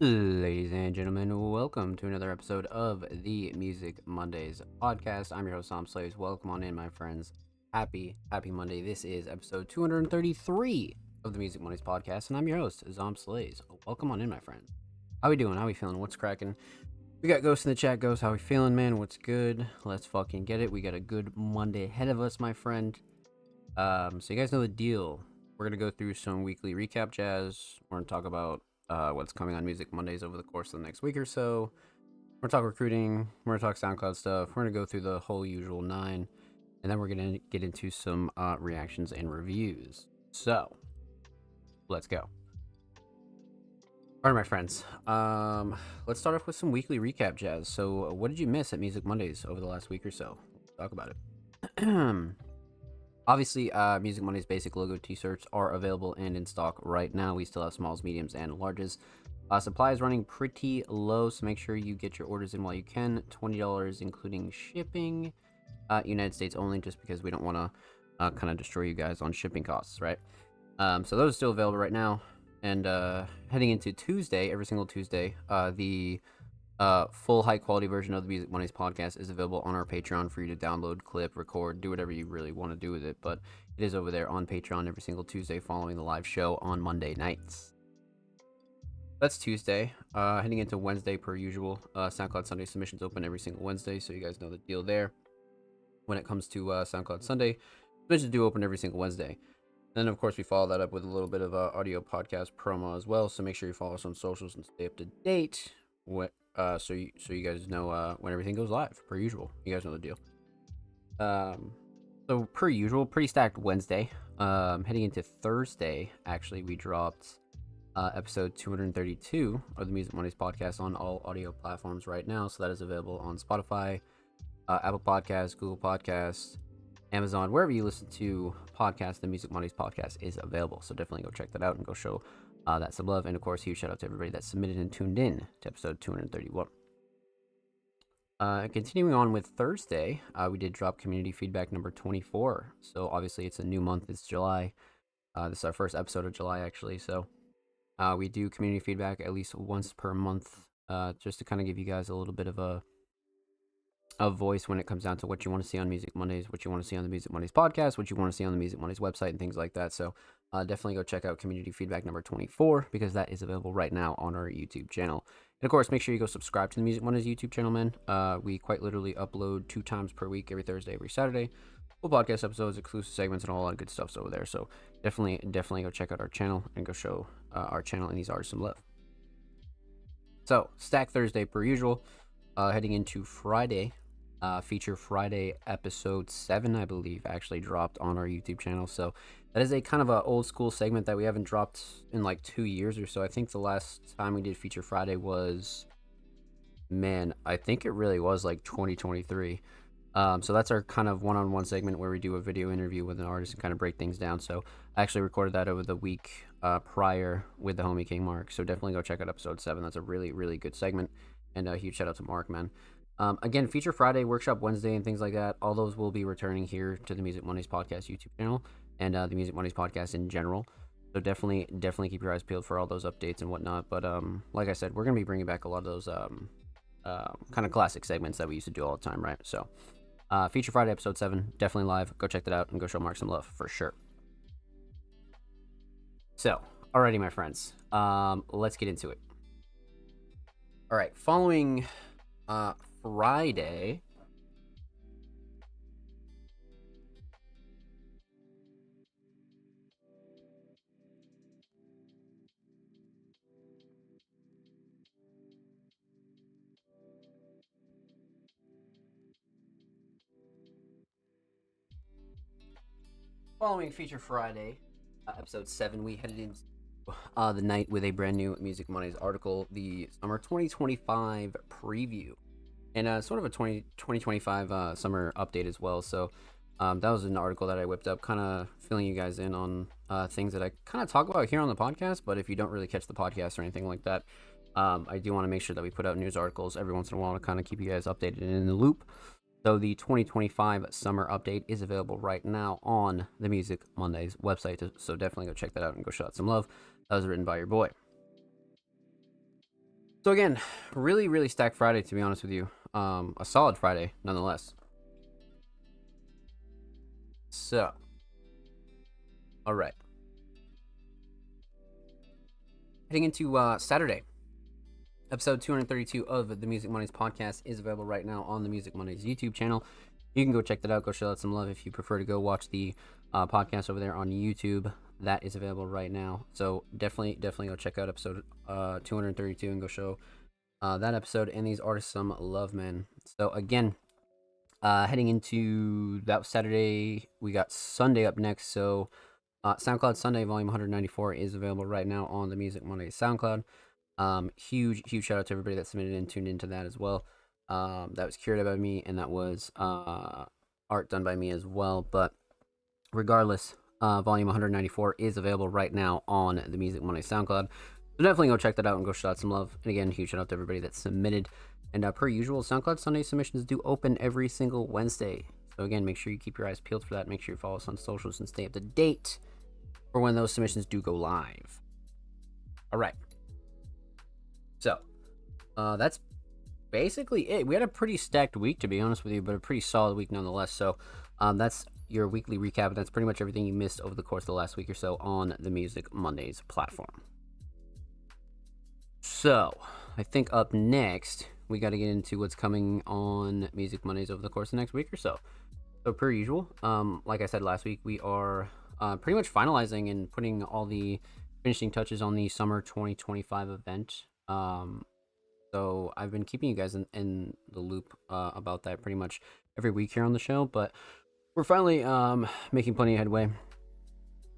Ladies and gentlemen, welcome to another episode of the Music Mondays podcast. I'm your host, Sam Slaves. Welcome on in, my friends. Happy Monday. This is episode 233 of the Music Mondays podcast, and I'm your host, Zom Slays. Welcome on in, my friends. How we doing? How we feeling? What's cracking? We got Ghost in the chat. Ghost, how we feeling, man? What's good? Let's fucking get it. We got a good Monday ahead of us, my friend. So you guys know the deal. We're gonna go through some weekly recap jazz. We're gonna talk about what's coming on Music Mondays over the course of the next week or so. We're gonna talk recruiting. We're gonna talk SoundCloud stuff. We're gonna go through the whole usual nine, and then we're gonna get into some reactions and reviews. So let's go. All right, my friends. Let's start off with some weekly recap jazz. So, what did you miss at Music Mondays over the last week or so? Let's talk about it. Obviously, Music Money's basic logo t-shirts are available and in stock right now. We still have smalls, mediums, and larges. Supply is running pretty low, so make sure you get your orders in while you can. $20 including shipping. United States only, just because we don't want to kind of destroy you guys on shipping costs, right? So those are still available right now. And heading into Tuesday, every single Tuesday, the full high quality version of the Music Mondays podcast is available on our Patreon for you to download, clip, record, do whatever you really want to do with it. But it is over there on Patreon every single Tuesday following the live show on Monday nights. That's Tuesday. Heading into Wednesday per usual. SoundCloud Sunday submissions open every single Wednesday, so you guys know the deal there. When it comes to SoundCloud Sunday, submissions do open every single Wednesday. Then, of course, we follow that up with a little bit of audio podcast promo as well. So make sure you follow us on socials and stay up to date. So you guys know when everything goes live, per usual. You guys know the deal. So per usual, pretty stacked Wednesday. Heading into Thursday, actually, we dropped episode 232 of the Music Mondays podcast on all audio platforms right now. So that is available on Spotify, Apple Podcasts, Google Podcasts, Amazon, wherever you listen to podcasts. The Music Mondays podcast is available, so definitely go check that out and go show that some love. And of course, huge shout out to everybody that submitted and tuned in to episode 231. Continuing on with Thursday, we did drop community feedback number 24. So obviously it's a new month, it's July. This is our first episode of July, actually. So we do community feedback at least once per month, just to kind of give you guys a little bit of a voice when it comes down to what you want to see on Music Mondays, what you want to see on the Music Mondays podcast, what you want to see on the Music Mondays website, and things like that. So definitely go check out community feedback number 24, because that is available right now on our YouTube channel. And of course, make sure you go subscribe to the Music Mondays YouTube channel, man. We quite literally upload 2 times per week, every Thursday, every Saturday. Full podcast episodes, exclusive segments, and a whole lot of good stuff's over there. So definitely go check out our channel and go show our channel and these artists some love. So Stack Thursday per usual. Heading into Friday. Feature Friday episode 7, I believe, actually dropped on our YouTube channel. So that is a kind of a old school segment that we haven't dropped in like 2 years or so. I think the last time we did Feature Friday was, man, I think it really was like 2023. So that's our kind of one-on-one segment where we do a video interview with an artist and kind of break things down. So I actually recorded that over the week prior with the homie King Mark. So definitely go check out episode 7. That's a really, really good segment. And a huge shout out to Mark, man. Again, Feature Friday, Workshop Wednesday, and things like that. All those will be returning here to the Music Mondays podcast YouTube channel and the Music Mondays podcast in general. So definitely keep your eyes peeled for all those updates and whatnot. But like I said, we're gonna be bringing back a lot of those kind of classic segments that we used to do all the time, right? So Feature Friday episode 7, definitely live. Go check that out and go show Mark some love for sure. So, alrighty, my friends, let's get into it. All right, following Friday. Following Feature Friday, episode 7, we headed into the night with a brand new Music Mondays article, the Summer 2025 preview. And sort of a 2025 summer update as well. So that was an article that I whipped up, kind of filling you guys in on things that I kind of talk about here on the podcast. But if you don't really catch the podcast or anything like that, I do want to make sure that we put out news articles every once in a while to kind of keep you guys updated and in the loop. So the 2025 summer update is available right now on the Music Mondays website. So definitely go check that out and go show it some love. That was written by your boy. So again, really, really stacked Friday, to be honest with you. A solid Friday, nonetheless. So, all right. Heading into Saturday, episode 232 of the Music Mondays podcast is available right now on the Music Mondays YouTube channel. You can go check that out. Go show that some love if you prefer to go watch the podcast over there on YouTube. That is available right now. So definitely go check out episode 232 and go show that episode and these artists some love, man. So again, heading into that Saturday, we got Sunday up next. So SoundCloud Sunday Volume 194 is available right now on the Music Mondays SoundCloud. Huge shout out to everybody that submitted and tuned into that as well. That was curated by me, and that was art done by me as well. But regardless, Volume 194 is available right now on the Music Mondays SoundCloud. So definitely go check that out and go show out some love. And again, huge shout out to everybody that submitted. And per usual, SoundCloud Sunday submissions do open every single Wednesday. So again, make sure you keep your eyes peeled for that. Make sure you follow us on socials and stay up to date for when those submissions do go live. All right. So that's basically it. We had a pretty stacked week, to be honest with you, but a pretty solid week nonetheless. So that's your weekly recap. That's pretty much everything you missed over the course of the last week or so on the Music Mondays platform. So I think up next, we got to get into what's coming on Music Mondays over the course of the next week or so. So per usual, like I said last week, we are pretty much finalizing and putting all the finishing touches on the summer 2025 event. So I've been keeping you guys in the loop about that pretty much every week here on the show, but we're finally making plenty of headway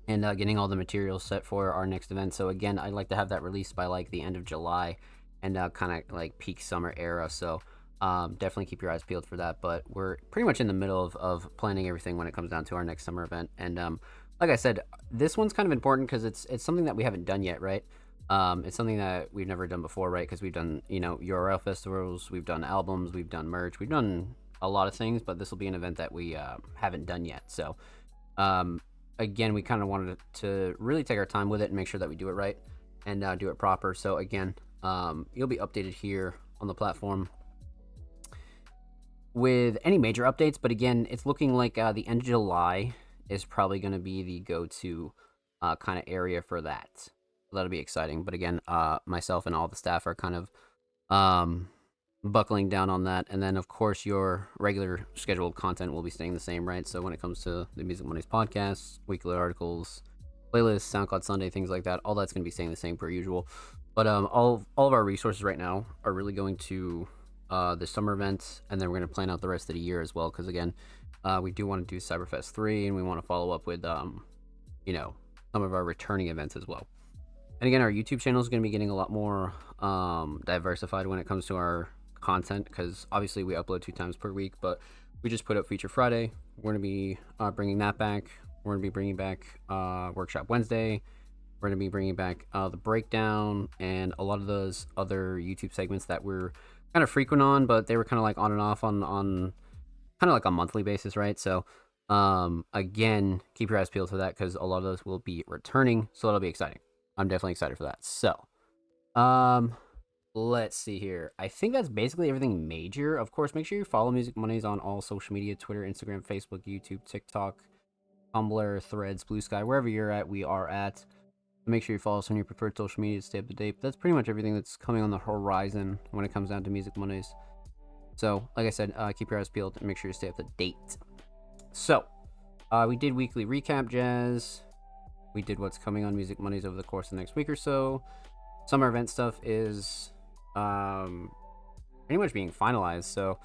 and getting all the materials set for our next event. So again, I'd like to have that released by like the end of July and kind of like peak summer era. So definitely keep your eyes peeled for that. But we're pretty much in the middle of planning everything when it comes down to our next summer event. And like I said, this one's kind of important because it's something that we haven't done yet, right? It's something that we've never done before, right? Because we've done, URL festivals, we've done albums, we've done merch, we've done a lot of things, but this will be an event that we haven't done yet. So, again, we kind of wanted to really take our time with it and make sure that we do it right and do it proper. So, again, you'll be updated here on the platform with any major updates. But again, it's looking like the end of July is probably going to be the go-to kind of area for that. That'll be exciting. But again, myself and all the staff are kind of buckling down on that. And then, of course, your regular scheduled content will be staying the same, right? So when it comes to the Music Mondays podcast, weekly articles, playlists, SoundCloud Sunday, things like that, all that's going to be staying the same per usual. But all of our resources right now are really going to the summer events, and then we're going to plan out the rest of the year as well. Because again, we do want to do Cyberfest 3, and we want to follow up with some of our returning events as well. And again, our YouTube channel is going to be getting a lot more diversified when it comes to our content, because obviously we upload 2 times per week, but we just put up Feature Friday. We're going to be bringing that back. We're going to be bringing back Workshop Wednesday. We're going to be bringing back the breakdown and a lot of those other YouTube segments that we're kind of frequent on, but they were kind of like on and off on kind of like a monthly basis, right? So again, keep your eyes peeled for that, because a lot of those will be returning, so that'll be exciting. I'm definitely excited for that. So, let's see here. I think that's basically everything major. Of course, make sure you follow Music Mondays on all social media: Twitter, Instagram, Facebook, YouTube, TikTok, Tumblr, Threads, Blue Sky, wherever you're at, we are at. Make sure you follow us on your preferred social media to stay up to date. But that's pretty much everything that's coming on the horizon when it comes down to Music Mondays. So, like I said, keep your eyes peeled and make sure you stay up to date. So, we did weekly recap, Jazz. We did what's coming on Music Mondays over the course of the next week or so. Summer event stuff is pretty much being finalized, so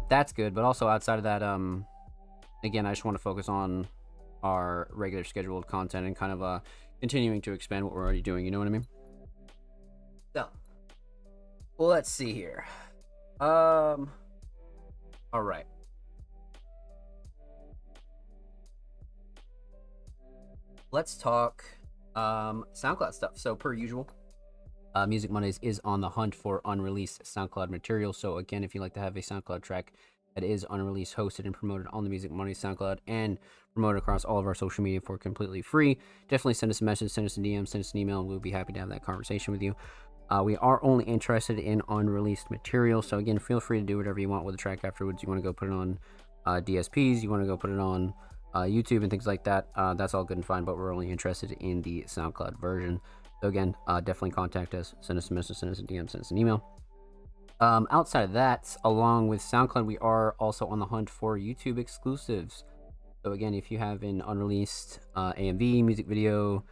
that's good. But also outside of that, again, I just want to focus on our regular scheduled content and kind of continuing to expand what we're already doing. You know what I mean? So, let's see here. All right. Let's talk SoundCloud stuff. So per usual, Music Mondays is on the hunt for unreleased SoundCloud material. So again, if you'd like to have a SoundCloud track that is unreleased, hosted, and promoted on the Music Mondays SoundCloud and promoted across all of our social media for completely free, definitely send us a message, send us a DM, send us an email, and we'll be happy to have that conversation with you. We are only interested in unreleased material, so again, feel free to do whatever you want with the track afterwards. You want to go put it on DSPs, you want to go put it on YouTube and things like that. That's all good and fine, but we're only interested in the SoundCloud version. So again, definitely contact us, send us a message, send us a DM, send us an email. Outside of that, along with SoundCloud, we are also on the hunt for YouTube exclusives. So again, if you have an unreleased AMV music video,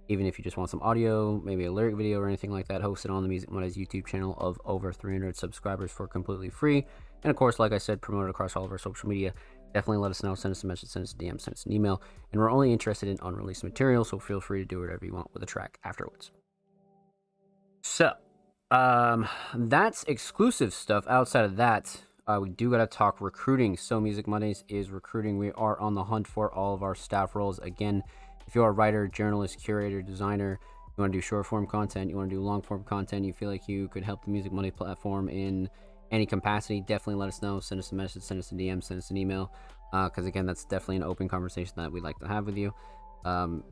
even if you just want some audio, maybe a lyric video or anything like that, hosted on the Music Mondays YouTube channel of over 300 subscribers for completely free. And of course, like I said, promote it across all of our social media. Definitely let us know, send us a message, send us a DM, send us an email. And we're only interested in unreleased material, so feel free to do whatever you want with the track afterwards. So, that's exclusive stuff. Outside of that, we do gotta talk recruiting. So Music Mondays is recruiting. We are on the hunt for all of our staff roles. Again, if you're a writer, journalist, curator, designer, you want to do short form content, you want to do long form content, you feel like you could help the Music Monday platform in any capacity, definitely let us know. Send us a message, send us a DM, send us an email. Because again, that's definitely an open conversation that we'd like to have with you.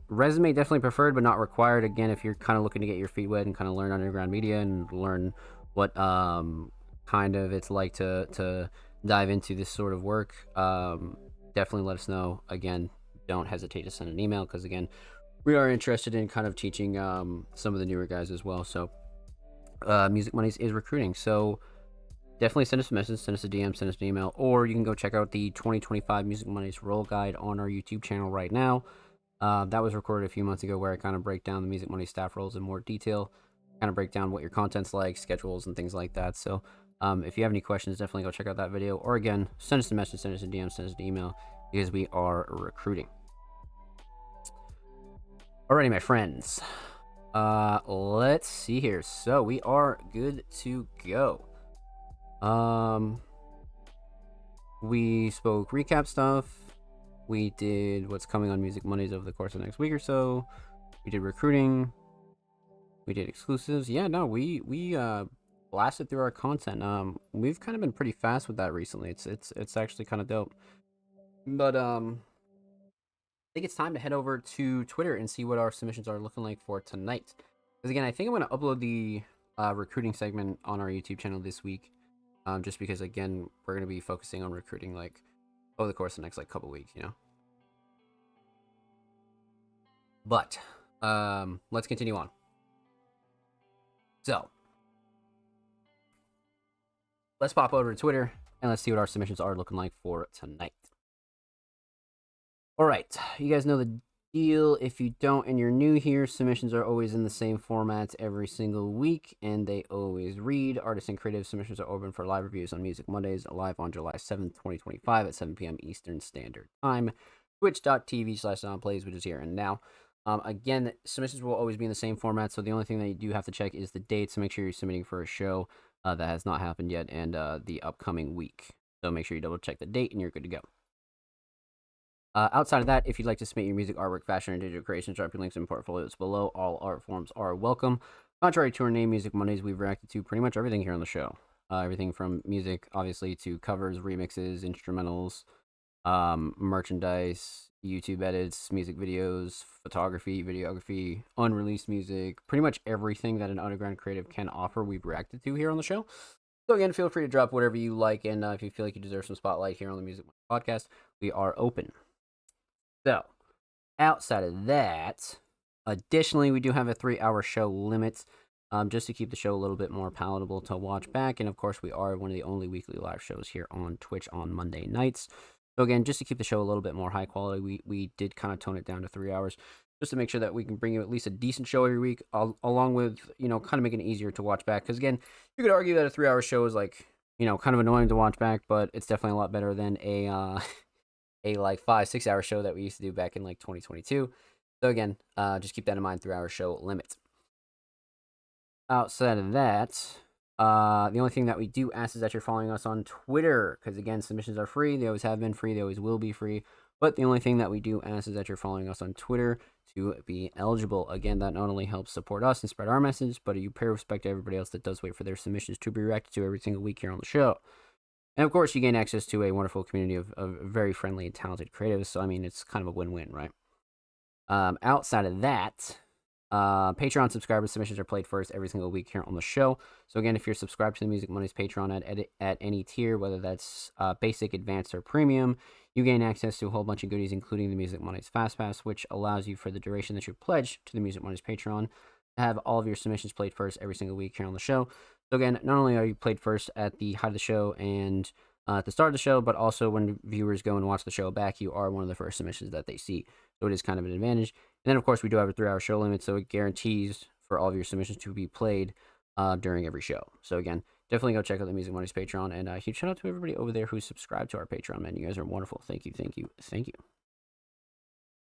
Resume definitely preferred, but not required. Again, if you're kind of looking to get your feet wet and kind of learn underground media and learn what kind of it's like to dive into this sort of work, definitely let us know. Again, don't hesitate to send an email, because again, we are interested in kind of teaching some of the newer guys as well. So Music Mondays is recruiting, so definitely send us a message, send us a DM, send us an email, or you can go check out the 2025 Music Mondays role guide on our YouTube channel right now. That was recorded a few months ago, where I kind of break down the Music Monday staff roles in more detail, kind of break down what your content's like, schedules, and things like that. So if you have any questions, definitely go check out that video, or again, send us a message, send us a DM, send us an email, because we are recruiting. Alrighty, my friends. Let's see here. So we are good to go. We spoke recap stuff. We did what's coming on Music Mondays over the course of the next week or so. We did recruiting. We did exclusives. Yeah, no, we blasted through our content. We've kind of been pretty fast with that recently. It's actually kind of dope. But I think it's time to head over to Twitter and see what our submissions are looking like for tonight. Because again, I think I'm going to upload the recruiting segment on our YouTube channel this week. Just because, again, we're going to be focusing on recruiting like over the course of the next like couple weeks, you know. But let's continue on. So let's pop over to Twitter and let's see what our submissions are looking like for tonight. All right, you guys know the deal. If you don't and you're new here, submissions are always in the same format every single week, and they always read. Artists and creative submissions are open for live reviews on Music Mondays, live on July 7th, 2025 at 7 p.m. Eastern Standard Time. Twitch.tv/SoundPlays, which is here and now. Again, submissions will always be in the same format, so the only thing that you do have to check is the date, so make sure you're submitting for a show that has not happened yet, and the upcoming week. So make sure you double check the date, and you're good to go. Outside of that, if you'd like to submit your music, artwork, fashion, or digital creations, drop your links and portfolios below. All art forms are welcome. Contrary to our name, Music Mondays, we've reacted to pretty much everything here on the show. Everything from music, obviously, to covers, remixes, instrumentals, merchandise, YouTube edits, music videos, photography, videography, unreleased music, pretty much everything that an underground creative can offer, we've reacted to here on the show. So again, feel free to drop whatever you like, and if you feel like you deserve some spotlight here on the Music Podcast, we are open. So, outside of that, additionally, we do have a 3-hour show limit, just to keep the show a little bit more palatable to watch back. And of course, we are one of the only weekly live shows here on Twitch on Monday nights. So again, just to keep the show a little bit more high quality, we did kind of tone it down to 3 hours, just to make sure that we can bring you at least a decent show every week, along with, you know, kind of making it easier to watch back. Because again, you could argue that a 3-hour show is like, you know, kind of annoying to watch back, but it's definitely a lot better than a like 5-6 hour show that we used to do back in like 2022. So again, just keep that in mind, 3-hour show limit. Outside of that, the only thing that we do ask is that you're following us on Twitter, because again, submissions are free. They always have been free. They always will be free. But the only thing that we do ask is that you're following us on Twitter to be eligible. Again, that not only helps support us and spread our message, but you pay respect to everybody else that does wait for their submissions to be reacted to every single week here on the show. And of course, you gain access to a wonderful community of very friendly and talented creatives. So, I mean, it's kind of a win-win, right? Outside of that, Patreon subscriber submissions are played first every single week here on the show. So again, if you're subscribed to the Music Mondays Patreon at any tier, whether that's basic, advanced, or premium, you gain access to a whole bunch of goodies, including the Music Mondays Fast Pass, which allows you, for the duration that you pledge to the Music Mondays Patreon, to have all of your submissions played first every single week here on the show. So again, not only are you played first at the height of the show and at the start of the show, but also when viewers go and watch the show back, you are one of the first submissions that they see. So it is kind of an advantage. And then, of course, we do have a 3-hour show limit, so it guarantees for all of your submissions to be played during every show. So again, definitely go check out the Music Mondays Patreon, and a huge shout out to everybody over there who's subscribed to our Patreon, man. You guys are wonderful. Thank you, thank you, thank you.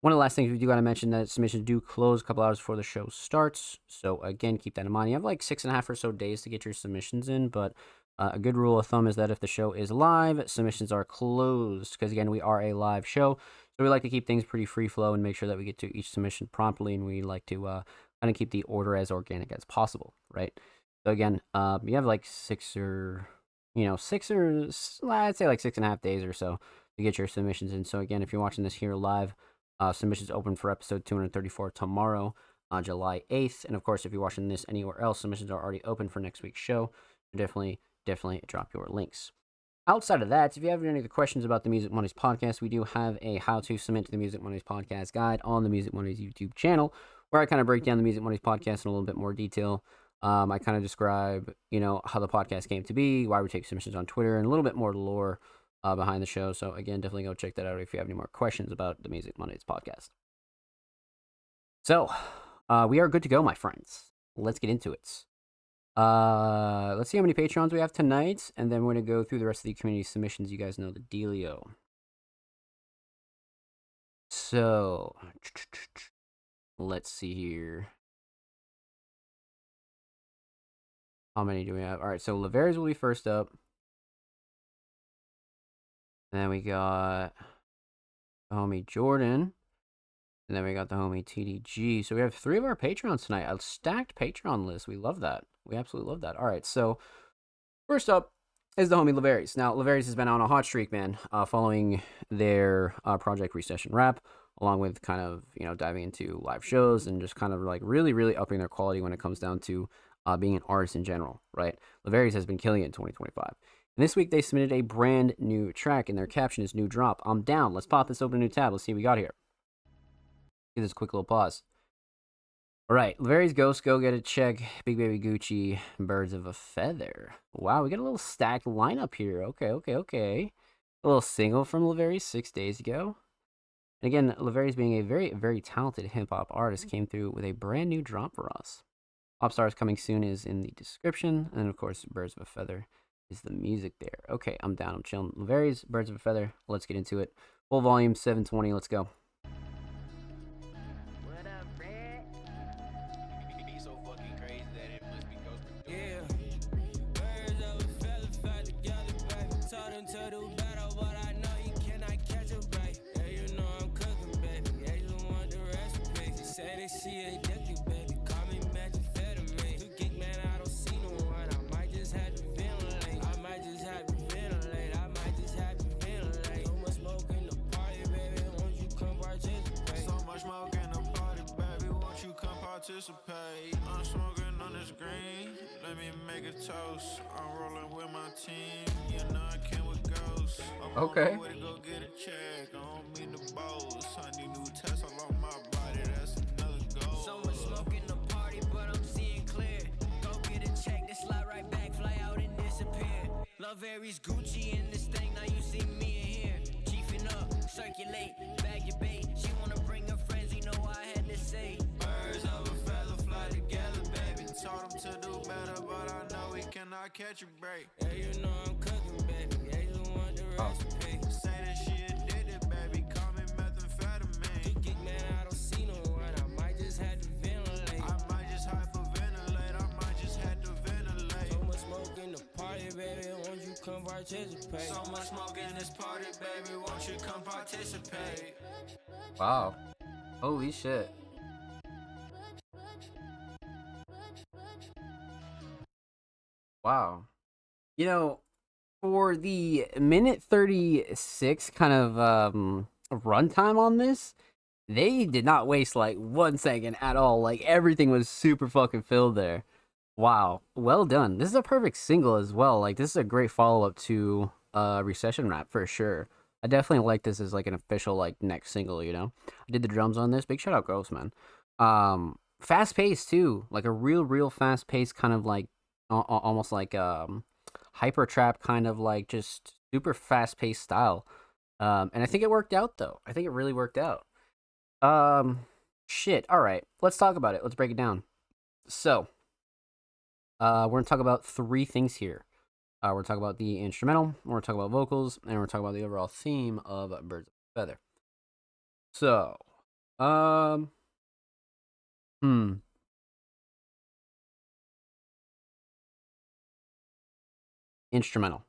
One of the last things we do got to mention that submissions do close a couple hours before the show starts. So again, keep that in mind. You have like 6.5 or so days to get your submissions in, but a good rule of thumb is that if the show is live, submissions are closed, because again, we are a live show. So we like to keep things pretty free flow and make sure that we get to each submission promptly, and we like to kind of keep the order as organic as possible, right? So again, you have like 6 or, I'd say like 6.5 days or so to get your submissions in. So again, if you're watching this here live, submissions open for episode 234 tomorrow, July 8th. And of course, if you're watching this anywhere else, submissions are already open for next week's show. So definitely drop your links. Outside of that, if you have any other questions about the Music Mondays podcast, we do have a how to submit to the Music Mondays podcast guide on the Music Mondays YouTube channel, where I kind of break down the Music Mondays podcast in a little bit more detail. I kind of describe, how the podcast came to be, why we take submissions on Twitter, and a little bit more lore behind the show. So again, definitely go check that out if you have any more questions about the Music Mondays podcast. So we are good to go, my friends. Let's get into it. Let's see how many Patreons we have tonight, and then we're going to go through the rest of the community submissions. You guys know the dealio. So, let's see here. How many do we have? All right, so Laveres will be first up. And then we got the homie Jordan. And then we got the homie TDG. So we have 3 of our Patreons tonight. A stacked Patreon list. We love that. We absolutely love that. All right, so first up is the homie Laveres. Now, Laveres has been on a hot streak, man, following their Project Recession rap, along with kind of, diving into live shows and just kind of like really, really upping their quality when it comes down to being an artist in general, right? Laveres has been killing it in 2025. And this week, they submitted a brand new track, and their caption is "New Drop." I'm down. Let's pop this open a new tab. Let's see what we got here. Give this a quick little pause. All right, Laveres Ghost, Go Get It Check, Big Baby Gucci, Birds of a Feather. Wow, we got a little stacked lineup here. Okay. A little single from Laveres 6 days ago. And again, Laveres, being a very, very talented hip-hop artist, came through with a brand new drop for us. Popstars Coming Soon is in the description, and of course, Birds of a Feather is the music there. Okay, I'm down, I'm chilling. Laveres, Birds of a Feather, let's get into it. Full volume, 720, let's go. She addicted, baby. Call me methamphetamine. You geek, man, I don't see no one. I might just have to ventilate. I might just have to ventilate. So much smoke in the party, baby. Won't you come participate? So much smoke in the party, baby. Won't you come participate? I'm smoking on this green. Let me make a toast. I'm rolling with my team. You know I came with ghosts. I'm okay. on my way to go get a check. I don't mean to boast. I need new tests all on my body. That's so much smoke in the party, but I'm seeing clear. Go get a check, then slide right back, fly out and disappear. Laveres Gucci in this thing, now you see me in here. Chiefing up, circulate, bag your bait. She wanna bring her friends, you know I had to say. Birds of a feather fly together, baby. Told them to do better, but I know we cannot catch a break. Yeah, you know I'm cooking, baby. Yeah, you want the recipe. Say that she addicted, baby. Call me methamphetamine. You geek, man, I don't see no one. Had to ventilate. I might just hyperventilate. I might just had to ventilate. So much smoke in the party, baby. Won't you come participate? So much smoke in this party, baby. Won't you come participate? Wow. Holy shit. Wow. For the minute 36 kind of runtime on this, they did not waste like 1 second at all. Like everything was super fucking filled there. Wow, well done. This is a perfect single as well. Like this is a great follow up to Recession Rap for sure. I definitely like this as like an official like next single. You know, I did the drums on this. Big shout out, Gross man. Fast paced too, like a real fast paced kind of like almost like hyper trap kind of like just super fast paced style. And I think it worked out though. I think it really worked out. Um, shit. All right, let's talk about it. Let's break it down. So, we're gonna talk about three things here. We're gonna talk about the instrumental. We're gonna talk about vocals, and we're gonna talk about the overall theme of Birds of a Feather. So, um, hmm. Instrumental.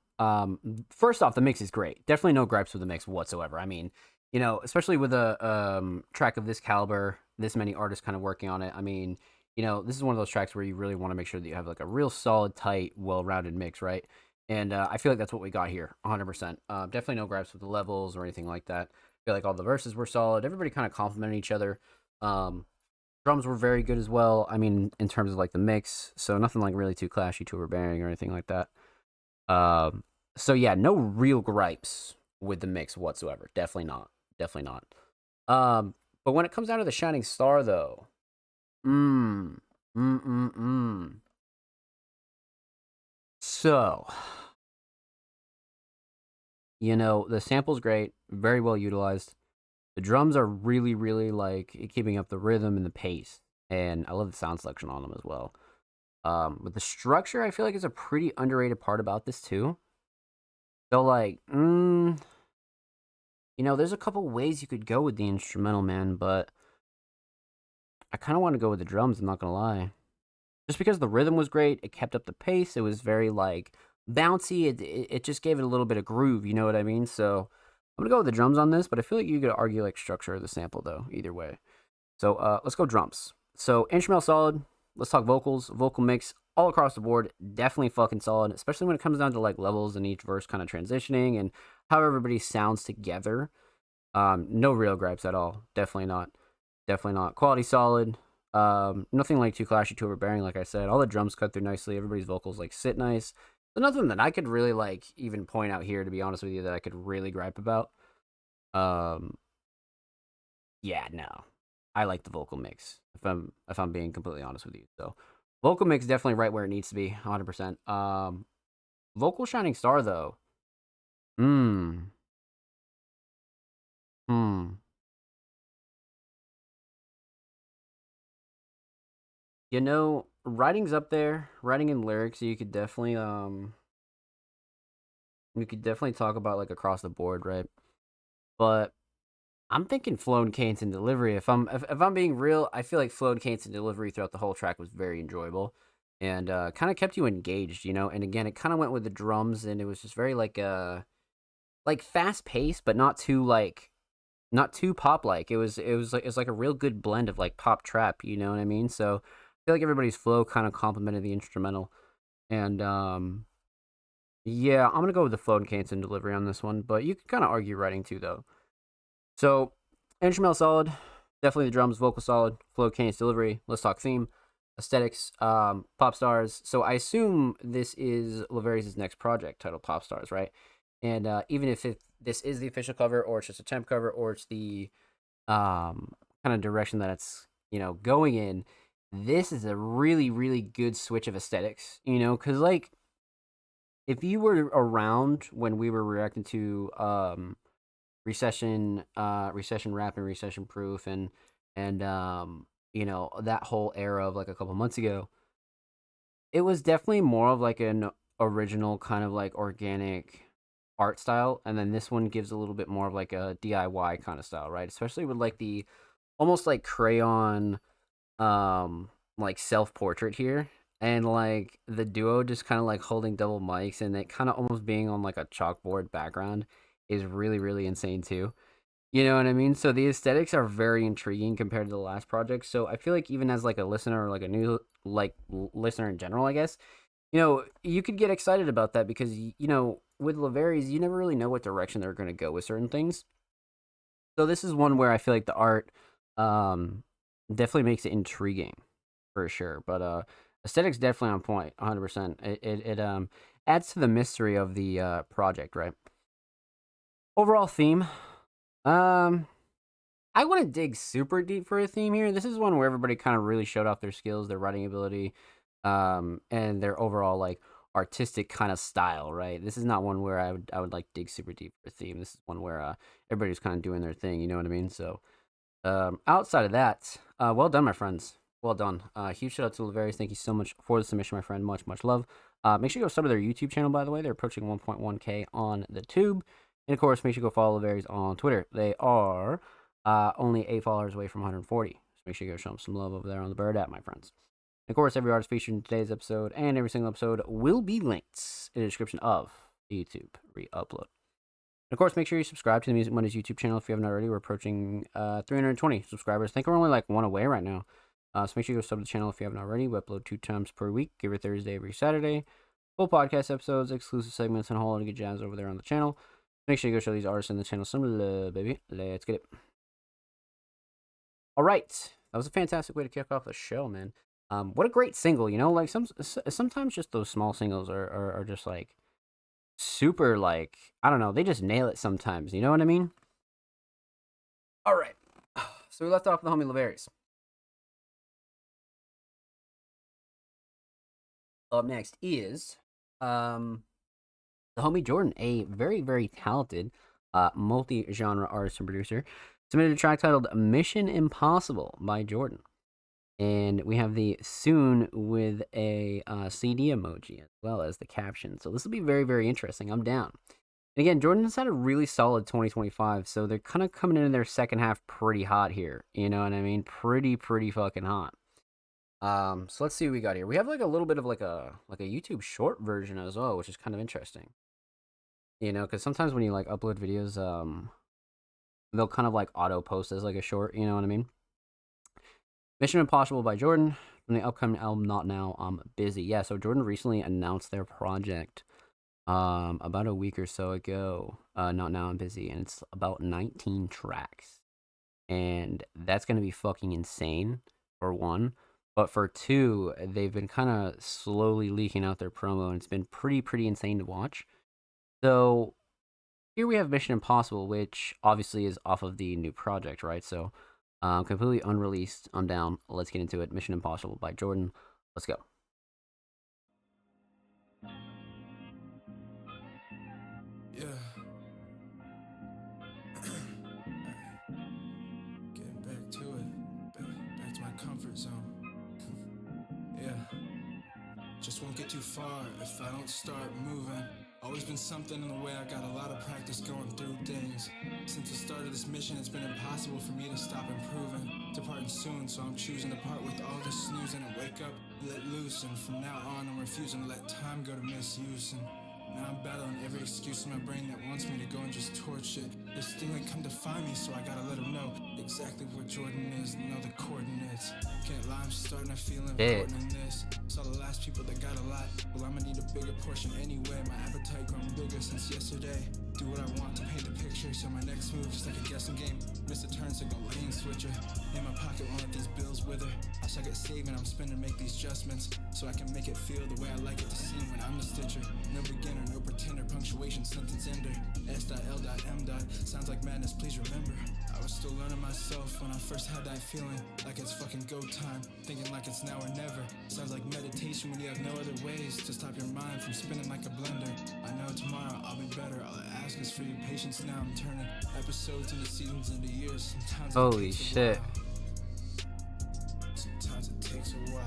First off, the mix is great. Definitely no gripes with the mix whatsoever. I mean, you know, especially with a track of this caliber, this many artists kind of working on it. I mean, you know, this is one of those tracks where you really want to make sure that you have like a real solid, tight, well-rounded mix, right? And I feel like that's what we got here, 100%. Definitely no gripes with the levels or anything like that. I feel like all the verses were solid. Everybody kind of complimented each other. Um, Drums were very good as well. I mean, in terms of like the mix, so nothing like really too clashy, too overbearing, or anything like that. Um, so yeah, no real gripes with the mix whatsoever. Definitely not. Definitely not. But when it comes down to the Shining Star, though, mmm, mm, mm, mm. So, you know, the sample's great, very well utilized. The drums are really like keeping up the rhythm and the pace, and I love the sound selection on them as well. But the structure, I feel like is a pretty underrated part about this too. So like, you know, there's a couple ways you could go with the instrumental, man, but I kind of want to go with the drums, I'm not going to lie. Just because the rhythm was great, it kept up the pace, it was very, like, bouncy, it just gave it a little bit of groove, you know what I mean? So I'm going to go with the drums on this, but I feel like you could argue, like, structure of the sample, though, either way. So let's go drums. So instrumental solid, let's talk vocals, vocal mix, all across the board, definitely fucking solid, especially when it comes down to, like, levels and each verse kind of transitioning and how everybody sounds together. No real gripes at all. Definitely not. Definitely not. Quality solid. Nothing like too clashy, too overbearing. Like I said, all the drums cut through nicely. Everybody's vocals like sit nice. So nothing that I could really like even point out here. To be honest with you, that I could really gripe about. Um, yeah, no. I like the vocal mix. If I'm being completely honest with you, so vocal mix definitely right where it needs to be, 100%. Vocal shining star though. Hmm. Hmm. You know, writing's up there. Writing and lyrics, you could definitely talk about like across the board, right? But I'm thinking flow and cadence and delivery. If I'm being real, I feel like flow and cadence and delivery throughout the whole track was very enjoyable, and kind of kept you engaged, you know. And again, it kind of went with the drums, and it was just very like fast paced, but not too pop like. It was like a real good blend of like pop trap, you know what I mean? So I feel like everybody's flow kind of complemented the instrumental, and yeah, I'm gonna go with the flow and cadence and delivery on this one, but you can kind of argue writing too though. So instrumental solid, definitely the drums, vocal solid, flow, cadence, delivery. Let's talk theme, aesthetics, pop stars. So I assume this is Laverius' next project titled Pop Stars, right? And even if this is the official cover, or it's just a temp cover, or it's the kind of direction that it's going in, this is a really good switch of aesthetics. Because like if you were around when we were reacting to recession rap and recession proof and that whole era of like a couple months ago, it was definitely more of like an original kind of like organic art style, and then this one gives a little bit more of like a DIY kind of style, right? Especially with like the almost like crayon like self-portrait here, and like the duo just kind of like holding double mics and it kind of almost being on like a chalkboard background is really insane too. You know what I mean? So the aesthetics are very intriguing compared to the last project. So I feel like even as like a listener or like a new like listener in general, I guess, you could get excited about that because with Laverius, you never really know what direction they're going to go with certain things. So this is one where I feel like the art definitely makes it intriguing for sure. But aesthetics definitely on point, 100%. It adds to the mystery of the project, right? Overall theme, um, I wouldn't dig super deep for a theme here. This is one where everybody kind of really showed off their skills, their writing ability, and their overall like artistic kind of style, right? This is not one where I would like dig super deep for a theme. This is one where everybody's kind of doing their thing, you know what I mean? So outside of that, well done, my friends. Well done. Huge shout out to Laverius. Thank you so much for the submission, my friend. Much, much love. Make sure you go sub to their YouTube channel, by the way. They're approaching 1.1K on the tube. And of course, make sure you go follow Laverius on Twitter. They are only 8 followers away from 140. So make sure you go show them some love over there on the Bird app, my friends. And of course, every artist featured in today's episode and every single episode will be linked in the description of the YouTube re-upload. Of course, make sure you subscribe to the Music Mondays YouTube channel if you haven't already. We're approaching 320 subscribers. I think we're only like one away right now. So make sure you go sub to the channel if you haven't already. We upload 2 times per week, every Thursday, every Saturday. Full podcast episodes, exclusive segments, and a whole lot of good jazz over there on the channel. Make sure you go show these artists in the channel some love, baby. Let's get it. All right. That was a fantastic way to kick off the show, man. What a great single, you know? Like sometimes just those small singles are just like super, like, I don't know, they just nail it sometimes, you know what I mean? All right, so we left off with the homie Laverius. Up next is the homie Jordan, a very, very talented multi-genre artist and producer, submitted a track titled Mission Impossible by Jordan. And we have the soon with a CD emoji as well as the caption. So this will be very, very interesting. I'm down. And again, Jordan's had a really solid 2025, so they're kind of coming into their second half pretty hot here. You know what I mean? Pretty fucking hot. So let's see what we got here. We have like a little bit of like a YouTube short version as well, which is kind of interesting. You know, because sometimes when you like upload videos, they'll kind of like auto post as like a short. You know what I mean? Mission Impossible by Jordan from the upcoming album Not Now, I'm Busy. Yeah, so Jordan recently announced their project about a week or so ago. Not Now, I'm Busy, and it's about 19 tracks. And that's going to be fucking insane, for one. But for two, they've been kind of slowly leaking out their promo, and it's been pretty insane to watch. So here we have Mission Impossible, which obviously is off of the new project, right? So completely unreleased. I'm down. Let's get into it. Mission Impossible by Jordan. Let's go. Yeah. Getting back to it. Back to my comfort zone. Yeah. Just won't get too far if I don't start moving. Always been something in the way, I got a lot of practice going through things. Since the start of this mission, it's been impossible for me to stop improving. Departing soon, so I'm choosing to part with all this snoozing and wake up, let loose. And from now on, I'm refusing to let time go to misuse. And now I'm battling every excuse in my brain that wants me to go and just torch it. This thing ain't come to find me, so I gotta let him know exactly where Jordan is and know the coordinates. Can't lie, I'm starting to feel important in this. Saw the last people that got a lot. Well, I'ma need a bigger portion anyway. My appetite grown bigger since yesterday. Do what I want to paint the picture, so my next move just like a guessing game. Miss a turn signal, lane switcher. In my pocket, won't let these bills wither. I suck at saving, I'm spending, make these adjustments, so I can make it feel the way I like it to seem when I'm the stitcher. No beginner, no pretender, punctuation, sentence ender. S.L.M. Sounds like madness, please remember. I was still learning myself when I first had that feeling, like it's fucking go time, thinking like it's now or never. Sounds like meditation when you have no other ways to stop your mind from spinning like a blender. I know tomorrow I'll be better, all I ask is for your patience. Now I'm turning episodes into seasons into years. Sometimes holy shit. Sometimes it takes a while.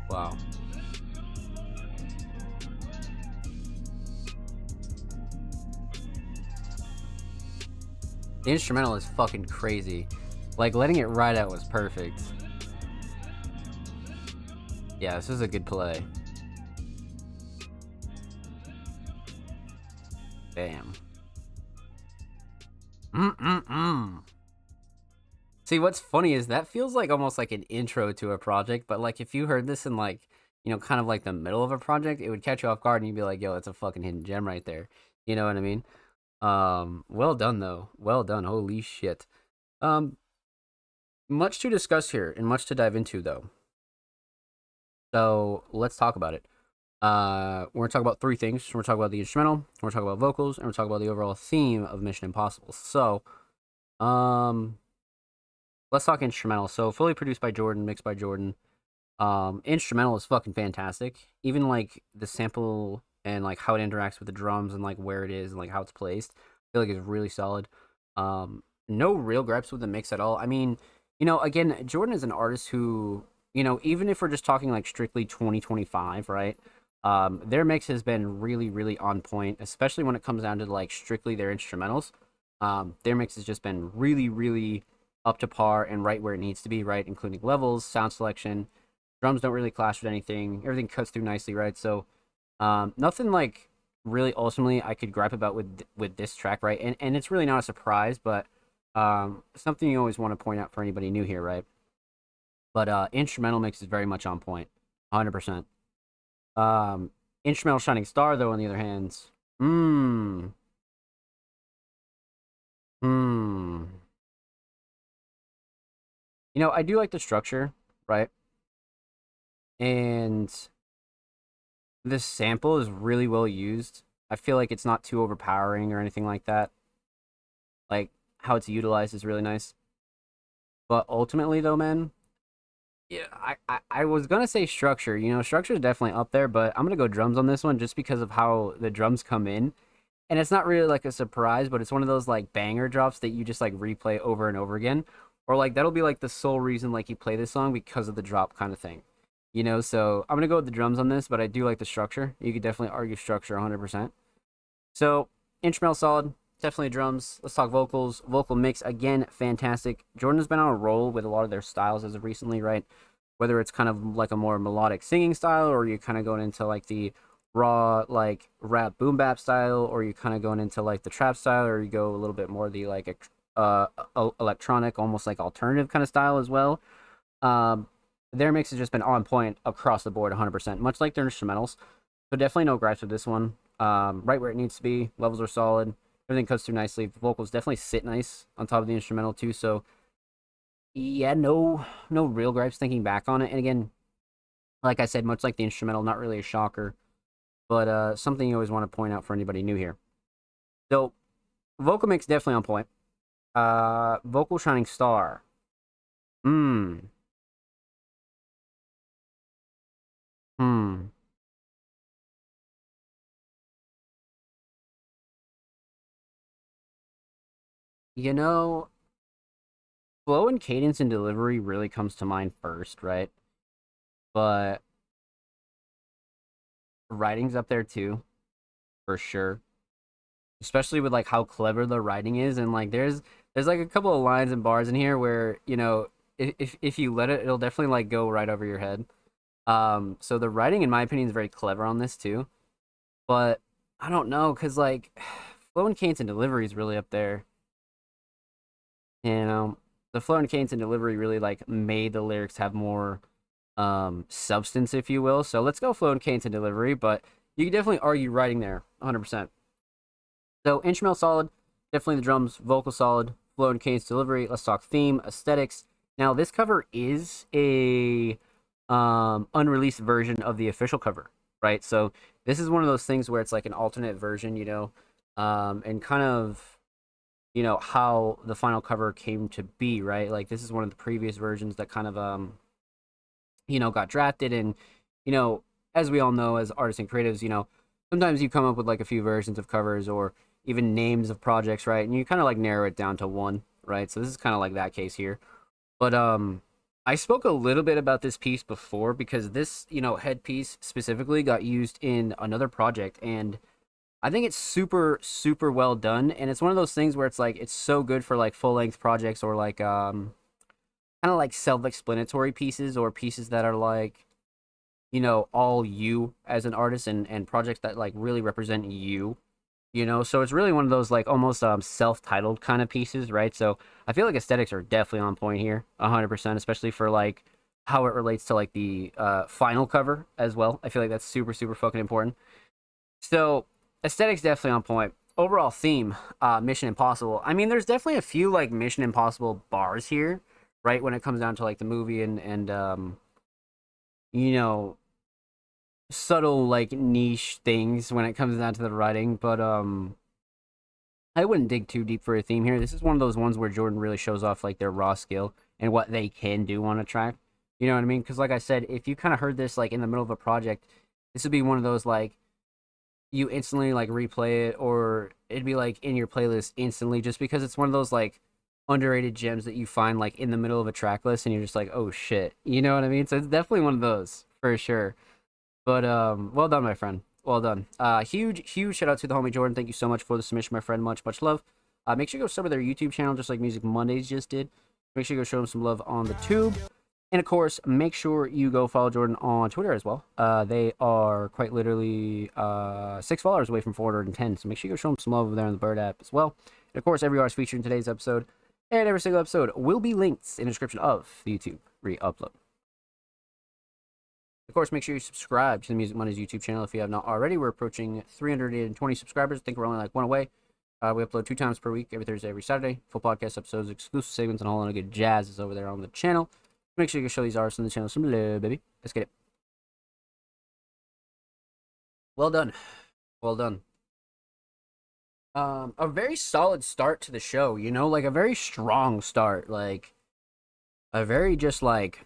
Wow. The instrumental is fucking crazy. Like, letting it ride out was perfect. Yeah, this is a good play. Bam. See, what's funny is that feels like almost like an intro to a project, but like if you heard this in like, kind of like the middle of a project, it would catch you off guard and you'd be like, yo, that's a fucking hidden gem right there. You know what I mean? Well done though. Well done. Holy shit. Um, Much to discuss here and much to dive into though. So let's talk about it. We're gonna talk about three things. We're gonna talk about the instrumental, we're gonna talk about vocals, and we're gonna talk about the overall theme of Mission Impossible. So, um, let's talk instrumental. So fully produced by Jordan, mixed by Jordan. Instrumental is fucking fantastic. Even like the sample and like how it interacts with the drums and like where it is and like how it's placed, I feel like it's really solid. No real gripes with the mix at all. I mean, again, Jordan is an artist who, even if we're just talking like strictly 2025, right? Their mix has been really, really on point, especially when it comes down to like strictly their instrumentals. Their mix has just been really, really up to par and right where it needs to be, right? Including levels, sound selection, drums don't really clash with anything. Everything cuts through nicely, right? So, nothing like really ultimately I could gripe about with this track, right? And it's really not a surprise, but something you always want to point out for anybody new here, right? But instrumental mix is very much on point, 100%. Um, Instrumental Shining Star, though, on the other hand, hmm, hmm. I do like the structure, right? And this sample is really well used. I feel like it's not too overpowering or anything like that. Like how it's utilized is really nice. But ultimately, though, man, yeah, I was gonna say structure. Structure is definitely up there, but I'm gonna go drums on this one just because of how the drums come in. And it's not really like a surprise, but it's one of those like banger drops that you just like replay over and over again. Or like that'll be like the sole reason like you play this song because of the drop kind of thing. So I'm gonna go with the drums on this, but I do like the structure. You could definitely argue structure 100%. So instrumental solid, definitely drums. Let's talk vocals. Vocal mix again, fantastic. Jordan's been on a roll with a lot of their styles as of recently, right? Whether it's kind of like a more melodic singing style, or you're kind of going into like the raw like rap boom bap style, or you kind of going into like the trap style, or you go a little bit more the like electronic, almost like alternative kind of style as well. Um, their mix has just been on point across the board, 100%, much like their instrumentals. So definitely no gripes with this one. Right where it needs to be. Levels are solid. Everything cuts through nicely. Vocals definitely sit nice on top of the instrumental too. So yeah, no real gripes thinking back on it. And again, like I said, much like the instrumental, not really a shocker, but something you always want to point out for anybody new here. So vocal mix definitely on point. Vocal shining star. Hmm. Hmm. You know, flow and cadence and delivery really comes to mind first, right? But writing's up there too, for sure. Especially with like how clever the writing is, and like there's like a couple of lines and bars in here where if you let it, it'll definitely like go right over your head. So the writing, in my opinion, is very clever on this too. But I don't know, cause like flow and cadence and delivery is really up there. You know, the flow and cadence and delivery really like made the lyrics have more substance, if you will. So let's go flow and cadence and delivery, but you can definitely argue writing there, 100%. So instrumental solid, definitely the drums, vocal solid, flow and cadence delivery. Let's talk theme, aesthetics. Now this cover is a unreleased version of the official cover, right? So this is one of those things where it's like an alternate version, and kind of how the final cover came to be, right? Like this is one of the previous versions that kind of got drafted, and you know as we all know as artists and creatives, sometimes you come up with like a few versions of covers or even names of projects, right? And you kind of like narrow it down to one, right? So this is kind of like that case here. But I spoke a little bit about this piece before because this, headpiece specifically got used in another project, and I think it's super super well done, and it's one of those things where it's like it's so good for like full-length projects or like kind of like self-explanatory pieces or pieces that are like all you as an artist, and projects that like really represent you, you know. So it's really one of those like almost self-titled kind of pieces, right? So I feel like aesthetics are definitely on point here, 100%, especially for like how it relates to like the final cover as well. I feel like that's super super fucking important. So aesthetics definitely on point. Overall theme, Mission Impossible. I mean, there's definitely a few like Mission Impossible bars here, right? When it comes down to like the movie and you know, subtle like niche things when it comes down to the writing, but I wouldn't dig too deep for a theme here. This is one of those ones where Jordan really shows off like their raw skill and what they can do on a track. You know what I mean? Because like I said, if you kind of heard this like in the middle of a project, this would be one of those like you instantly like replay it, or it'd be like in your playlist instantly, just because it's one of those like underrated gems that you find like in the middle of a track list and you're just like, oh shit. You know what I mean? So it's definitely one of those for sure. But well done, my friend. Well done. Huge shout out to the homie Jordan. Thank you so much for the submission, my friend. Much love. Make sure you go sub to their YouTube channel, just like Music Mondays just did. Make sure you go show them some love on the tube. And of course, make sure you go follow Jordan on Twitter as well. They are quite literally 6 followers away from 410. So make sure you go show them some love over there on the Bird app as well. And of course, every artist featured in today's episode and every single episode will be linked in the description of the YouTube re-upload. Of course, make sure you subscribe to the Music Mondays YouTube channel if you have not already. We're approaching 320 subscribers. I think we're only like one away. We upload 2 times per week, every Thursday, every Saturday. Full podcast episodes, exclusive segments, and a whole lot of good jazz is over there on the channel. Make sure you can show these artists on the channel some love, baby. Let's get it. Well done. Well done. A very solid start to the show, you know, like a very strong start. Like, a very just like,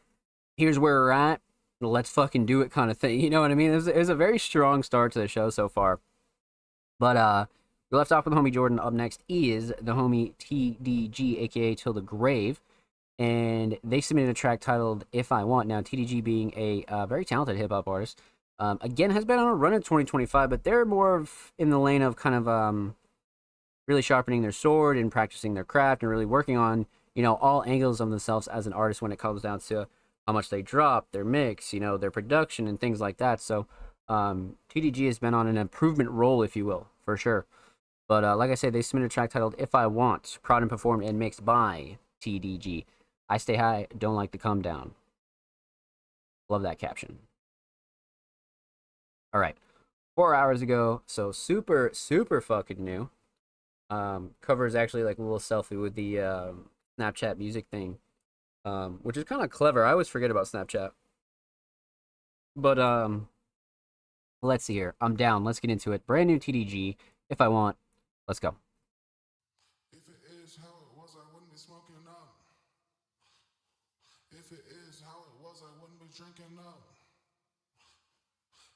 here's where we're at. Let's fucking do it kind of thing. You know what I mean? It was a very strong start to the show so far. But we left off with the homie Jordan. Up next is the homie TDG, aka Till the Grave. And they submitted a track titled If I Want. Now, TDG being a very talented hip-hop artist, again, has been on a run in 2025, but they're more of in the lane of kind of really sharpening their sword and practicing their craft and really working on, you know, all angles of themselves as an artist when it comes down to how much they drop, their mix, you know, their production and things like that. So TDG has been on an improvement roll, if you will, for sure. But like I said, they submitted a track titled If I Want, proud and performed and mixed by TDG. I stay high, don't like to come down. Love that caption. All right, 4 hours ago, so super fucking new. Cover is actually like a little selfie with the Snapchat music thing. Which is kind of clever. I always forget about Snapchat. But let's see here. I'm down. Let's get into it. Brand new TDG. If I Want. Let's go. If it is how it was, I wouldn't be smoking up. If it is how it was, I wouldn't be drinking up.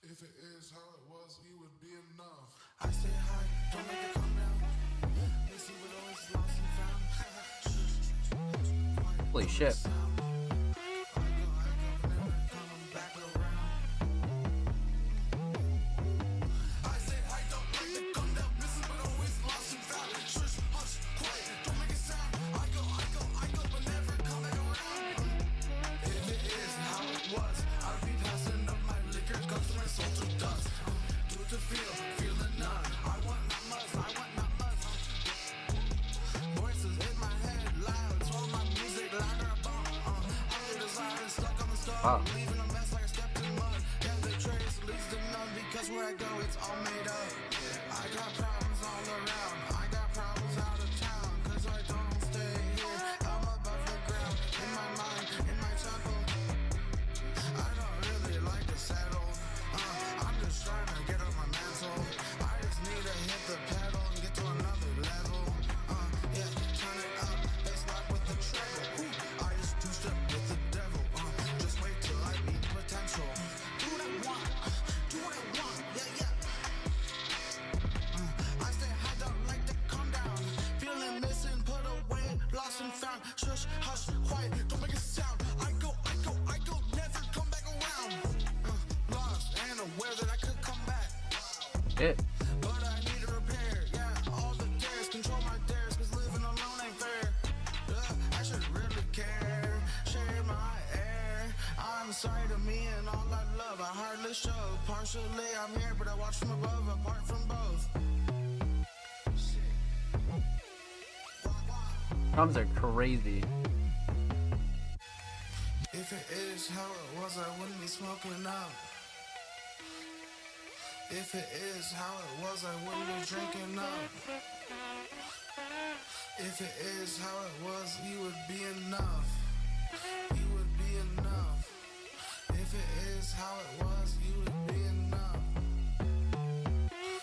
If it is how it was, you would be enough. I say hi, don't make it come down. They see what always lost and found. Holy shit. Wow. It. But I need a repair, yeah. All the dares, control my dares, cause living alone ain't fair. I should really care, share my air. I'm sorry to me and all I love, I hardly show. Partially I'm here, but I watch from above, apart from both. Drums are crazy. If it is how it was, I wouldn't be smoking up. If it is how it was, I wouldn't be drinking up. If it is how it was, you would be enough. You would be enough. If it is how it was, you would be enough.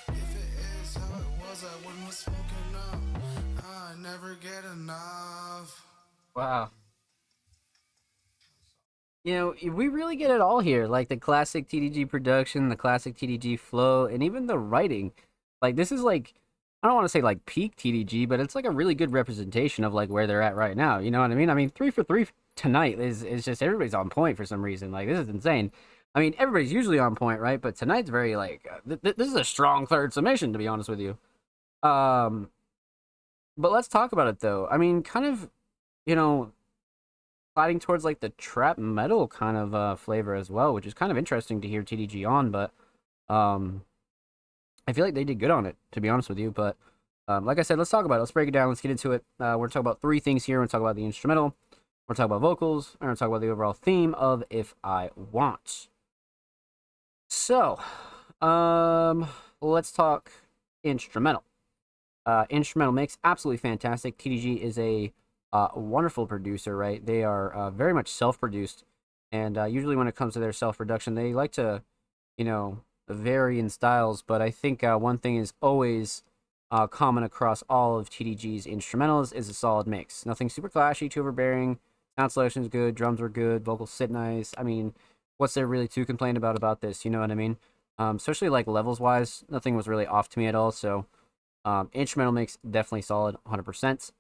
If it is how it was, I wouldn't be smoking up. I never get enough. Wow. You know, we really get it all here. Like the classic TDG production, the classic TDG flow, and even the writing. Like this is like, I don't want to say like peak TDG, but it's like a really good representation of like where they're at right now. You know what I mean? I mean, 3 for 3 tonight is just everybody's on point for some reason. Like this is insane. I mean, everybody's usually on point, right? But tonight's very like this is a strong third submission, to be honest with you. Um, but let's talk about it though. I mean, kind of, you know, sliding towards like the trap metal kind of flavor as well, which is kind of interesting to hear TDG on. But um, I feel like they did good on it, to be honest with you. But like I said, let's talk about it. Let's break it down. Let's get into it. We're gonna talk about 3 things here. We're gonna talk about the instrumental. We're gonna talk about vocals. And we're gonna talk about the overall theme of If I Want. So, let's talk instrumental. Instrumental mix, absolutely fantastic. TDG is a wonderful producer, right? They are very much self-produced, and usually when it comes to their self-production, they like to, you know, vary in styles. But I think one thing is always common across all of TDG's instrumentals is a solid mix. Nothing super clashy, too overbearing. Sound selection's good, drums were good, vocals sit nice. I mean, what's there really to complain about this? You know what I mean? Especially like levels wise, nothing was really off to me at all. So instrumental mix definitely solid, 100%.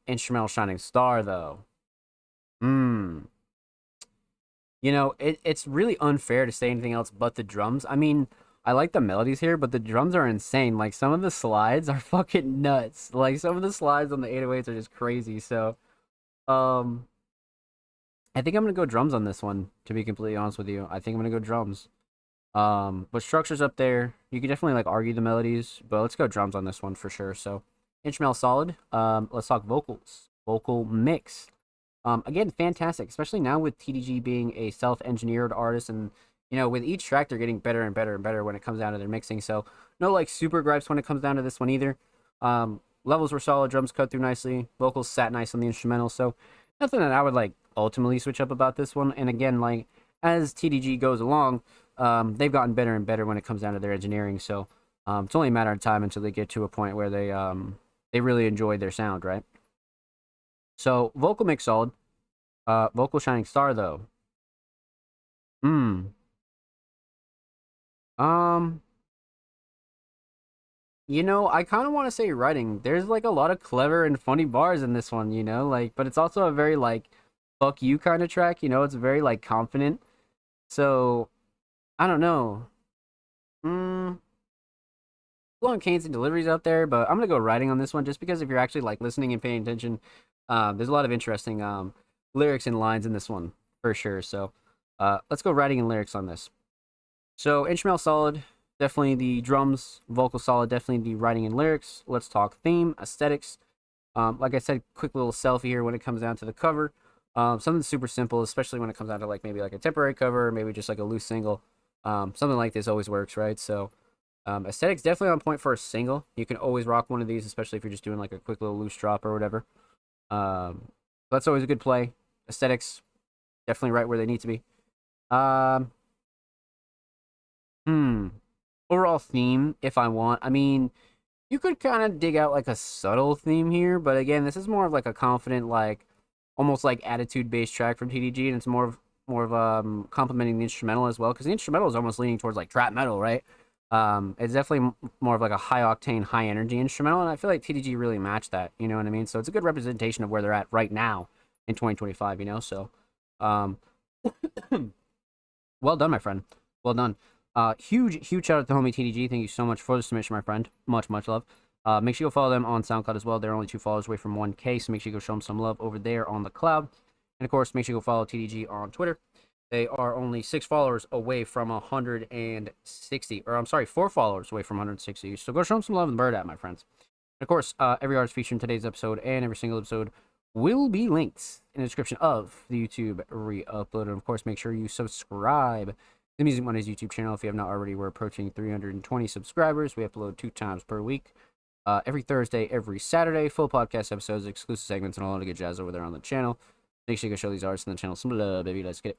Instrumental shining star though. You know, it's really unfair to say anything else but the drums. I mean, I like the melodies here, but the drums are insane. Like some of the slides are fucking nuts. Like some of the slides on the 808s are just crazy. So, I think I'm gonna go drums on this one, to be completely honest with you. I think I'm gonna go drums. But structure's up there. You can definitely like argue the melodies, but let's go drums on this one for sure. So instrumental solid. Let's talk vocals. Vocal mix. Again, fantastic, especially now with TDG being a self-engineered artist, and you know, with each track they're getting better and better and better when it comes down to their mixing. So no like super gripes when it comes down to this one either. Levels were solid, drums cut through nicely, vocals sat nice on the instrumental. So nothing that I would like ultimately switch up about this one. And again, like as TDG goes along, they've gotten better and better when it comes down to their engineering. So it's only a matter of time until they get to a point where they really enjoy their sound, right? So vocal mix solid. Vocal shining star though. You know, I kind of want to say writing. There's like a lot of clever and funny bars in this one, you know, like, but it's also a very like fuck you kind of track, you know, it's very like confident. So I don't know. Blowing canes and deliveries out there, but I'm gonna go writing on this one just because if you're actually like listening and paying attention, there's a lot of interesting lyrics and lines in this one for sure. So let's go writing and lyrics on this. So instrumental solid, definitely the drums, vocal solid, definitely the writing and lyrics. Let's talk theme, aesthetics. Like I said, quick little selfie here when it comes down to the cover. Something super simple, especially when it comes down to like maybe like a temporary cover, or maybe just like a loose single. Something like this always works, right? So aesthetics definitely on point for a single. You can always rock one of these, especially if you're just doing like a quick little loose drop or whatever. That's always a good play. Aesthetics definitely right where they need to be. Overall theme, if I want. I mean, you could kind of dig out like a subtle theme here, but again, this is more of like a confident, like almost like attitude-based track from TDG, and it's more of complementing the instrumental as well, because the instrumental is almost leaning towards like trap metal, right? It's definitely more of like a high octane, high energy instrumental, and I feel like TDG really matched that. You know what I mean? So it's a good representation of where they're at right now in 2025. You know, so well done, my friend. Well done. Huge shout out to homie TDG. Thank you so much for the submission, my friend. Much love. Make sure you go follow them on SoundCloud as well. They're only 2 followers away from 1K, so make sure you go show them some love over there on the cloud. And of course, make sure you go follow TDG on Twitter. They are only 6 followers away from 160, or I'm sorry, 4 followers away from 160. So go show them some love in the bird app, my friends. Of course, every artist featured in today's episode and every single episode will be linked in the description of the YouTube re-upload. And of course, make sure you subscribe to the Music Mondays YouTube channel if you have not already. We're approaching 320 subscribers. We upload 2 times per week. Every Thursday, every Saturday, full podcast episodes, exclusive segments, and all the good jazz over there on the channel. Make sure you go show these artists on the channel some love, baby. Let's get it.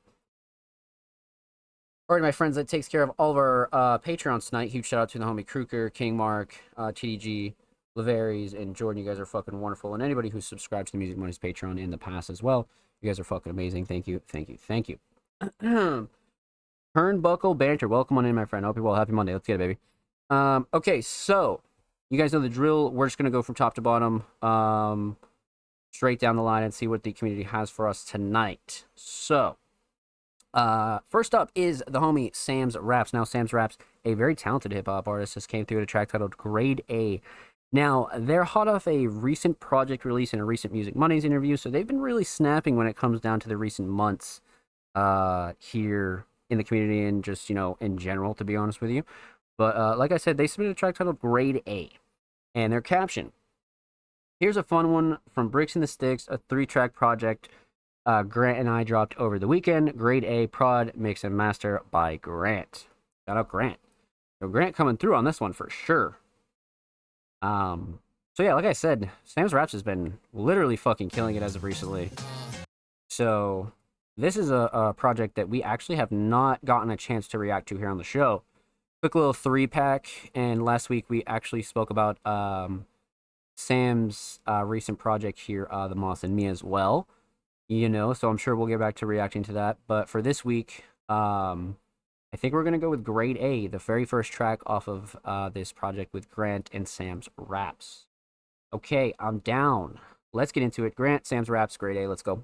All right, my friends, that takes care of all of our Patreons tonight. Huge shout out to the homie Kruger, King Mark, TDG, Laveries, and Jordan. You guys are fucking wonderful. And anybody who's subscribed to the Music Mondays Patreon in the past as well. You guys are fucking amazing. Thank you, thank you, thank you. Turnbuckle Banter. Welcome on in, my friend. I hope you're well. Happy Monday. Let's get it, baby. Okay, so you guys know the drill. We're just going to go from top to bottom, straight down the line and see what the community has for us tonight. So, first up is the homie Sam's Raps. Now, Sam's Raps, a very talented hip-hop artist, just came through with a track titled Grade A. Now, they're hot off a recent project release and a recent Music Mondays interview, so they've been really snapping when it comes down to the recent months here in the community and just, you know, in general, to be honest with you. But like I said, they submitted a track titled Grade A. And their caption: here's a fun one from Bricks and the Sticks, a 3-track project Grant and I dropped over the weekend. Grade A, prod, mix and master by Grant. Shout out Grant. So Grant coming through on this one for sure. So yeah, like I said, Sam's Raps has been literally fucking killing it as of recently. So this is a project that we actually have not gotten a chance to react to here on the show. Quick little 3-pack, and last week we actually spoke about Sam's recent project here, The Moss and Me as well. You know, so I'm sure we'll get back to reacting to that. But for this week, I think we're going to go with Grade A, the very first track off of this project with Grant and Sam's Raps. Okay, I'm down. Let's get into it. Grant, Sam's Raps, Grade A, let's go.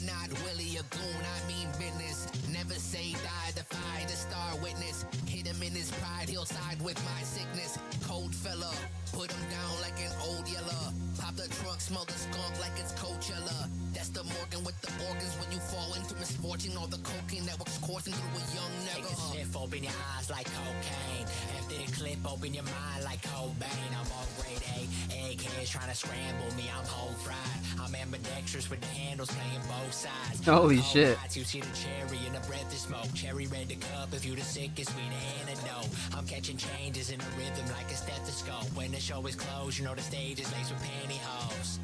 Not Willie a goon, I mean business. Never say die, defy the star witness. Hit him in his pride, he'll side with my sickness. Cold fella, put him down like an old yeller. Pop the trunk, smell the skunk like it's Coachella. That's the Morgan with the organs when you fall into misfortune. All the cocaine networks coursing through a young nigga. Take a sniff, open your eyes like cocaine. Empty the clip, open your mind like Cobain. I'm on Grade A, eggheads trying to scramble me. I'm cold fried. I'm ambidextrous with the handles playing both sides. Holy shit. You see the cherry in the breath of smoke. Cherry red the cup if you the sickest, we the antidote. I'm catching changes in the rhythm like a stethoscope. When the show is closed, you know the stage is laced with pantyhose.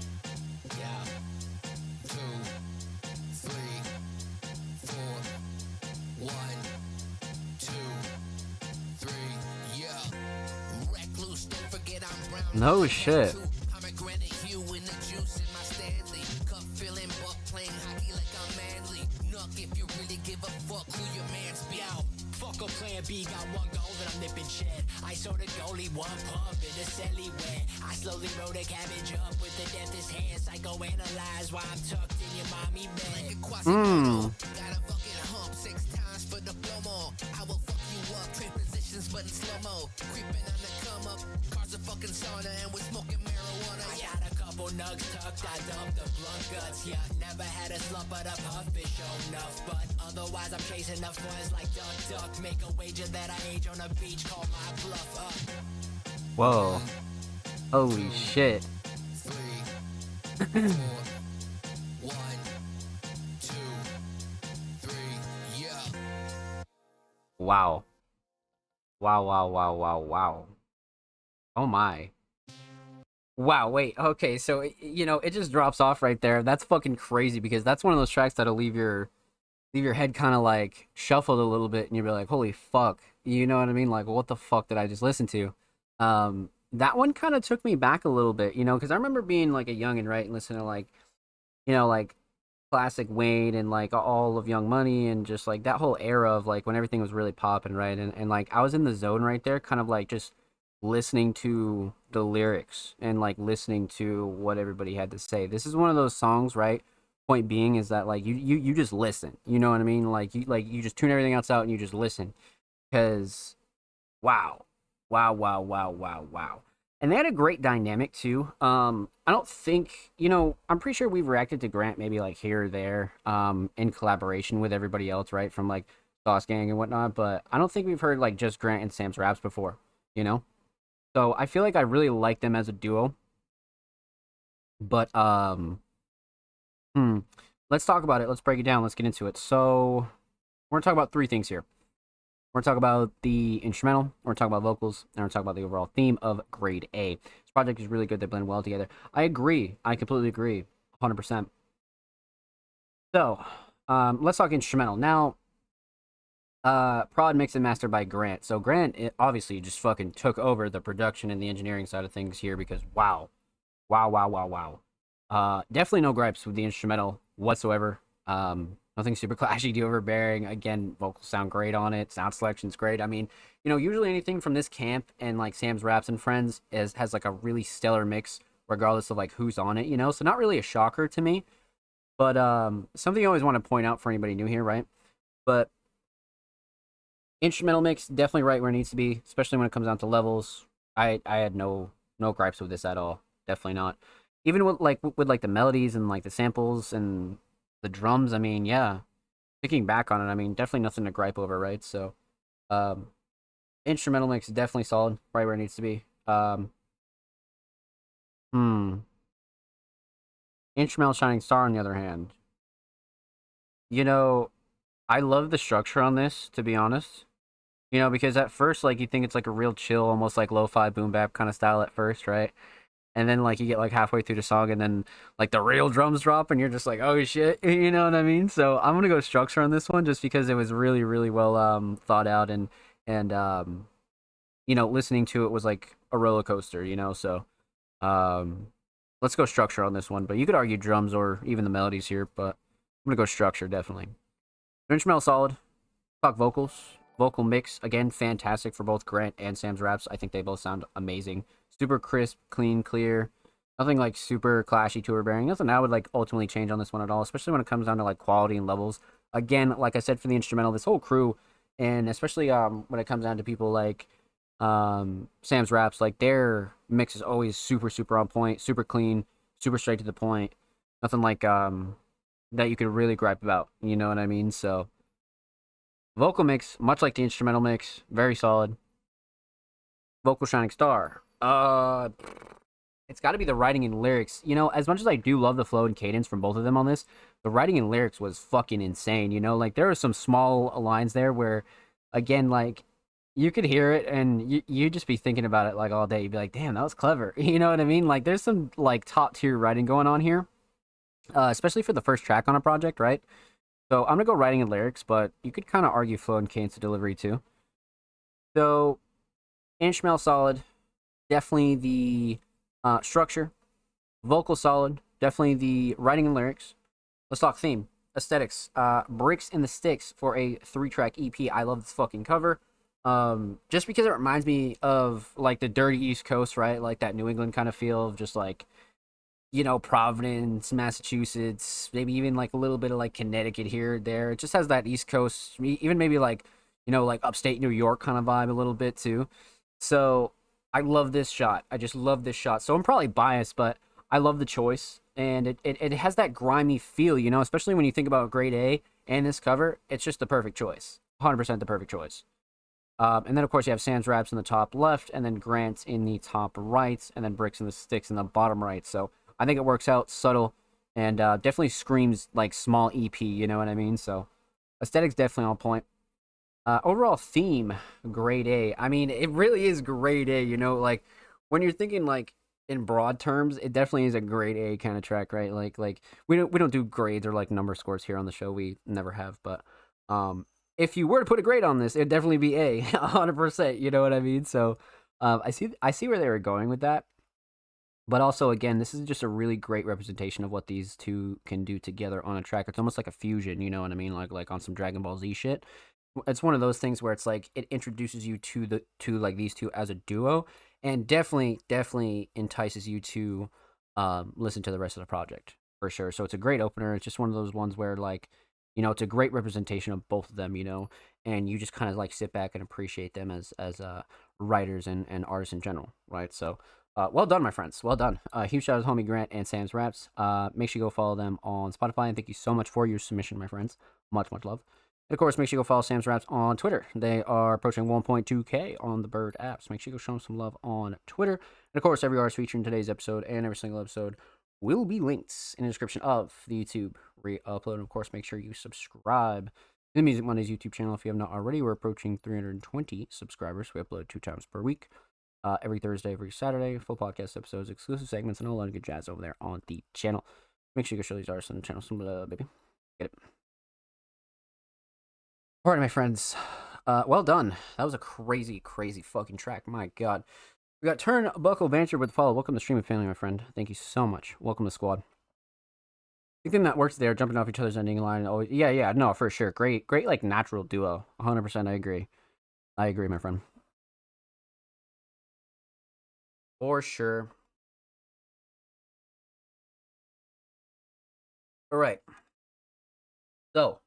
Yeah. 2, 3, 4, 1, 2, 3, yeah. Recluse, don't forget I'm brown. No shit. Pomegranate hue in the juice in my Stanley. Cup filling, buck playing hockey like I'm manly. Nuck if you really give a fuck who your man's be out. Fuck a plan B, got one goal that I'm nipping shit. I saw the goalie, one pump in the celly wet. I slowly roll the cabbage up with the dentist hand. Psychoanalyze why I'm tucked in your mommy bed. Like a Quasimodo, got a fucking hump 6 times for the promo. I will fuck you up, trade positions but in slow-mo. Creeping on the come up, cars a fucking sauna and we're smoking marijuana. I got a couple nugs tucked, I dumped the blunt guts. Yeah, never had a slump but a puff is show enough. But otherwise I'm chasing the funds like duck duck. Make a wager that I age on the beach, call my bluff up. Whoa. Holy shit. 3, 4, 1, 2, 3, yeah. Wow. Wow, wow, wow, wow, wow. Oh my. Wow, wait, okay, so, you know, it just drops off right there. That's fucking crazy because that's one of those tracks that'll leave your head kind of like shuffled a little bit and you'll be like, holy fuck. You know what I mean? Like, what the fuck did I just listen to? That one kind of took me back a little bit, you know, because I remember being like a youngin', right, and listening to like, you know, like classic Wayne and like all of Young Money and just like that whole era of like when everything was really popping, right? And like I was in the zone right there, kind of like just listening to the lyrics and like listening to what everybody had to say. This is one of those songs, right? Point being is that like you just listen, you know what I mean? Like you just tune everything else out and you just listen, because wow. And they had a great dynamic too. I don't think, you know, I'm pretty sure we've reacted to Grant maybe like here or there, in collaboration with everybody else, right? From like Sauce Gang and whatnot, but I don't think we've heard like just Grant and Sam's raps before, you know? So I feel like I really like them as a duo. But hmm, let's talk about it. Let's break it down. Let's get into it. So we're gonna talk about three things here. We're gonna talk about the instrumental, we're gonna talk about vocals, and we're gonna talk about the overall theme of Grade A. This project is really good, they blend well together. I agree, I completely agree, 100%. So, let's talk instrumental. Now, prod mixed and mastered by Grant. So Grant obviously just fucking took over the production and the engineering side of things here because wow. Wow, wow, wow, wow. Definitely no gripes with the instrumental whatsoever. Nothing super clashy, overbearing. Again, vocals sound great on it. Sound selection's great. I mean, you know, usually anything from this camp and like Sam's Raps and Friends has like a really stellar mix, regardless of like who's on it. You know, so not really a shocker to me. But something I always want to point out for anybody new here, right? But instrumental mix definitely right where it needs to be, especially when it comes down to levels. I had no gripes with this at all. Definitely not. Even with like the melodies and like the samples and the drums, I mean, yeah. Thinking back on it, I mean, definitely nothing to gripe over, right? So, um, instrumental mix is definitely solid, right where it needs to be. Hmm. Instrumental Shining Star, on the other hand, you know, I love the structure on this, to be honest. You know, because at first, like, you think it's like a real chill, almost like lo-fi boom bap kind of style at first, right? And then like you get like halfway through the song and then like the real drums drop and you're just like, oh shit, you know what I mean? So I'm gonna go structure on this one just because it was really really well thought out, and you know, listening to it was like a roller coaster, you know. So um let's go structure on this one, but you could argue drums or even the melodies here, but I'm gonna go structure definitely. Instrumental solid. Talk vocals. Vocal mix again fantastic for both Grant and Sam's raps. I think they both sound amazing. Super crisp, clean, clear. Nothing like super clashy to overbearing. Nothing I would like ultimately change on this one at all, especially when it comes down to like quality and levels. Again, like I said for the instrumental, this whole crew, and especially when it comes down to people like Sam's raps, like their mix is always super super on point, super clean, super straight to the point. Nothing like that you could really gripe about. You know what I mean? So vocal mix, much like the instrumental mix, very solid. Vocal shining star. It's got to be the writing and lyrics. You know, as much as I do love the flow and cadence from both of them on this, the writing and lyrics was fucking insane. You know, like there are some small lines there where, again, like you could hear it and you just be thinking about it like all day. You'd be like, damn, that was clever. You know what I mean? Like there's some like top tier writing going on here, especially for the first track on a project, right? So I'm gonna go writing and lyrics, but you could kind of argue flow and cadence of delivery too. So instrumental solid, definitely the structure. Vocal solid, definitely the writing and lyrics. Let's talk theme, aesthetics. Bricks in the Sticks for a 3-track EP. I love this fucking cover. Just because it reminds me of like the dirty East Coast, right? Like that New England kind of feel of just like, you know, Providence, Massachusetts, maybe even like a little bit of like Connecticut here, there. It just has that East Coast, even maybe like, you know, like upstate New York kind of vibe a little bit too. So I love this shot. I just love this shot. So I'm probably biased, but I love the choice. And it has that grimy feel, you know, especially when you think about Grade A and this cover. It's just the perfect choice. 100% the perfect choice. And then, of course, you have Sam's Raps in the top left, and then Grant in the top right, and then Bricks in the Sticks in the bottom right. So I think it works out subtle and definitely screams like small EP, you know what I mean? So aesthetics definitely on point. Overall theme, Grade A. I mean, it really is Grade A, you know, like when you're thinking like in broad terms, it definitely is a Grade A kind of track, right? Like we don't do grades or like number scores here on the show. We never have, but if you were to put a grade on this, it'd definitely be A, 100%, you know what I mean? So I see where they were going with that. But also, again, this is just a really great representation of what these two can do together on a track. It's almost like a fusion, you know what I mean? Like on some Dragon Ball Z shit. It's one of those things where it's like it introduces you to like these two as a duo, and definitely entices you to listen to the rest of the project for sure. So it's a great opener. It's just one of those ones where like, you know, it's a great representation of both of them, you know, and you just kind of like sit back and appreciate them as writers and artists in general, right? So Well done, my friends. Well done. Huge shout out to homie Grant and Sam's Raps. Make sure you go follow them on Spotify, and thank you so much for your submission, my friends. Much love. And of course, make sure you go follow Sam's Raps on Twitter. They are approaching 1.2K on the Bird app, so make sure you go show them some love on Twitter. And of course, every artist featured in today's episode and every single episode will be linked in the description of the YouTube re-upload. And of course, make sure you subscribe to the Music Mondays YouTube channel if you have not already. We're approaching 320 subscribers. We upload 2 times per week. Every Thursday, every Saturday, full podcast episodes, exclusive segments, and a lot of good jazz over there on the channel. Make sure you go show these artists on the channel some love, baby. Get it. All right, my friends. Well done. That was a crazy fucking track. My God. We got Turnbuckle Banter with follow. Welcome to Streaming Family, my friend. Thank you so much. Welcome to the squad. I think that works there, jumping off each other's ending line. Oh, yeah, no, for sure. Great, like natural duo. 100%, I agree. I agree, my friend. For sure. All right. So,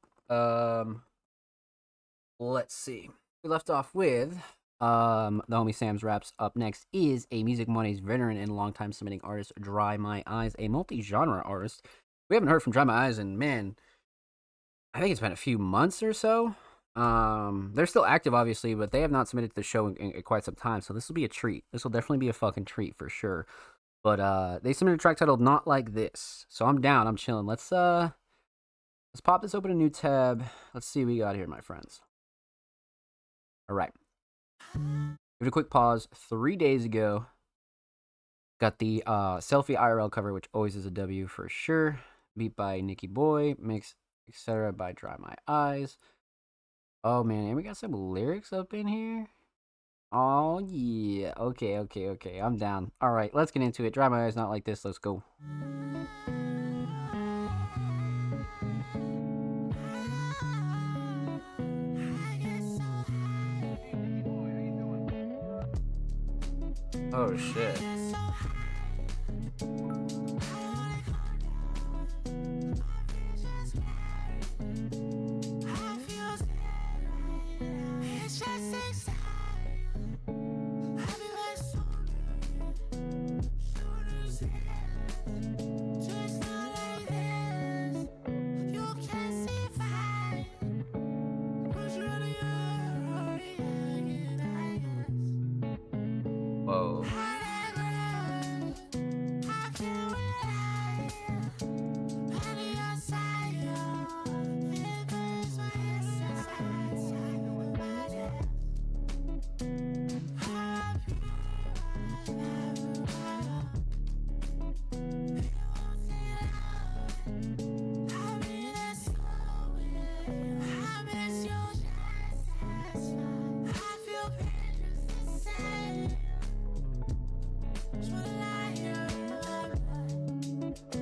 let's see. We left off with the homie Sam's Raps. Up next is a Music Mondays veteran and longtime submitting artist, Dry My Eyes, a multi-genre artist. We haven't heard from Dry My Eyes in, man, I think it's been a few months or so. They're still active, obviously, but they have not submitted to the show in quite some time, so this will be a treat. This will definitely be a fucking treat for sure. But they submitted a track titled Not Like This, so I'm down, I'm chilling. Let's pop this open a new tab. Let's see what we got here, my friends. All right. Give it a quick pause. 3 days ago, got the Selfie IRL cover, which always is a W for sure. Beat by Nicky Boy, mix, etc. by Dry My Eyes. Oh man, and we got some lyrics up in here. Oh yeah. Okay. I'm down. All right, let's get into it. Dry My Eyes, Not Like This. Let's go. Oh shit. Whoa.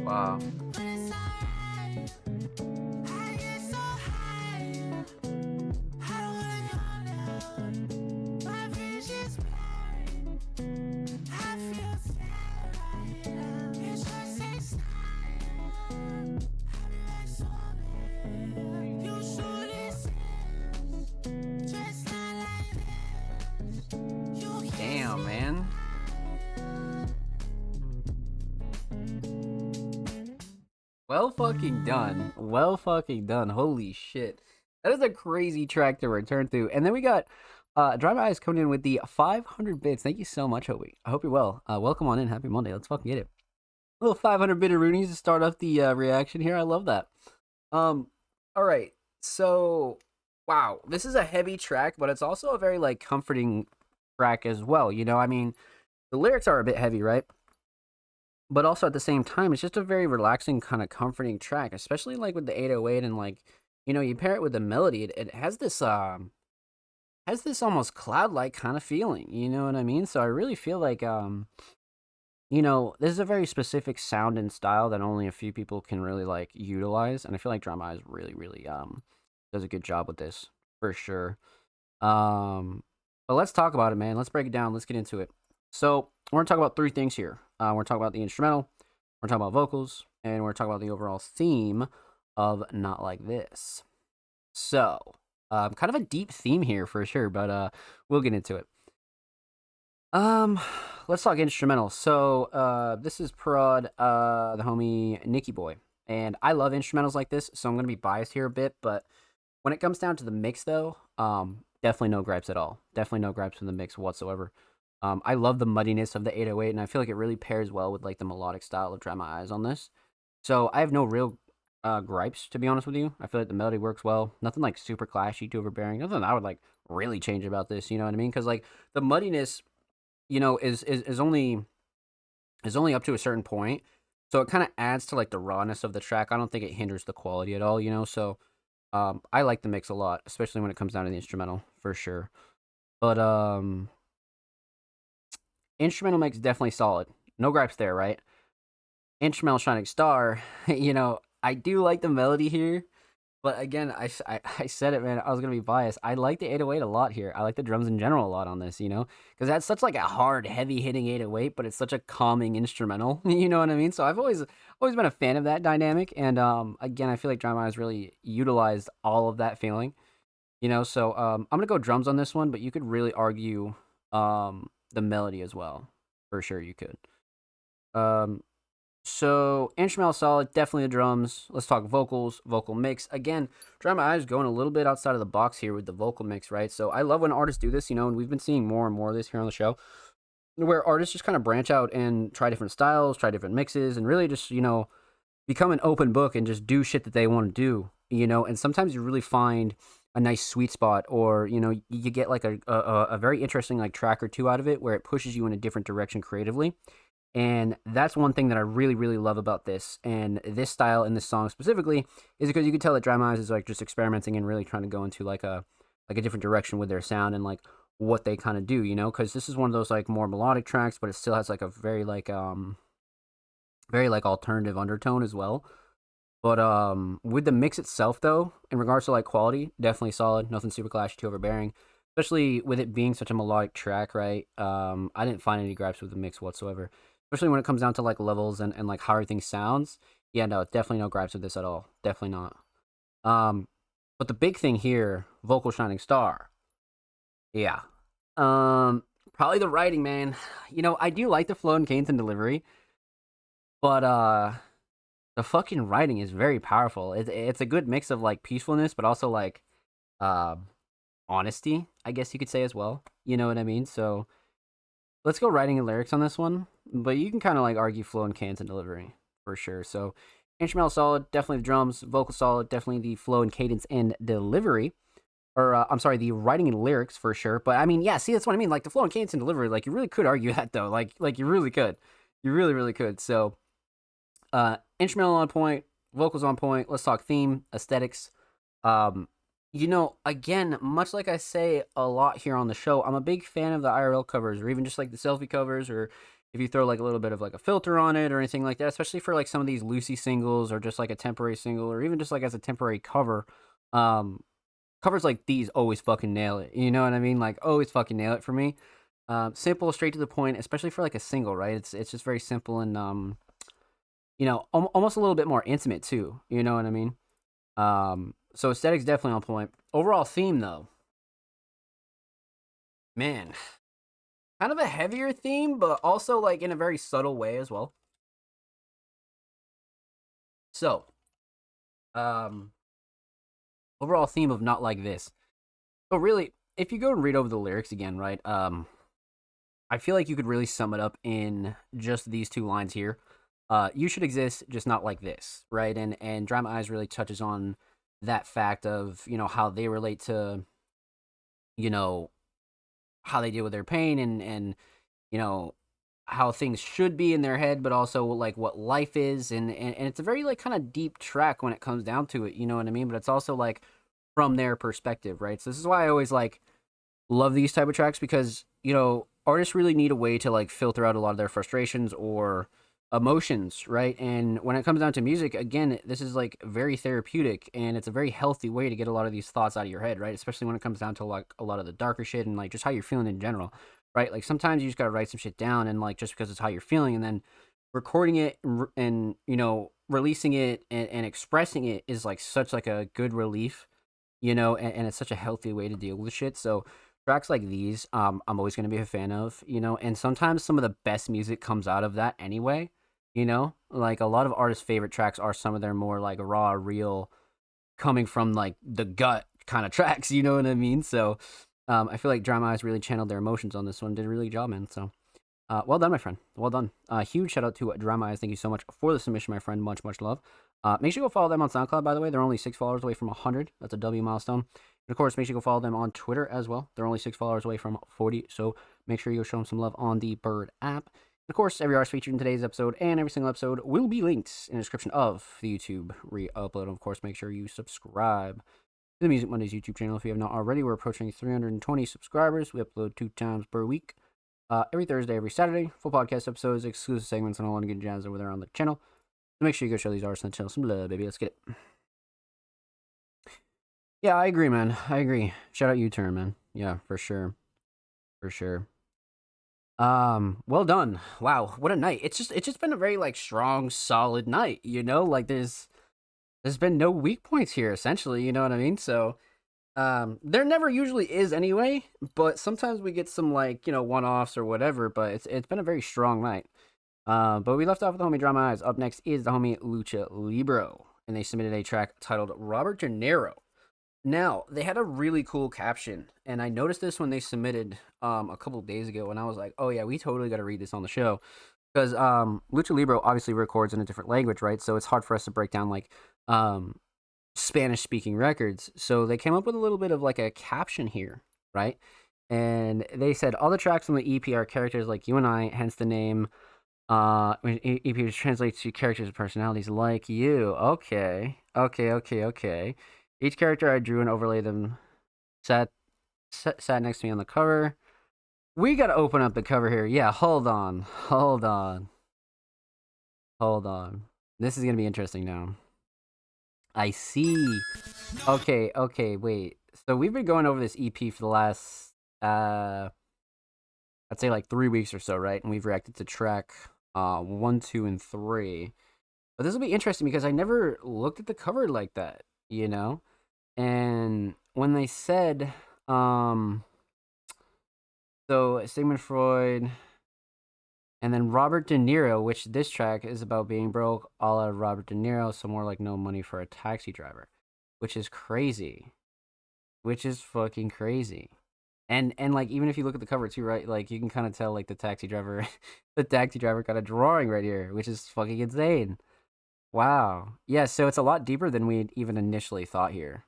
Wow. Damn, man. Well fucking done. Well fucking done. Holy shit. That is a crazy track to return to. And then we got Dry My Eyes coming in with the 500 bits. Thank you so much, Hobie. I hope you're well. Welcome on in. Happy Monday. Let's fucking get it. A little 500 bit of Roonies to start off the reaction here. I love that. All right. So, wow. This is a heavy track, but it's also a very, like, comforting track as well. You know, I mean, the lyrics are a bit heavy, right? But also at the same time, it's just a very relaxing, kind of comforting track, especially like with the 808 and like, you know, you pair it with the melody, it has this almost cloud-like kind of feeling, you know what I mean? So I really feel like you know, this is a very specific sound and style that only a few people can really like utilize, and I feel like Dry My Eyes really does a good job with this for sure. But let's talk about it, man. Let's break it down. Let's get into it. So we're gonna talk about 3 things here. We're gonna talk about the instrumental, we're gonna talk about vocals, and we're gonna talk about the overall theme of Not Like This. So, kind of a deep theme here for sure, but we'll get into it. let's talk instrumental. So this is Prod, the homie Nicky Boy, and I love instrumentals like this, so I'm gonna be biased here a bit. But when it comes down to the mix, though, definitely no gripes at all. Definitely no gripes from the mix whatsoever. I love the muddiness of the 808, and I feel like it really pairs well with like the melodic style of Dry My Eyes on this. So I have no real gripes, to be honest with you. I feel like the melody works well. Nothing like super clashy, too overbearing. Nothing I would like really change about this. You know what I mean? Because like the muddiness, is only up to a certain point. So it kind of adds to like the rawness of the track. I don't think it hinders the quality at all. So I like the mix a lot, especially when it comes down to the instrumental for sure. But instrumental mix definitely solid. No gripes there, right? Instrumental Shining Star, I do like the melody here, but again, I said it, man. I was gonna be biased. I like the 808 a lot here. I like the drums in general a lot on this, because that's such like a hard, heavy hitting 808, but it's such a calming instrumental. You know what I mean? So I've always been a fan of that dynamic, and again, I feel like Dry My Eyes really utilized all of that feeling. So I'm gonna go drums on this one, but you could really argue the melody as well, for sure. You could. Um, so instrumental solid, definitely the drums. Let's talk vocals, vocal mix. Again, Dry My Eyes going a little bit outside of the box here with the vocal mix, right? So I love when artists do this, and we've been seeing more and more of this here on the show, where artists just kind of branch out and try different styles, try different mixes, and really just, become an open book and just do shit that they want to do, and sometimes you really find a nice sweet spot, or, you get like a very interesting like track or two out of it where it pushes you in a different direction creatively. And that's one thing that I really, really love about this and this style in this song specifically, is because you can tell that Dry My Eyes is like just experimenting and really trying to go into like a different direction with their sound and like what they kind of do, because this is one of those like more melodic tracks, but it still has like a very like alternative undertone as well. But with the mix itself though, in regards to like quality, definitely solid. Nothing super clashy, too overbearing. Especially with it being such a melodic track, right? I didn't find any gripes with the mix whatsoever, especially when it comes down to like levels and like how everything sounds. Yeah, no, definitely no gripes with this at all. Definitely not. But the big thing here, vocal Shining Star. Yeah. Probably the writing, man. I do like the flow and cadence and delivery, but the fucking writing is very powerful. It's a good mix of like peacefulness, but also like honesty, I guess you could say as well. You know what I mean? So let's go writing and lyrics on this one, but you can kind of like argue flow and cadence and delivery for sure. So instrumental solid, definitely the drums. Vocal solid, definitely the flow and cadence and delivery. Or I'm sorry, the writing and lyrics for sure. But I mean, yeah, see, that's what I mean. Like the flow and cadence and delivery, like you really could argue that though. Like you really could, you really really could. So instrumental on point, vocals on point. Let's talk theme, aesthetics. Again, much like I say a lot here on the show, I'm a big fan of the IRL covers, or even just like the selfie covers, or if you throw like a little bit of like a filter on it or anything like that, especially for like some of these Lucy singles or just like a temporary single, or even just like as a temporary cover. Covers like these always fucking nail it. You know what I mean? Like always fucking nail it for me. Simple, straight to the point, especially for like a single, right? It's just very simple and almost a little bit more intimate too. You know what I mean? So aesthetics definitely on point. Overall theme though, man, kind of a heavier theme, but also like in a very subtle way as well. So, overall theme of Not Like This. So really, if you go and read over the lyrics again, right? I feel like you could really sum it up in just these two lines here. You should exist, just not like this, right? And Dry My Eyes really touches on that fact of, how they relate to, how they deal with their pain and how things should be in their head, but also like what life is. And it's a very like kind of deep track when it comes down to it, you know what I mean? But it's also like from their perspective, right? So this is why I always like love these type of tracks, because, artists really need a way to like filter out a lot of their frustrations or emotions, right? And when it comes down to music, again, this is like very therapeutic, and it's a very healthy way to get a lot of these thoughts out of your head, right? Especially when it comes down to like a lot of the darker shit and like just how you're feeling in general, right? Like sometimes you just gotta write some shit down, and like just because it's how you're feeling, and then recording it and releasing it and expressing it is like such like a good relief, and it's such a healthy way to deal with shit. So tracks like these, I'm always going to be a fan of, you know, and sometimes some of the best music comes out of that anyway, you know, like a lot of artists' favorite tracks are some of their more like raw, real, coming from like the gut kind of tracks, you know what I mean? So, I feel like Drama Eyes really channeled their emotions on this one, did a really good job, man. So, well done, my friend. Well done. Huge shout out to Drama Eyes. Thank you so much for the submission, my friend. Much, much love. Make sure you go follow them on SoundCloud, by the way. They're only 6 followers away from 100. That's a W milestone. And of course, make sure you go follow them on Twitter as well. They're only 6 followers away from 40. So make sure you go show them some love on the Bird app. And of course, every artist featured in today's episode and every single episode will be linked in the description of the YouTube re-upload. And of course, make sure you subscribe to the Music Mondays YouTube channel if you have not already. We're approaching 320 subscribers. We upload 2 times per week. Every Thursday, every Saturday, full podcast episodes, exclusive segments, and all the good jazz over there on the channel. So make sure you go show these artists on the channel some love, baby. Let's get it. Yeah, I agree, man. I agree. Shout out U-Turn, man. Yeah, for sure. For sure. Well done. Wow, what a night. It's just been a very like strong, solid night, you know? Like there's been no weak points here, essentially, you know what I mean? So there never usually is anyway, but sometimes we get some like, you know, one-offs or whatever, but it's been a very strong night. But we left off with the homie Drama Eyes. Up next is the homie Lucha Libro, and they submitted a track titled Robert De Niro. Now, they had a really cool caption, and I noticed this when they submitted a couple of days ago, and I was like, oh yeah, we totally got to read this on the show. Because Lucha Libro obviously records in a different language, right? So it's hard for us to break down like Spanish-speaking records. So they came up with a little bit of like a caption here, right? And they said, all the tracks on the EP are characters like you and I, hence the name. EP translates to characters and personalities like you. Okay. Each character I drew and overlaid them sat next to me on the cover. We gotta open up the cover here. Yeah, hold on. This is gonna be interesting now. I see. Okay, wait. So we've been going over this EP for the last, I'd say like 3 weeks or so, right? And we've reacted to track 1, 2, and 3. But this will be interesting because I never looked at the cover like that, you know? And when they said, so Sigmund Freud, and then Robert De Niro, which this track is about being broke, a la Robert De Niro, so more like no money for a taxi driver, which is crazy. Which is fucking crazy. And like, even if you look at the cover too, right, like you can kind of tell like the taxi driver got a drawing right here, which is fucking insane. Wow. Yeah, so it's a lot deeper than we even initially thought here,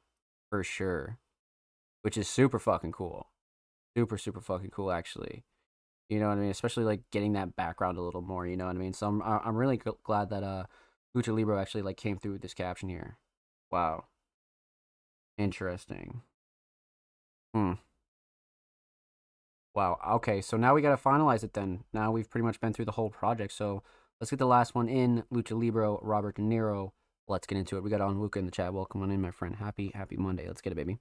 for sure, which is super fucking cool. Super fucking cool, actually. You know what I mean? Especially like getting that background a little more, you know what I mean? So I'm really glad that Lucha Libro actually like came through with this caption here. Wow. Interesting. Wow. Okay, so now we gotta finalize it then. Now we've pretty much been through the whole project, so let's get the last one in. Lucha Libro, Robert De Niro. Let's get into it. We got Onwuka in the chat. Welcome on in, my friend. Happy Monday. Let's get it, baby.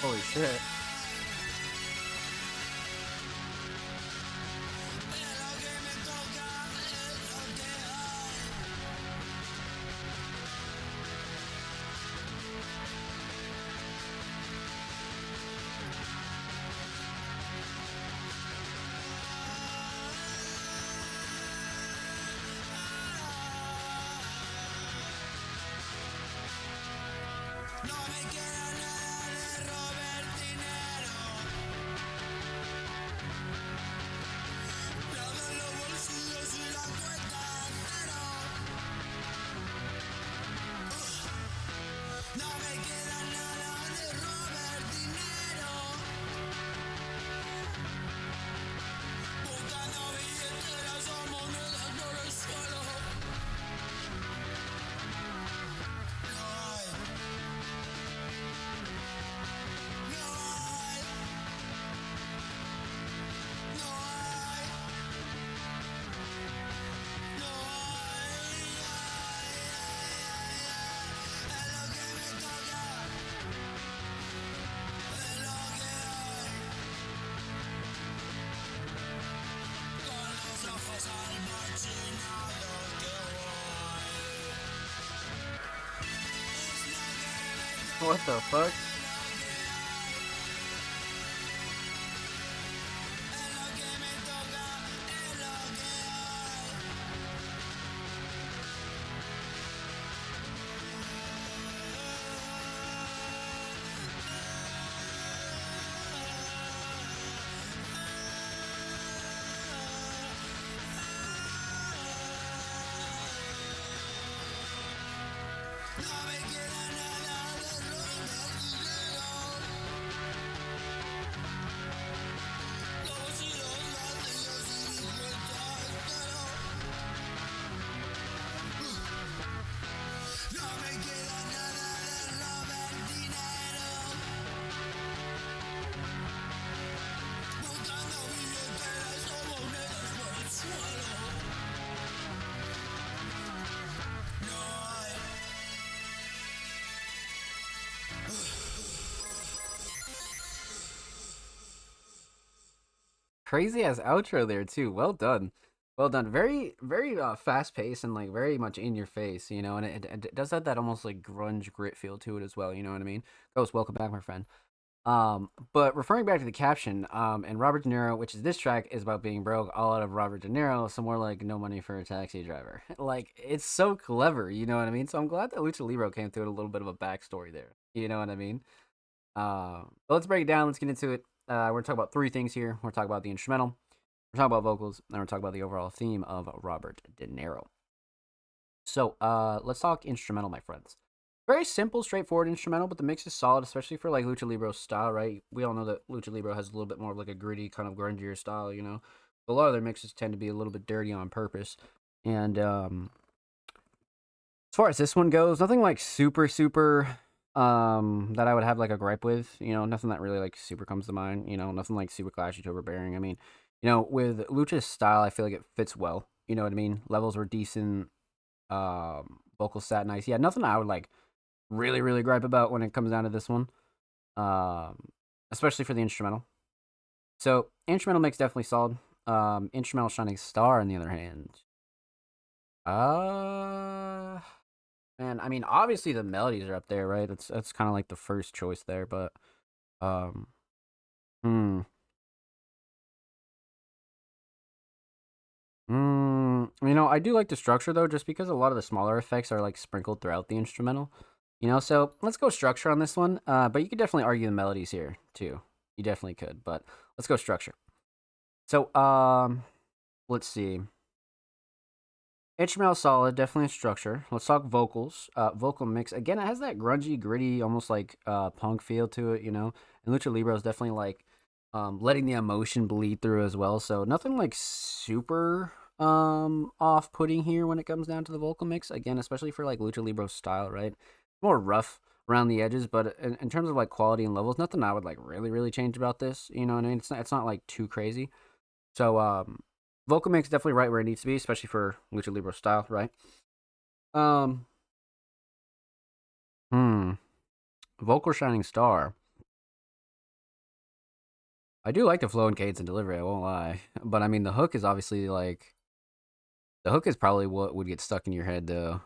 Holy shit. What the fuck? Crazy ass outro there too. Well done. Well done. Very, very fast paced and like very much in your face, you know, and it does have that almost like grunge grit feel to it as well, you know what I mean? Ghost, welcome back, my friend. But referring back to the caption, and Robert De Niro, which is this track, is about being broke, all out of Robert De Niro, so more like no money for a taxi driver. Like, it's so clever, you know what I mean? So I'm glad that Lucha Libre came through with a little bit of a backstory there. You know what I mean? But let's break it down. Let's get into it. We're gonna talk about three things here. We're gonna talk about the instrumental, we're talking about vocals, and we're talking about the overall theme of Robert De Niro. So, let's talk instrumental, my friends. Very simple, straightforward instrumental, but the mix is solid, especially for like Lucha Libre's style, right? We all know that Lucha Libre has a little bit more of like a gritty, kind of grungier style, you know. A lot of their mixes tend to be a little bit dirty on purpose. And as far as this one goes, nothing like super that I would have like a gripe with, you know, nothing that really like super comes to mind, you know, nothing like super clashy to overbearing. I mean, you know, with Lucha's style, I feel like it fits well. You know what I mean? Levels were decent, vocals sat nice. Yeah, nothing I would like really gripe about when it comes down to this one, especially for the instrumental. So instrumental mix definitely solid. Instrumental shining star on the other hand, uh man, I mean, obviously the melodies are up there, right? That's kind of like the first choice there, but um, hmm, you know, I do like the structure though, just because a lot of the smaller effects are like sprinkled throughout the instrumental. You know, so let's go structure on this one. But you could definitely argue the melodies here too. You definitely could, but let's go structure. So let's see. Instrumental solid, definitely a structure. Let's talk vocals. Vocal mix. Again, it has that grungy, gritty, almost like punk feel to it, you know. And Lucha Libre is definitely like letting the emotion bleed through as well. So nothing like super off putting here when it comes down to the vocal mix. Again, especially for like Lucha Libre style, right? More rough around the edges, but in terms of like quality and levels, nothing I would like really change about this. You know what I mean? It's not like too crazy. So vocal mix definitely right where it needs to be, especially for Lucha Libre style, right? Um, hmm, vocal shining star. I do like the flow and cadence and delivery. I won't lie, but I mean the hook is obviously like the hook is probably what would get stuck in your head though,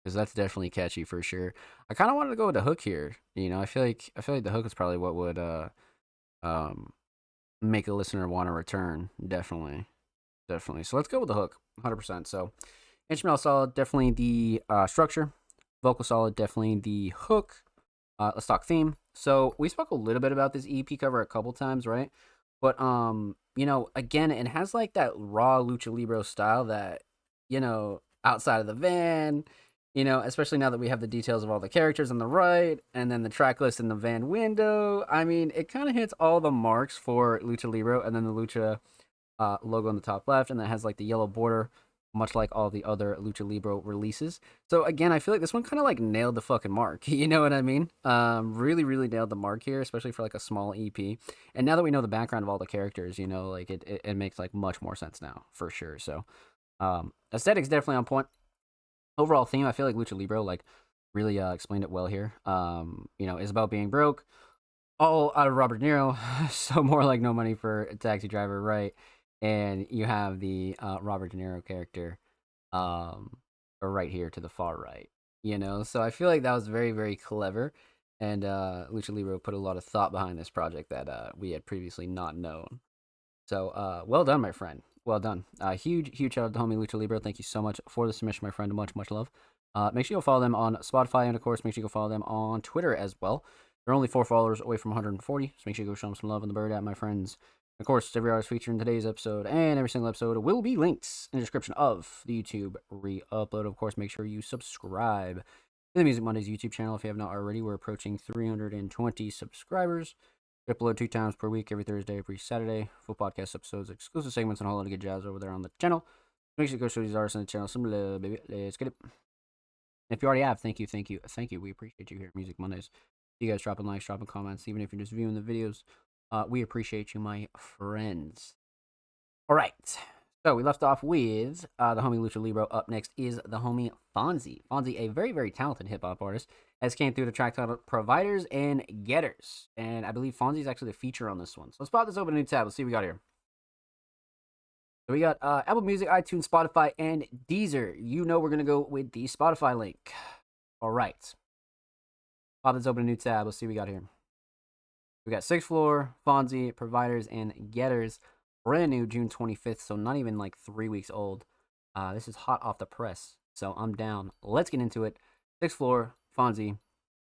because that's definitely catchy for sure. I kind of wanted to go with the hook here. You know, I feel like the hook is probably what would um make a listener want to return. Definitely. So let's go with the hook, 100%. So instrumental solid, definitely the structure. Vocal solid, definitely the hook. Let's talk theme. So we spoke a little bit about this EP cover a couple times, right? But you know, again, it has like that raw lucha libre style that, you know, outside of the van, you know, especially now that we have the details of all the characters on the right and then the track list in the van window. I mean, it kind of hits all the marks for lucha libre, and then the lucha logo on the top left, and that has like the yellow border, much like all the other Lucha Libre releases. So again, I feel like this one kind of like nailed the fucking mark. You know what I mean? Really nailed the mark here, especially for like a small EP. And now that we know the background of all the characters, you know, like it makes like much more sense now for sure. So aesthetics definitely on point. Overall theme, I feel like Lucha Libre like really explained it well here. You know, is about being broke, all out of Robert De Niro, so more like no money for a taxi driver, right? And you have the Robert De Niro character right here to the far right. you know. So I feel like that was very, very clever, and Lucha Libre put a lot of thought behind this project that we had previously not known. So well done, my friend. Well done. Huge, huge shout out to homie Lucha Libre. Thank you so much for the submission, my friend. Much, much love. Make sure you go follow them on Spotify, and of course, make sure you go follow them on Twitter as well. They're only 4 followers away from 140, so make sure you go show them some love on the bird at my friends. Of course, every artist featured in today's episode and every single episode will be linked in the description of the YouTube re-upload. Of course, make sure you subscribe to the Music Mondays YouTube channel if you have not already. We're approaching 320 subscribers. We upload 2 times per week, every Thursday, every Saturday. Full podcast episodes, exclusive segments, and a whole lot of good jazz over there on the channel. Make sure you go show these artists on the channel some love, baby. Let's get it. If you already have, thank you, thank you, thank you. We appreciate you here at Music Mondays. You guys dropping likes, dropping comments, even if you're just viewing the videos. We appreciate you, my friends. All right. So we left off with the homie Lucha Libre. Up next is the homie Fonzie. Fonzie, a very, very talented hip-hop artist, has came through the track titled Providers and Getters. And I believe Fonzie is actually the feature on this one. So let's pop this open a new tab. Let's see what we got here. So we got Apple Music, iTunes, Spotify, and Deezer. You know we're going to go with the Spotify link. All right. Pop this open a new tab. Let's see what we got here. We got 6th Floor, Fonzie, Providers, and Getters. Brand new, June 25th, so not even like 3 weeks old. This is hot off the press, so I'm down. Let's get into it. 6th Floor, Fonzie,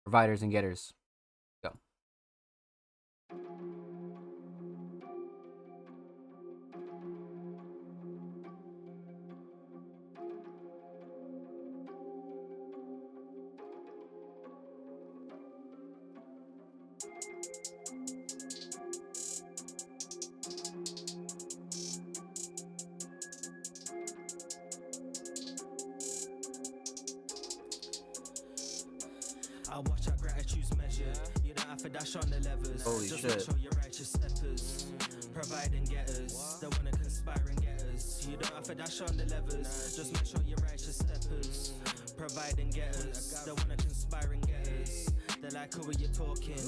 Providers, and Getters. Go. I watch our gratitude's measured. You don't have to dash on the levers. Holy Just shit. make sure you're righteous steppers. Provide and getters. They wanna conspire and get us. You don't have to dash on the levers. Just make sure you're righteous steppers. Provide and getters. They wanna conspire and get us. They're like, who are you talking?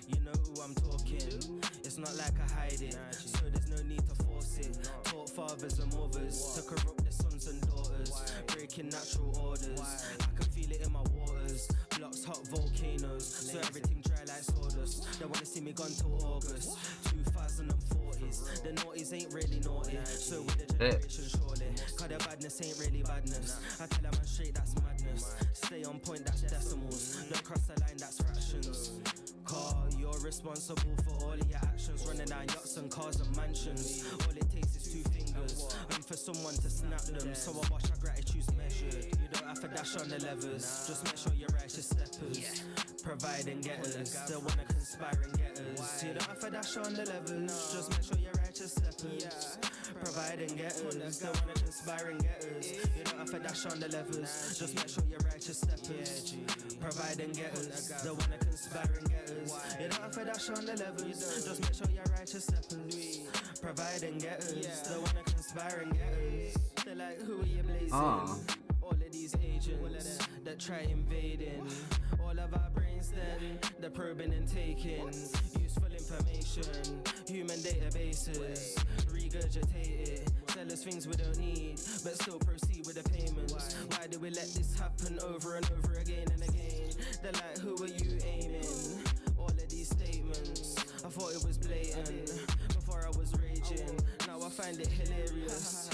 You know who I'm talking. It's not like I hide it, so there's no need to force it. Taught fathers and mothers to corrupt their sons and daughters, breaking natural orders. I can feel it in my waters. Blocks, hot volcanoes, so everything dry like sawdust. They wanna see me gone till August 2040s. The noughties ain't really naughty, so with the generation surely. Cause the badness ain't really badness. I tell them I'm straight, that's madness. Stay on point, that's decimals. Don't cross the line, that's fractions. Car, you're responsible for all of your actions. Running down yachts and cars and mansions. All it takes is 2 fingers and for someone to snap them. So I watch our gratitude's measured. You don't have to dash on the levers. Just make sure you're righteous steppers. Provide and getters. They wanna conspire and get us. You don't have to dash on the levers. Just make sure you're righteous steppers. Provide and getters. They wanna conspire and get us. You don't have to dash on the levers. Just make sure you're righteous steppers. Provide and getters. They wanna conspire and get us. You don't have to dash on the levels. Just make sure you're righteous steppers. Provide and getters. They wanna conspire and get us. They're like, who are you blazing? All of these agents that try invading all of our brains, then they're probing and taking useful information, human databases, regurgitate it, tell us things we don't need, but still proceed with the payments. Why do we let this happen over and over again and again? They're like, who are you aiming? All of these statements, I thought it was blatant before I was raging. Now I find it hilarious.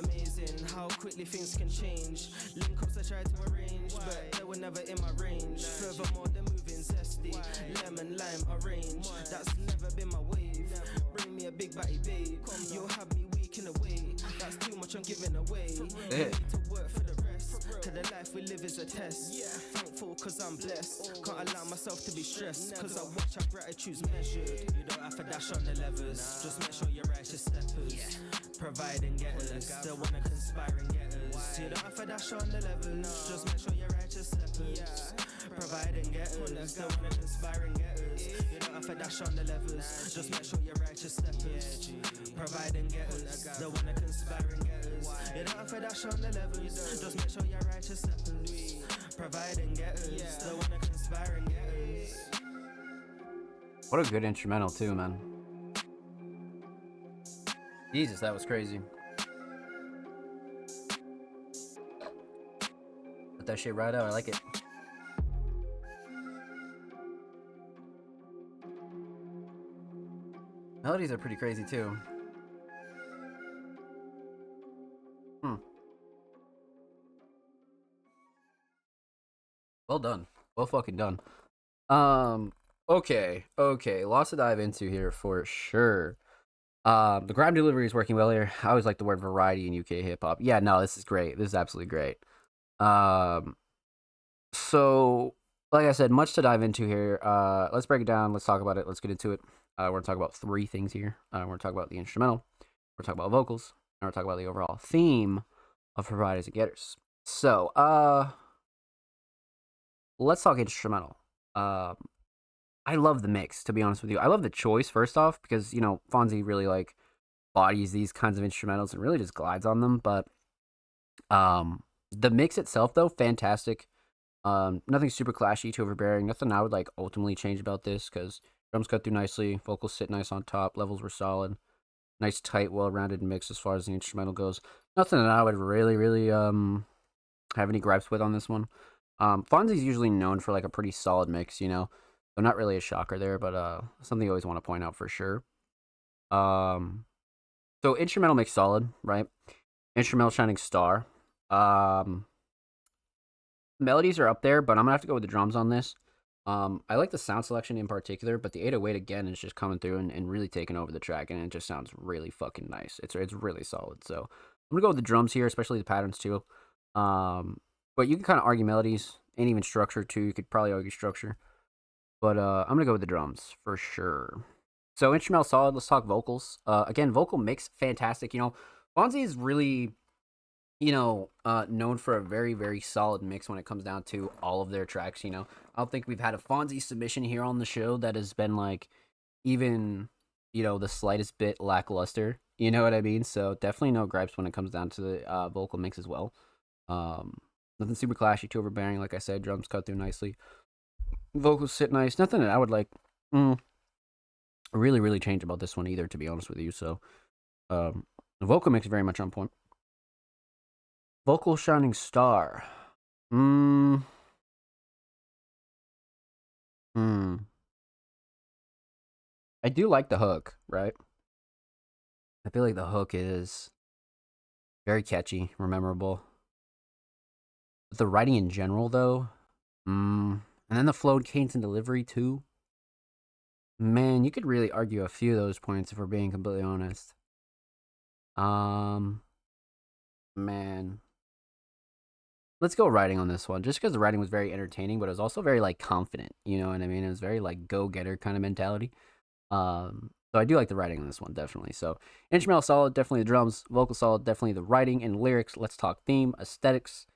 Amazing how quickly things can change. Link-ups I tried to arrange, but they were never in my range. Furthermore, they're moving zesty, lemon, lime, orange. That's never been my wave. Bring me a big batty babe. You'll have me weak in a way. That's too much I'm giving away. I need to work for the rest, cause the life we live is a test. Thankful cause I'm blessed. Can't allow myself to be stressed, cause I watch our gratitude's measured. You don't have to dash on the levers. Just make sure you're righteous steppers. Provide and getters. They wanna conspire and get us. You don't have to dash on the levels. Just make sure you're righteous steppers. Provide and getters. They wanna conspire and get us. You don't have to dash on the levels. Just make sure you're righteous steppers. Provide and getters. They wanna conspire and get us. You don't have to dash on the levels. Just make sure you're righteous steppers. Provide and getters. They wanna conspire and get us. What a good instrumental too, man. Jesus, that was crazy. that shit right out. I like it. Melodies are pretty crazy too. Well done. Well fucking done. Okay. Lots to dive into here for sure. The grime delivery is working well here. I always like the word variety in UK hip hop. Yeah, no, this is great. This is absolutely great. So like I said, much to dive into here. Let's break it down. Let's talk about it. Let's get into it. We're gonna talk about three things here. We're gonna talk about the instrumental. We're gonna talk about vocals. And we're gonna talk about the overall theme of Providers and Getters. So, let's talk instrumental. I love the mix, to be honest with you. I love the choice, first off, because, you know, Fonzie really, like, bodies these kinds of instrumentals and really just glides on them. But the mix itself, though, fantastic. Nothing super clashy, too overbearing. Nothing I would, like, ultimately change about this, because drums cut through nicely, vocals sit nice on top, levels were solid. Nice, tight, well-rounded mix as far as the instrumental goes. Nothing that I would really, have any gripes with on this one. Fonzie's usually known for, like, a pretty solid mix, you know? So not really a shocker there, but something you always want to point out for sure. So instrumental mix solid, right? Instrumental shining star. Melodies are up there, but I'm gonna have to go with the drums on this. I like the sound selection in particular, but the 808 again is just coming through and really taking over the track, and it just sounds really fucking nice. It's really solid. So I'm gonna go with the drums here, especially the patterns too. But you can kind of argue melodies and even structure too. You could probably argue structure. But I'm gonna go with the drums for sure. So instrumental solid. Let's talk vocals. Again, vocal mix fantastic. You know, Fonzie is really, you know, known for a very solid mix when it comes down to all of their tracks. You know, I don't think we've had a Fonzie submission here on the show that has been like even, you know, the slightest bit lackluster. You know what I mean? So definitely no gripes when it comes down to the vocal mix as well. Nothing super clashy, too overbearing. Like I said, drums cut through nicely. Vocals sit nice. Nothing that I would like really change about this one either, to be honest with you. So the vocal mix very much on point. Vocal shining star. I do like the hook, right? I feel like the hook is very catchy, memorable. The writing in general, though, and then the flow, cadence, and delivery too. Man, you could really argue a few of those points if we're being completely honest. Man, let's go writing on this one, just because the writing was very entertaining, but it was also very like confident. You know what I mean? It was very like go-getter kind of mentality. So I do like the writing on this one, definitely. So instrumental solid, definitely the drums. Vocal solid, definitely the writing and lyrics. Let's talk theme, aesthetics,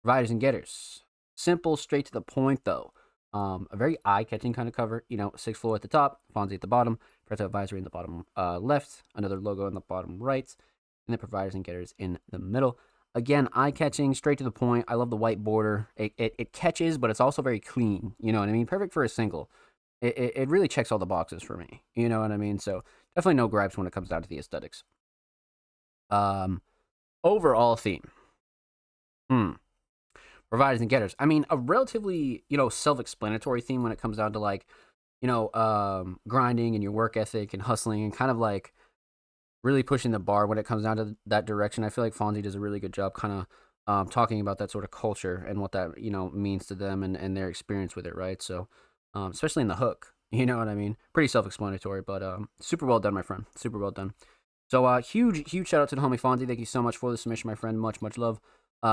Providers and Getters. Simple, straight to the point, though. A very eye-catching kind of cover. You know, 6th floor at the top, Fonzie at the bottom, Parental Advisory in the bottom left, another logo in the bottom right, and then Providers and Getters in the middle. Again, eye-catching, straight to the point. I love the white border. It catches, but it's also very clean. You know what I mean? Perfect for a single. It really checks all the boxes for me. You know what I mean? So definitely no gripes when it comes down to the aesthetics. Overall theme. Providers and Getters. I mean, a relatively, you know, self-explanatory theme when it comes down to like, you know, grinding and your work ethic and hustling and kind of like really pushing the bar when it comes down to that direction. I feel like Fonzie does a really good job kind of talking about that sort of culture and what that, you know, means to them and their experience with it, right? So, especially in the hook, you know what I mean? Pretty self-explanatory, but super well done, my friend. Super well done. So, huge shout out to the homie Fonzie. Thank you so much for the submission, my friend. Much love.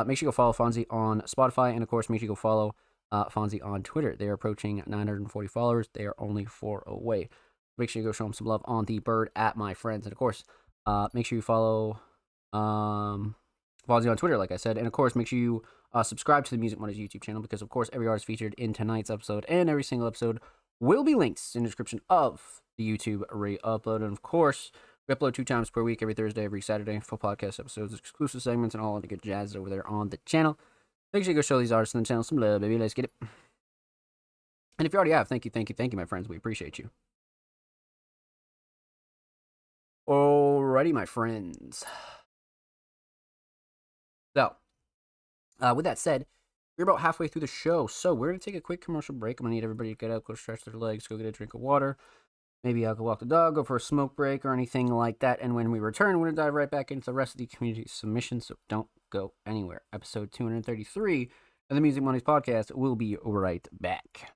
Make sure you go follow Fonzie on Spotify, and of course, make sure you go follow Fonzie on Twitter. They are approaching 940 followers. They are only 4 away. Make sure you go show them some love on the bird at my friends, and of course, make sure you follow Fonzie on Twitter, like I said, and of course, make sure you subscribe to the Music Mondays YouTube channel because, of course, every artist featured in tonight's episode and every single episode will be linked in the description of the YouTube re-upload, and of course. We upload 2 times per week, every Thursday, every Saturday, full podcast episodes, exclusive segments, and all the good jazz over there on the channel. Make sure you go show these artists on the channel some love, baby. Let's get it. And if you already have, thank you, my friends. We appreciate you. Alrighty, my friends. So, with that said, We're about halfway through the show, so we're going to take a quick commercial break. I'm going to need everybody to get up, go stretch their legs, go get a drink of water. Maybe I'll go walk the dog, go for a smoke break, or anything like that. And when we return, we're going to dive right back into the rest of the community submissions, so don't go anywhere. Episode 233 of the Music Mondays podcast will be right back.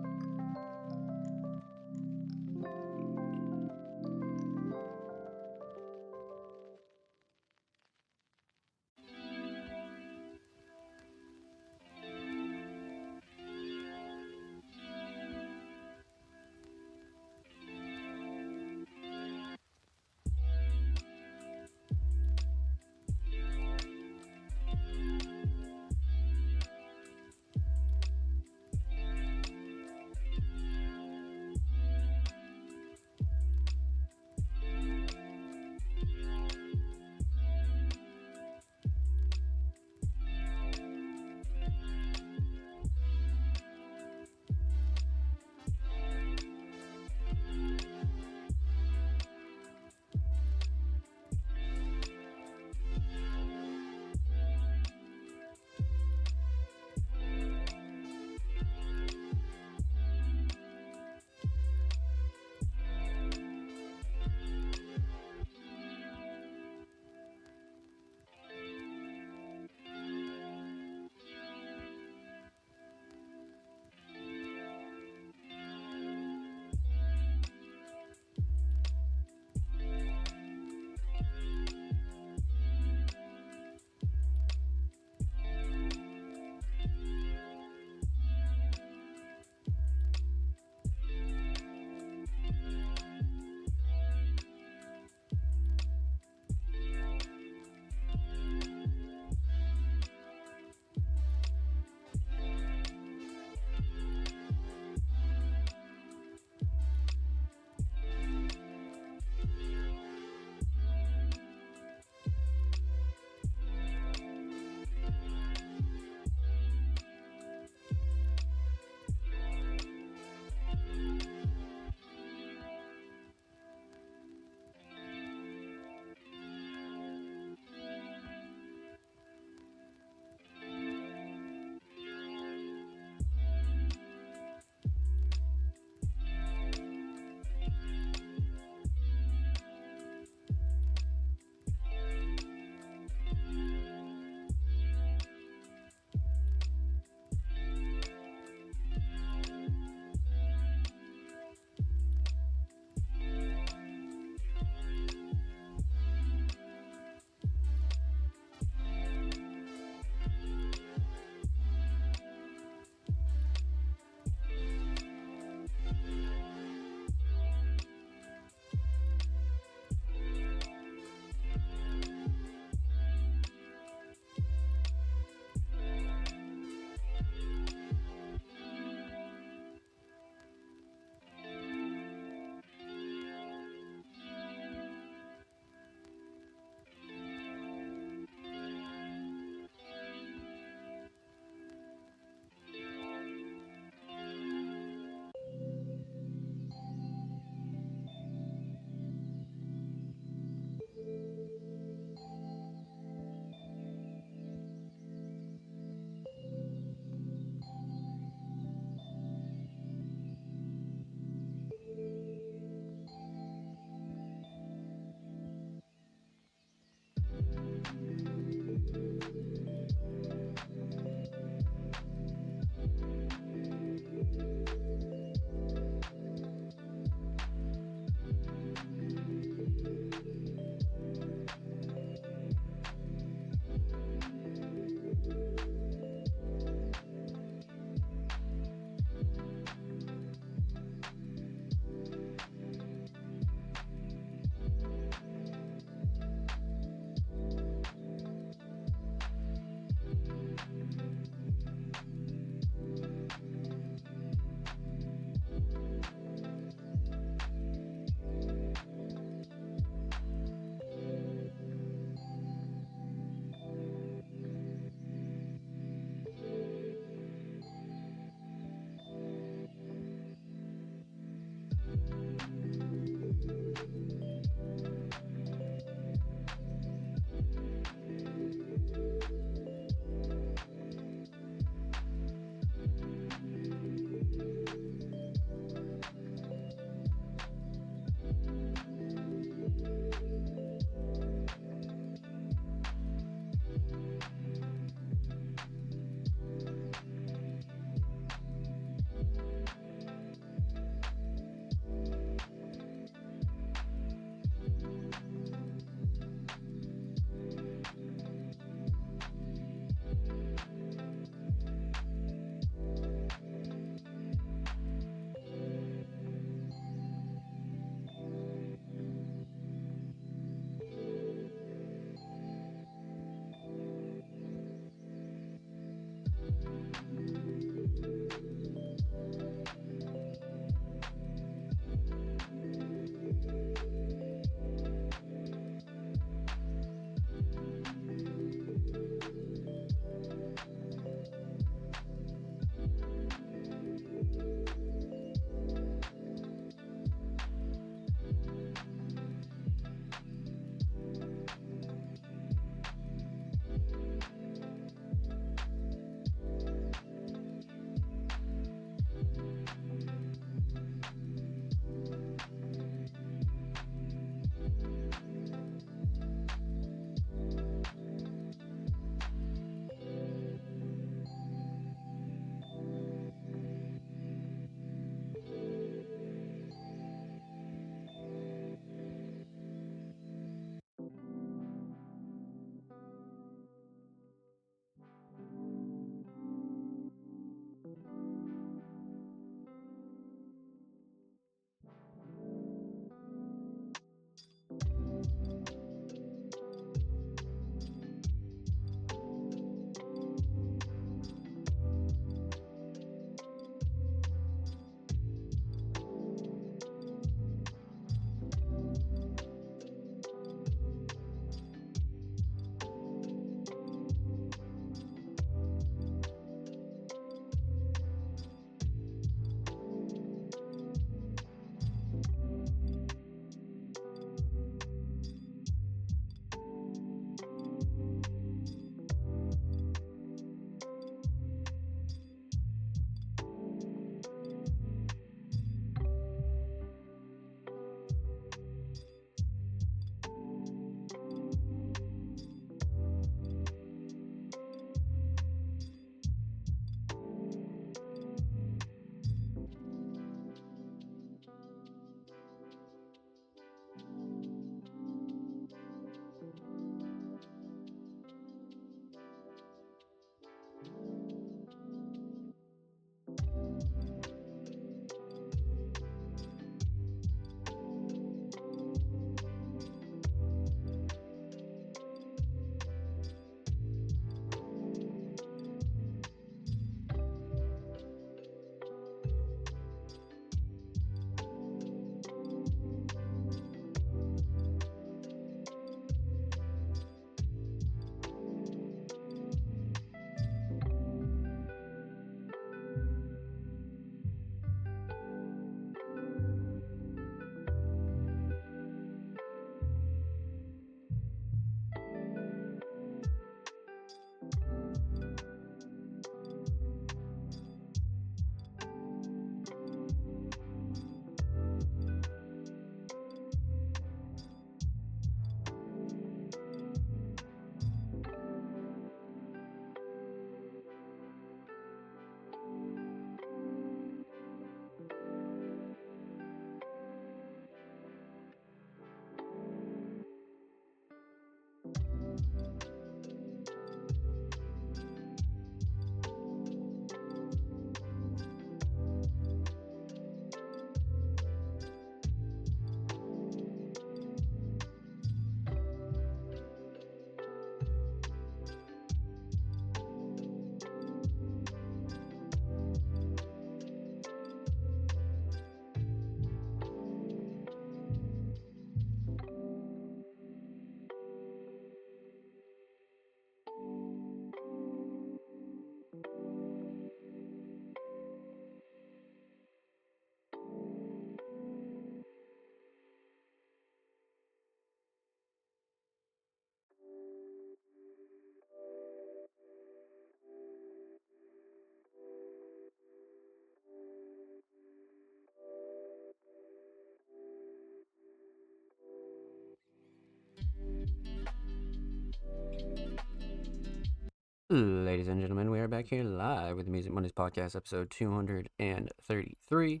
Ladies and gentlemen, we are back here live with the Music Mondays podcast, episode 233.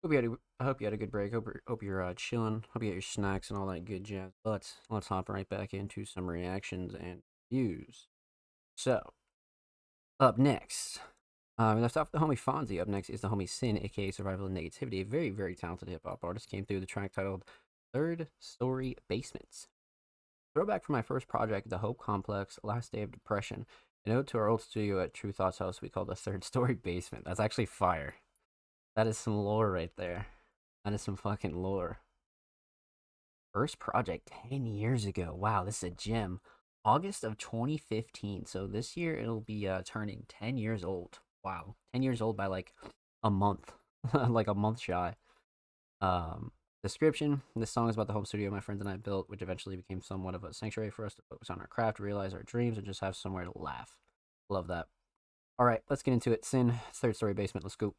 I hope you had a good break. Hope you're chilling. Hope you got your snacks and all that good jazz. Let's hop right back into some reactions and views. So, up next, we left off with the homie Fonzie. Up next is the homie Sin, aka Survival and Negativity, a very, very talented hip hop artist. Came through the track titled Third Story Basements. Throwback from my first project, The Hope Complex, Last Day of Depression. An ode to our old studio at True Thoughts House we call the Third Story Basement. That's actually fire. That is some lore right there. That is some fucking lore. First project 10 years ago. Wow, this is a gem. August of 2015. So this year it'll be turning 10 years old. Wow. 10 years old by like a month. Like a month shy. Description: this song is about the home studio my friends and I built, which eventually became somewhat of a sanctuary for us to focus on our craft, realize our dreams, and just have somewhere to laugh. Love that. All right, let's get into it. Sin, Third Story Basement. Let's go.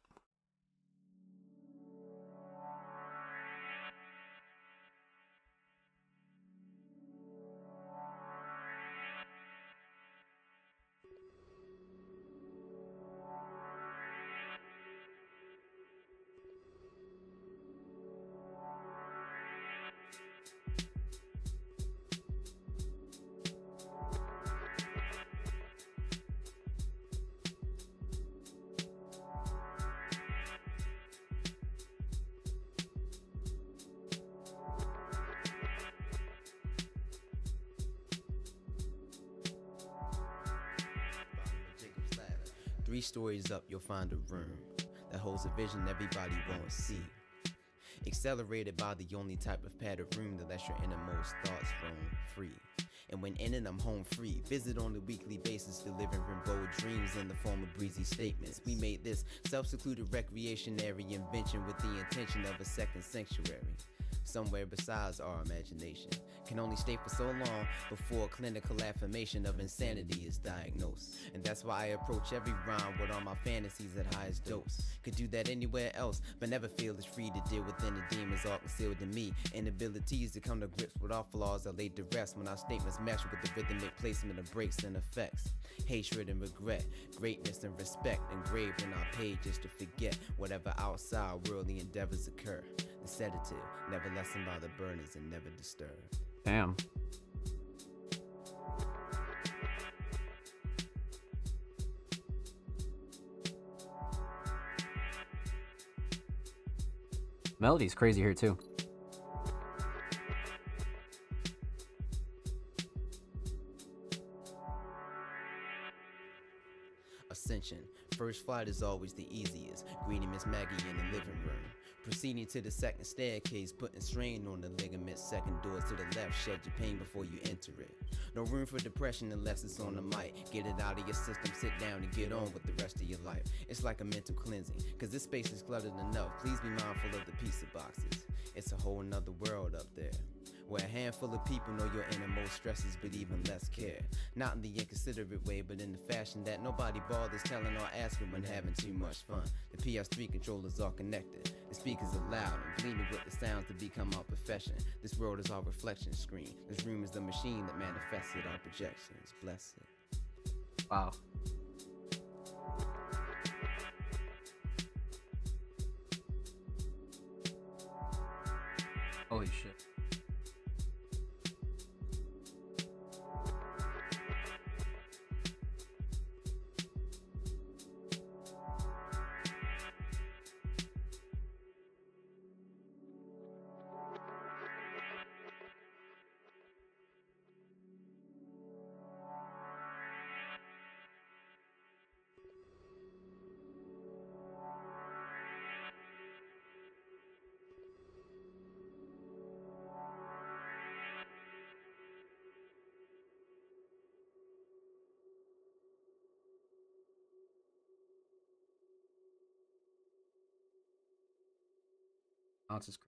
Jacob's Ladder. 3 stories up, you'll find a room that holds a vision everybody won't see. Accelerated by the only type of padded room that lets your innermost thoughts roam free. And when in it, I'm home free. Visit on a weekly basis, delivering bold dreams in the form of breezy statements. We made this self-secluded recreationary invention with the intention of a second sanctuary. Somewhere besides our imagination can only stay for so long before a clinical affirmation of insanity is diagnosed. And that's why I approach every rhyme with all my fantasies at highest dose. Could do that anywhere else, but never feel as free to deal with any demons all concealed in me. Inabilities to come to grips with all flaws are laid to rest when our statements match with the rhythmic placement of breaks and effects. Hatred and regret, greatness and respect engraved in our pages to forget whatever outside worldly endeavors occur. The sedative, never lessened by the burners and never disturbed. Damn. Melody's crazy here too. Ascension. First flight is always the easiest. Greeting Miss Maggie in the living room. Proceeding to the second staircase, putting strain on the ligaments. Second door to the left, shed your pain before you enter it. No room for depression unless it's on the mic. Get it out of your system, sit down and get on with the rest of your life. It's like a mental cleansing, cause this space is cluttered enough. Please be mindful of the pizza boxes. It's a whole nother world up there, where a handful of people know your innermost stresses but even less care. Not in the inconsiderate way, but in the fashion that nobody bothers telling or asking when having too much fun. The PS3 controllers are connected, the speakers are loud and bleeding with the sounds to become our profession. This world is our reflection screen. This room is the machine that manifested our projections. Bless it. Wow. Holy shit. Oh, it's just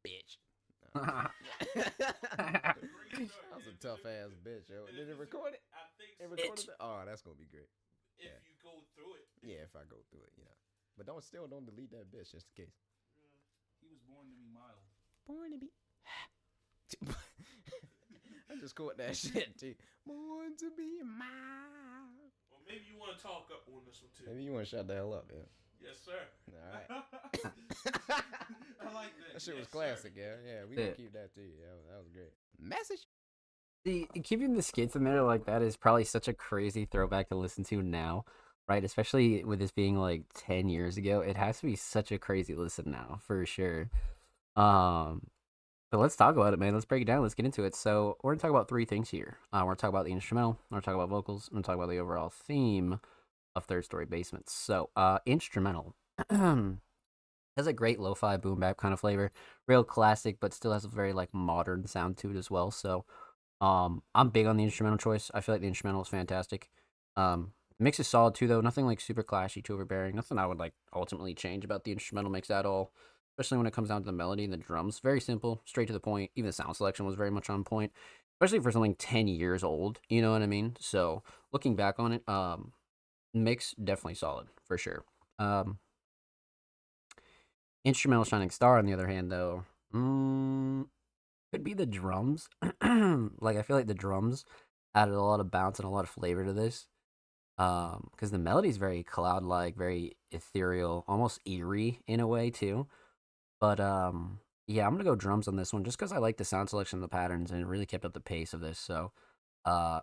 Bitch. That was a tough ass bitch, yo. Did it record it? I think It so. recorded it? Oh, that's gonna be great. If yeah. you go through it. Yeah, if I go through it, you know. But don't delete that bitch just in case. He was born to be mild. Born to be. I just caught that shit too. Born to be mine. Well, maybe you want to talk up on this one too. Maybe you want to shut the hell up, yeah. Yes, sir. All right. I like that. That shit was Yes, classic, sir. yeah. We Yeah. gonna keep that too. That was great. Message. Keeping the skits in there like that is probably such a crazy throwback to listen to now, right? Especially with this being like 10 years ago. It has to be such a crazy listen now, for sure. Um, but let's talk about it, man. Let's break it down. Let's get into it. So we're gonna talk about three things here. We're gonna talk about the instrumental. We're gonna talk about vocals. We're gonna talk about the overall theme of Third Story Basements. So, instrumental has a great lo-fi boom bap kind of flavor, real classic, but still has a very like modern sound to it as well. So, I'm big on the instrumental choice. I feel like the instrumental is fantastic. Mix is solid too, though. Nothing like super clashy, too overbearing. Nothing I would like ultimately change about the instrumental mix at all. Especially when it comes down to the melody and the drums. Very simple, straight to the point. Even the sound selection was very much on point. Especially for something 10 years old. You know what I mean? So looking back on it, mix definitely solid for sure. Instrumental shining star on the other hand, though, could be the drums. Like I feel like the drums added a lot of bounce and a lot of flavor to this. Because the melody is very cloud-like, very ethereal, almost eerie in a way too. But yeah, I'm gonna go drums on this one just because I like the sound selection, the patterns, and it really kept up the pace of this. So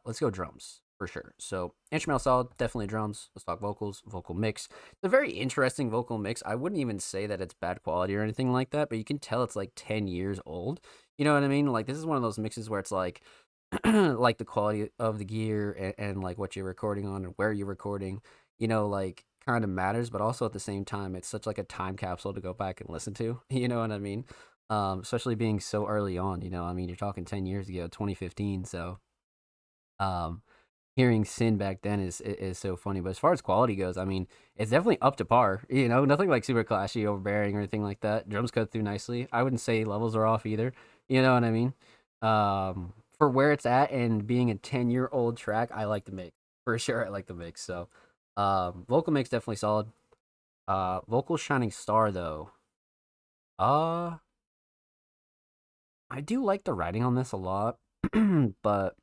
let's go drums for sure. So instrumental solid, definitely drums. Let's talk vocals, vocal mix. It's a very interesting vocal mix. I wouldn't even say that it's bad quality or anything like that, but you can tell it's like 10 years old. You know what I mean? Like this is one of those mixes where it's like like the quality of the gear and like what you're recording on and where you're recording, you know, like kind of matters, but also at the same time, it's such like a time capsule to go back and listen to. You know what I mean? Especially being so early on, you know, I mean, you're talking 10 years ago, 2015. So, um, hearing Sin back then is so funny. But as far as quality goes, I mean, it's definitely up to par. You know, nothing like super clashy, overbearing, or anything like that. Drums cut through nicely. I wouldn't say levels are off either. You know what I mean? For where it's at and being a 10-year-old track, I like the mix for sure. I like the mix. So, vocal mix definitely solid. Vocal shining star though. I do like the writing on this a lot, but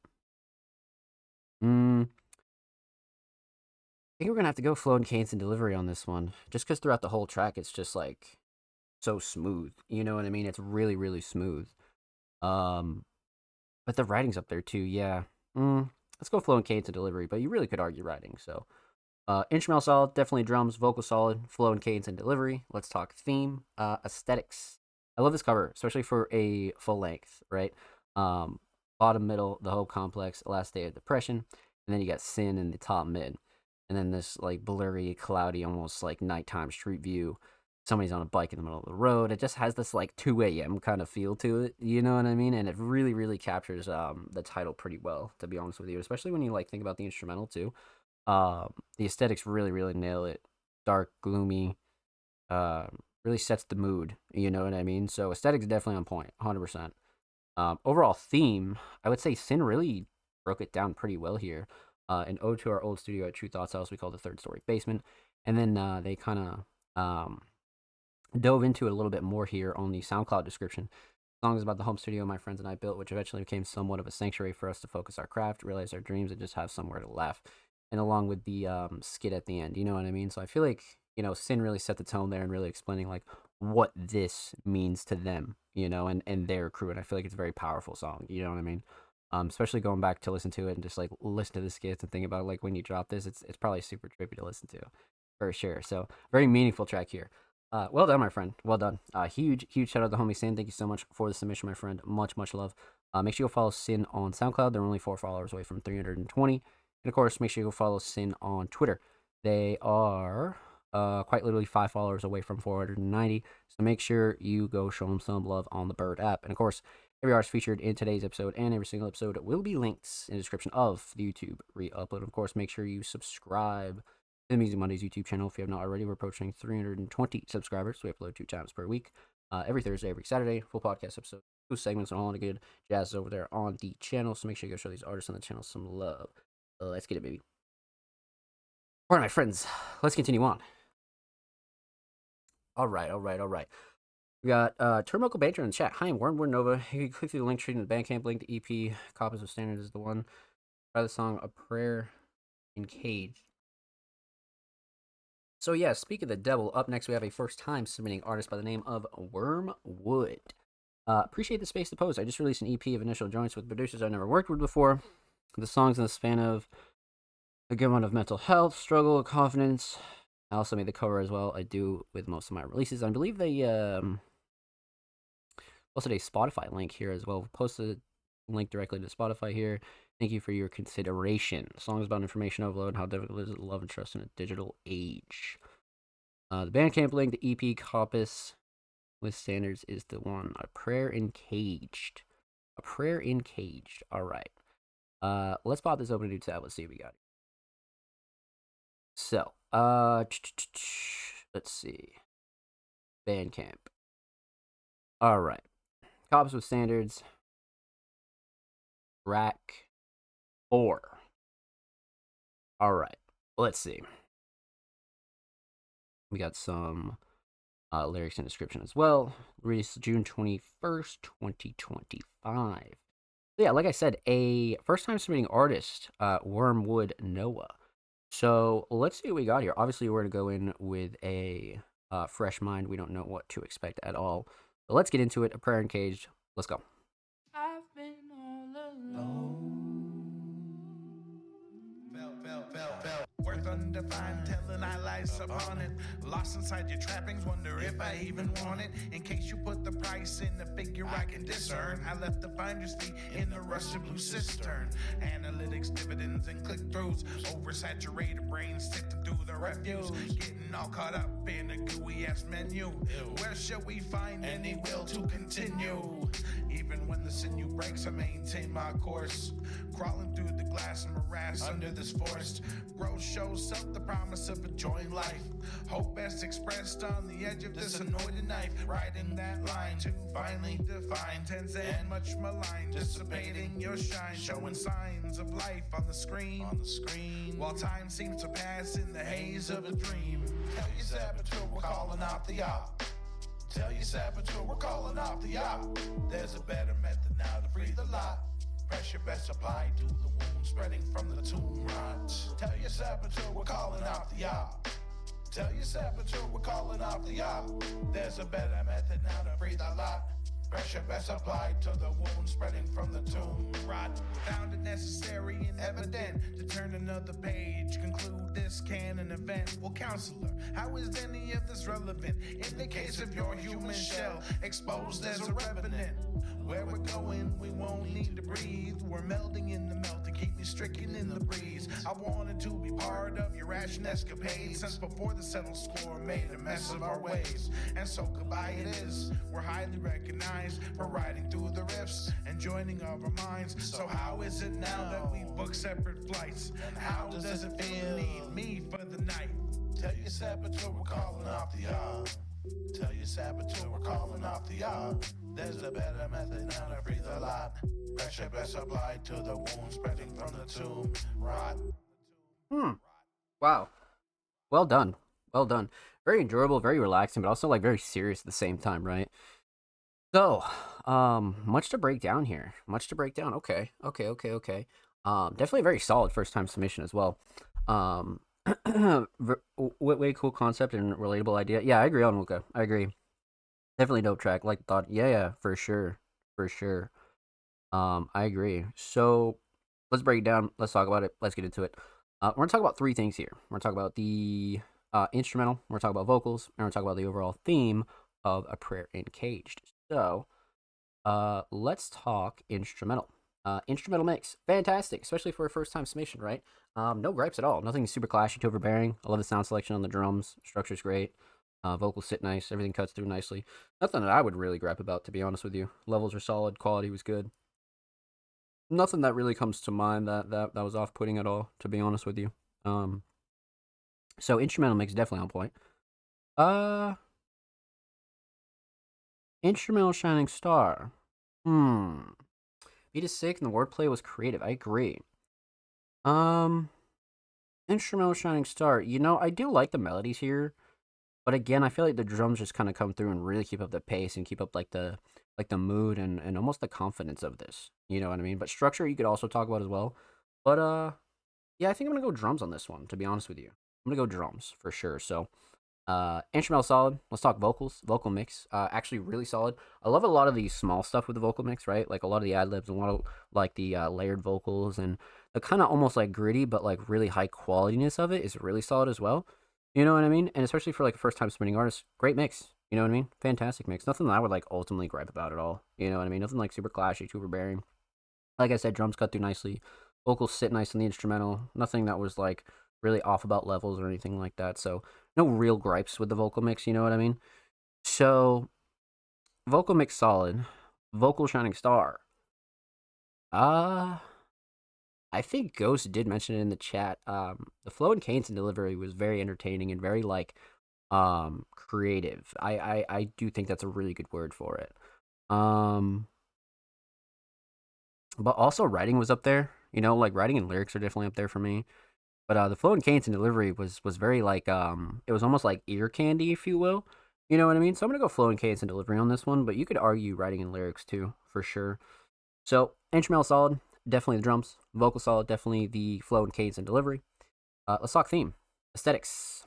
I think we're gonna have to go flow and cadence and delivery on this one, just because throughout the whole track it's just like so smooth. You know what I mean? It's really really smooth. Um, but the writing's up there too. Yeah. Let's go flow and cadence and delivery, but you really could argue writing. So, instrumental solid, definitely drums, vocal solid, flow and cadence and delivery. Let's talk theme, aesthetics. I love this cover, especially for a full length, right? Bottom, middle, the Hope Complex, Last Day of Depression, and then you got Sin in the top mid, and then this like blurry, cloudy, almost like nighttime street view. Somebody's on a bike in the middle of the road. It just has this like 2 a.m. kind of feel to it, you know what I mean? And it really, really captures the title pretty well, to be honest with you, especially when you like think about the instrumental too. The aesthetics really, really nail it. Dark, gloomy, really sets the mood. You know what I mean? So aesthetics definitely on point, 100%. Overall theme, I would say Sin really broke it down pretty well here. An ode to our old studio at True Thoughts House, we call the Third Story Basement, and then they kind of dove into it a little bit more here on the SoundCloud description. The song is about the home studio my friends and I built, which eventually became somewhat of a sanctuary for us to focus our craft, realize our dreams, and just have somewhere to laugh. And along with the skit at the end, you know what I mean? So I feel like, you know, Sin really set the tone there and really explaining like what this means to them, you know, and their crew. And I feel like it's a very powerful song, you know what I mean? Especially going back to listen to it and just like listen to the skits and think about like when you drop this, it's probably super trippy to listen to for sure. So very meaningful track here. Well done, my friend. Well done. Huge shout out to homie Sin. Thank you so much for the submission, my friend. Much love. Make sure you go follow Sin on SoundCloud. They're only 4 followers away from 320. And of course, make sure you go follow Sin on Twitter. They are quite literally 5 followers away from 490. So make sure you go show them some love on the Bird app. And of course, every artist featured in today's episode and every single episode will be linked in the description of the YouTube re-upload. Of course, make sure you subscribe to the Music Mondays YouTube channel if you have not already. We're approaching 320 subscribers. So we upload 2 times per week. Every Thursday, every Saturday, full podcast episode, 2 segments, and all the good jazz over there on the channel. So make sure you go show these artists on the channel some love. Let's get it, baby. All right, my friends, let's continue on. All right. We're We got Turnbuckle Banter in the chat. Hi, I'm Wormwood Nova. You can click through the link tree in the Bandcamp link. The EP Copies of Standards is the one. Try the song A Prayer in Cage. So yeah, speak of the devil, up next we have a first time submitting artist by the name of Wormwood. Appreciate the space to post. I just released an EP of initial joints with producers I've never worked with before. The songs in the span of a good amount of mental health, struggle, confidence. I also made the cover as well. I do with most of my releases. I believe they posted a Spotify link here as well. Posted a link directly to Spotify here. Thank you for your consideration. Songs about information overload and how difficult it is to love and trust in a digital age. The Bandcamp link, the EP Coppice with Standards is the one. A Prayer Encaged. A Prayer Encaged. All right. Let's pop this open a new tab. Let's see what we got. So, let's see. Bandcamp. All right. Coppice with Standards. Track 4. All right. Let's see. We got some lyrics and description as well. Released June 21st, 2025. So yeah, like I said, a first-time submitting artist, Wormwood Noah. So let's see what we got here. Obviously, we're going to go in with a fresh mind. We don't know what to expect at all. But let's get into it. A Prayer Encaged. Let's go. I've been all alone. Worth undefined, telling I lies upon it. Lost inside your trappings, wonder if I even want it. In case you put the price in the figure I can discern. I left the finder's fee in the rusty blue cistern. Analytics, dividends, and click-throughs. Oversaturated brains sifting through the refuse. Getting all caught up in a gooey-ass menu. Where shall we find any will to continue? Even when the sinew breaks, I maintain my course. Crawling through the glass morass under this forest. Growth shows self the promise of enjoying life. Hope best expressed on the edge of this anointed knife. Riding that line to finally define tense and much maligned. Dissipating your shine, showing signs of life on the screen. While time seems to pass in the haze of a dream. Tell your saboteur we're calling off the op. Tell your saboteur we're calling off the op. There's a better method now to free the lot. Pressure best applied to the wound spreading from the tomb rot. Tell your saboteur we're calling off the op. Tell your saboteur we're calling off the op. There's a better method now to free the lot. Pressure best applied to the wound spreading from the tomb rot. Found it necessary and evident to turn another page. Conclude this canon event. Well, counselor, how is any of this relevant? In the case of your human shell, exposed as a revenant. Where we're going, we won't need to breathe. We're melding in the melt to keep me stricken in the breeze. I wanted to be part of your ration escapade since before the settled score made a mess of our ways. And so goodbye it is. We're highly recognized for riding through the rifts and joining of our minds. So how is it now that we book separate flights? And how does it feel to need me for the night? Tell your saboteur we're calling off the op. Tell your saboteur we're calling off the op. There's a better method now to free the lot. Pressure best applied to the wound spreading from the tomb rot. Wow. Well done. Well done. Very enjoyable, very relaxing, but also like very serious at the same time, right? So, much to break down here. Much to break down. Okay. Definitely a very solid first time submission as well. Way cool concept and relatable idea. Yeah, I agree on Luca. I agree. Definitely dope track. Like thought. Yeah, for sure. I agree. So let's break it down. Let's talk about it. Let's get into it. We're gonna talk about 3 things here. We're gonna talk about the instrumental. We're gonna talk about vocals, and we're gonna talk about the overall theme of A Prayer Encaged. So, let's talk instrumental. Instrumental mix, fantastic, especially for a first-time submission, right? No gripes at all. Nothing super clashy to overbearing. I love the sound selection on the drums. Structure's great. Vocals sit nice. Everything cuts through nicely. Nothing that I would really gripe about, to be honest with you. Levels are solid. Quality was good. Nothing that really comes to mind that was off-putting at all, to be honest with you. So instrumental mix definitely on point. Instrumental shining star. Beat is sick and the wordplay was creative. I agree. Instrumental shining star. You know, I do like the melodies here. But again, I feel like the drums just kind of come through and really keep up the pace and keep up like the mood and almost the confidence of this. You know what I mean? But structure you could also talk about as well. But yeah, I think I'm gonna go drums on this one, to be honest with you. I'm gonna go drums for sure. So instrumental solid. Let's talk vocals. Vocal mix. Actually really solid. I love a lot of the small stuff with the vocal mix, right? Like a lot of the ad libs and a lot of like the layered vocals and the kind of almost like gritty but like really high qualityness of it is really solid as well. You know what I mean? And especially for like a first time submitting artist, great mix. You know what I mean? Fantastic mix. Nothing that I would like ultimately gripe about at all. You know what I mean? Nothing like super clashy, super bearing. Like I said, drums cut through nicely. Vocals sit nice in the instrumental. Nothing that was like really off about levels or anything like that. So no real gripes with the vocal mix, you know what I mean? So vocal mix solid. Vocal shining star. Uh I think Ghost did mention it in the chat. The flow and cadence and delivery was very entertaining and very like creative. I do think that's a really good word for it. Um but also writing was up there. You know, like writing and lyrics are definitely up there for me. But the flow and cadence and delivery was very like it was almost like ear candy, if you will. You know what I mean? So I'm gonna go flow and cadence and delivery on this one, but you could argue writing and lyrics too, for sure. So instrumental solid, definitely the drums. Vocal solid, definitely the flow and cadence and delivery. Let's talk theme. Aesthetics.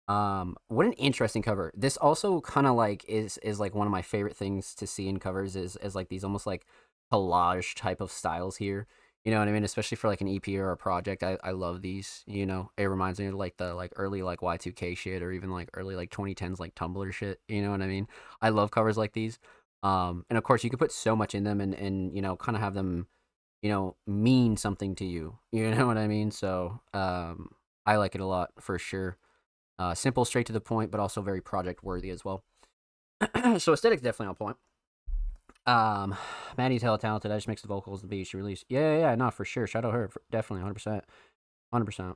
What an interesting cover. This also kind of like is like one of my favorite things to see in covers is like these almost like collage type of styles here. You know what I mean? Especially for like an EP or a project. I love these, you know. It reminds me of like the like early like Y2K shit or even like early like 2010s like Tumblr shit, you know what I mean? I love covers like these. And of course you could put so much in them and you know, kind of have them, you know, mean something to you. You know what I mean? So, I like it a lot for sure. Simple, straight to the point, but also very project worthy as well. So aesthetics definitely on point. Maddie's hella talented. I just mixed the vocals, the beat she released. Yeah, no, for sure. Shout out her, definitely, 100%, 100%.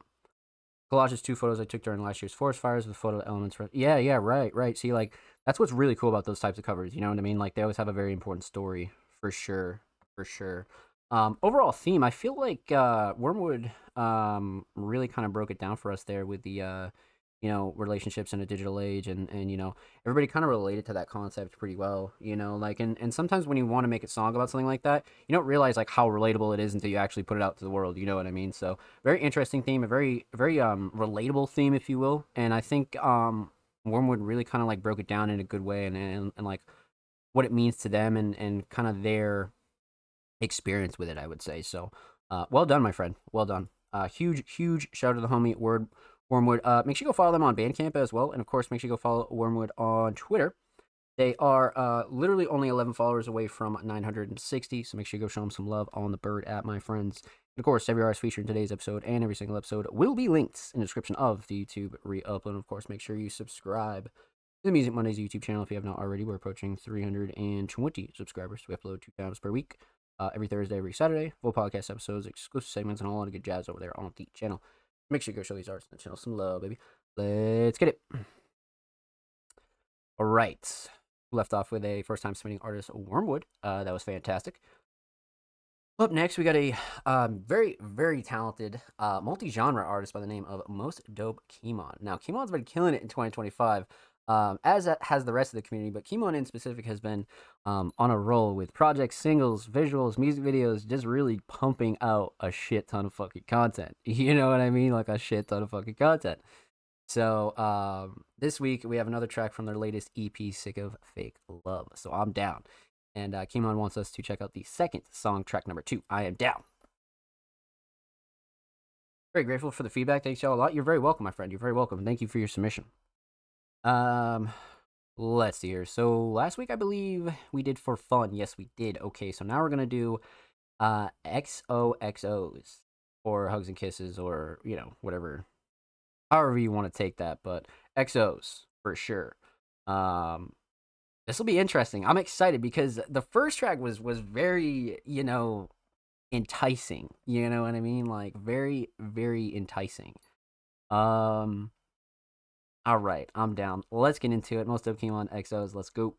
Collages, 2 photos I took during last year's forest fires with photo elements. Yeah, right. See, like that's what's really cool about those types of covers. You know what I mean? Like they always have a very important story, for sure, for sure. Overall theme, I feel like Wormwood really kind of broke it down for us there with the you know, relationships in a digital age and you know, everybody kind of related to that concept pretty well, you know, like and sometimes when you want to make a song about something like that, you don't realize like how relatable it is until you actually put it out to the world, you know what I mean? So very interesting theme, a very relatable theme, if you will. And I think Wormwood really kind of like broke it down in a good way and like what it means to them and kind of their experience with it, I would say. So well done, my friend. Well done. Huge shout out to the homie Wormwood. Make sure you go follow them on Bandcamp as well. And of course, make sure you go follow Wormwood on Twitter. They are literally only 11 followers away from 960. So make sure you go show them some love on the Bird app, my friends. And of course, every artist featured in today's episode and every single episode will be linked in the description of the YouTube re-upload. And of course, make sure you subscribe to the Music Mondays YouTube channel if you have not already. We're approaching 320 subscribers. We upload 2 times per week. Every Thursday, every Saturday. Full podcast episodes, exclusive segments, and a lot of good jazz over there on the channel. Make sure you go show these artists on the channel some love, baby. Let's get it. All right. Left off with a first time submitting artist, Wormwood. That was fantastic. Up next, we got a very talented multi-genre artist by the name of Most Dope Kimon. Now, Kimon's been killing it in 2025, as has the rest of the community, but Kimon in specific has been on a roll with projects, singles, visuals, music videos, just really pumping out a shit ton of fucking content. You know what I mean? Like a shit ton of fucking content. So this week, we have another track from their latest EP, Sick of Fake Love. So I'm down. And Kimon wants us to check out the second song, track number 2, I Am Down. Very grateful for the feedback. Thanks y'all a lot. You're very welcome, my friend. You're very welcome. Thank you for your submission. Let's see here. So last week, I believe we did For Fun. Yes, we did. Okay, so now we're going to do XOXOs or Hugs and Kisses or, you know, whatever. However you want to take that, but XOs for sure. This will be interesting. I'm excited because the first track was very, you know, enticing. You know what I mean? Like very enticing. All right, I'm down. Let's get into it. Most of Kimon XOs. Let's go.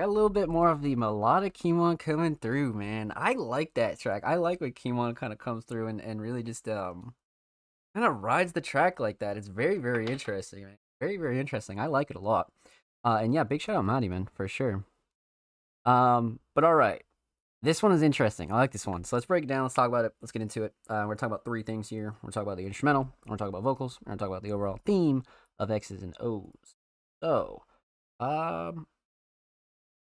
Got a little bit more of the melodic Kimon coming through, man. I like that track. I like when Kimon kind of comes through and really just kind of rides the track like that. It's very, very interesting, man. Very, very interesting. I like it a lot. And yeah, big shout out Maddie, man, for sure. But all right. This one is interesting. I like this one. So let's break it down. Let's talk about it. Let's get into it. We're talking about 3 things here. We're talking about the instrumental. We're talking about vocals. We're talking about the overall theme of X's and O's. So,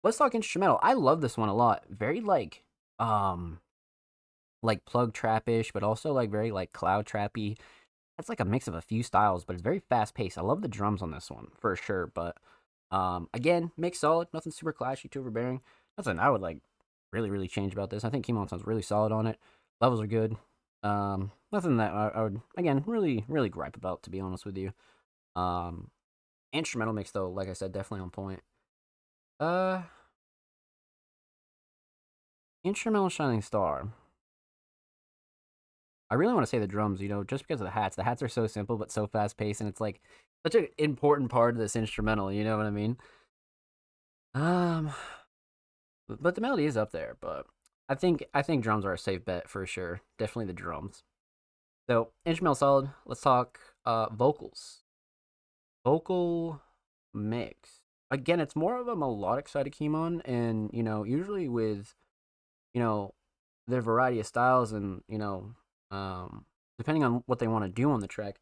let's talk instrumental. I love this one a lot. Very like plug trap-ish, but also like very like cloud trappy. It's like a mix of a few styles, but it's very fast paced. I love the drums on this one for sure. But again, mix solid, nothing super clashy, too overbearing. Nothing I would like really change about this. I think Kimon sounds really solid on it. Levels are good. Nothing that I would again really gripe about, to be honest with you. Instrumental mix though, like I said, definitely on point. Instrumental Shining Star. I really want to say the drums, just because of the hats. The hats are so simple but so fast paced, and it's like such an important part of this instrumental. You know what I mean? But the melody is up there. But I think drums are a safe bet for sure. Definitely the drums. So instrumental solid. Let's talk vocals. Vocal mix. Again, it's more of a melodic side of Kimon, and usually with their variety of styles and depending on what they want to do on the track,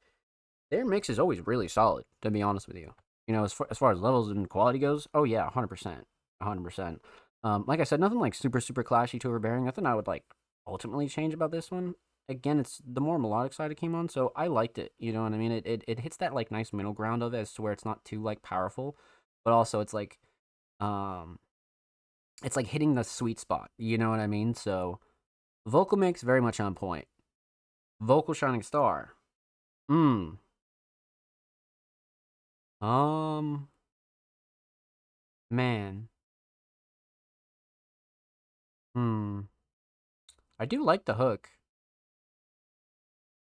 their mix is always really solid, to be honest with you. As far as levels and quality goes, oh yeah, 100%. Like I said, nothing like super clashy to overbearing. Nothing I would like ultimately change about this one. Again, it's the more melodic side of Kimon, so I liked it. You know what I mean? It hits that like nice middle ground of it, as to where it's not too like powerful, but also it's like hitting the sweet spot. You know what I mean? So vocal mix very much on point. Vocal Shining Star. Man. I do like the hook.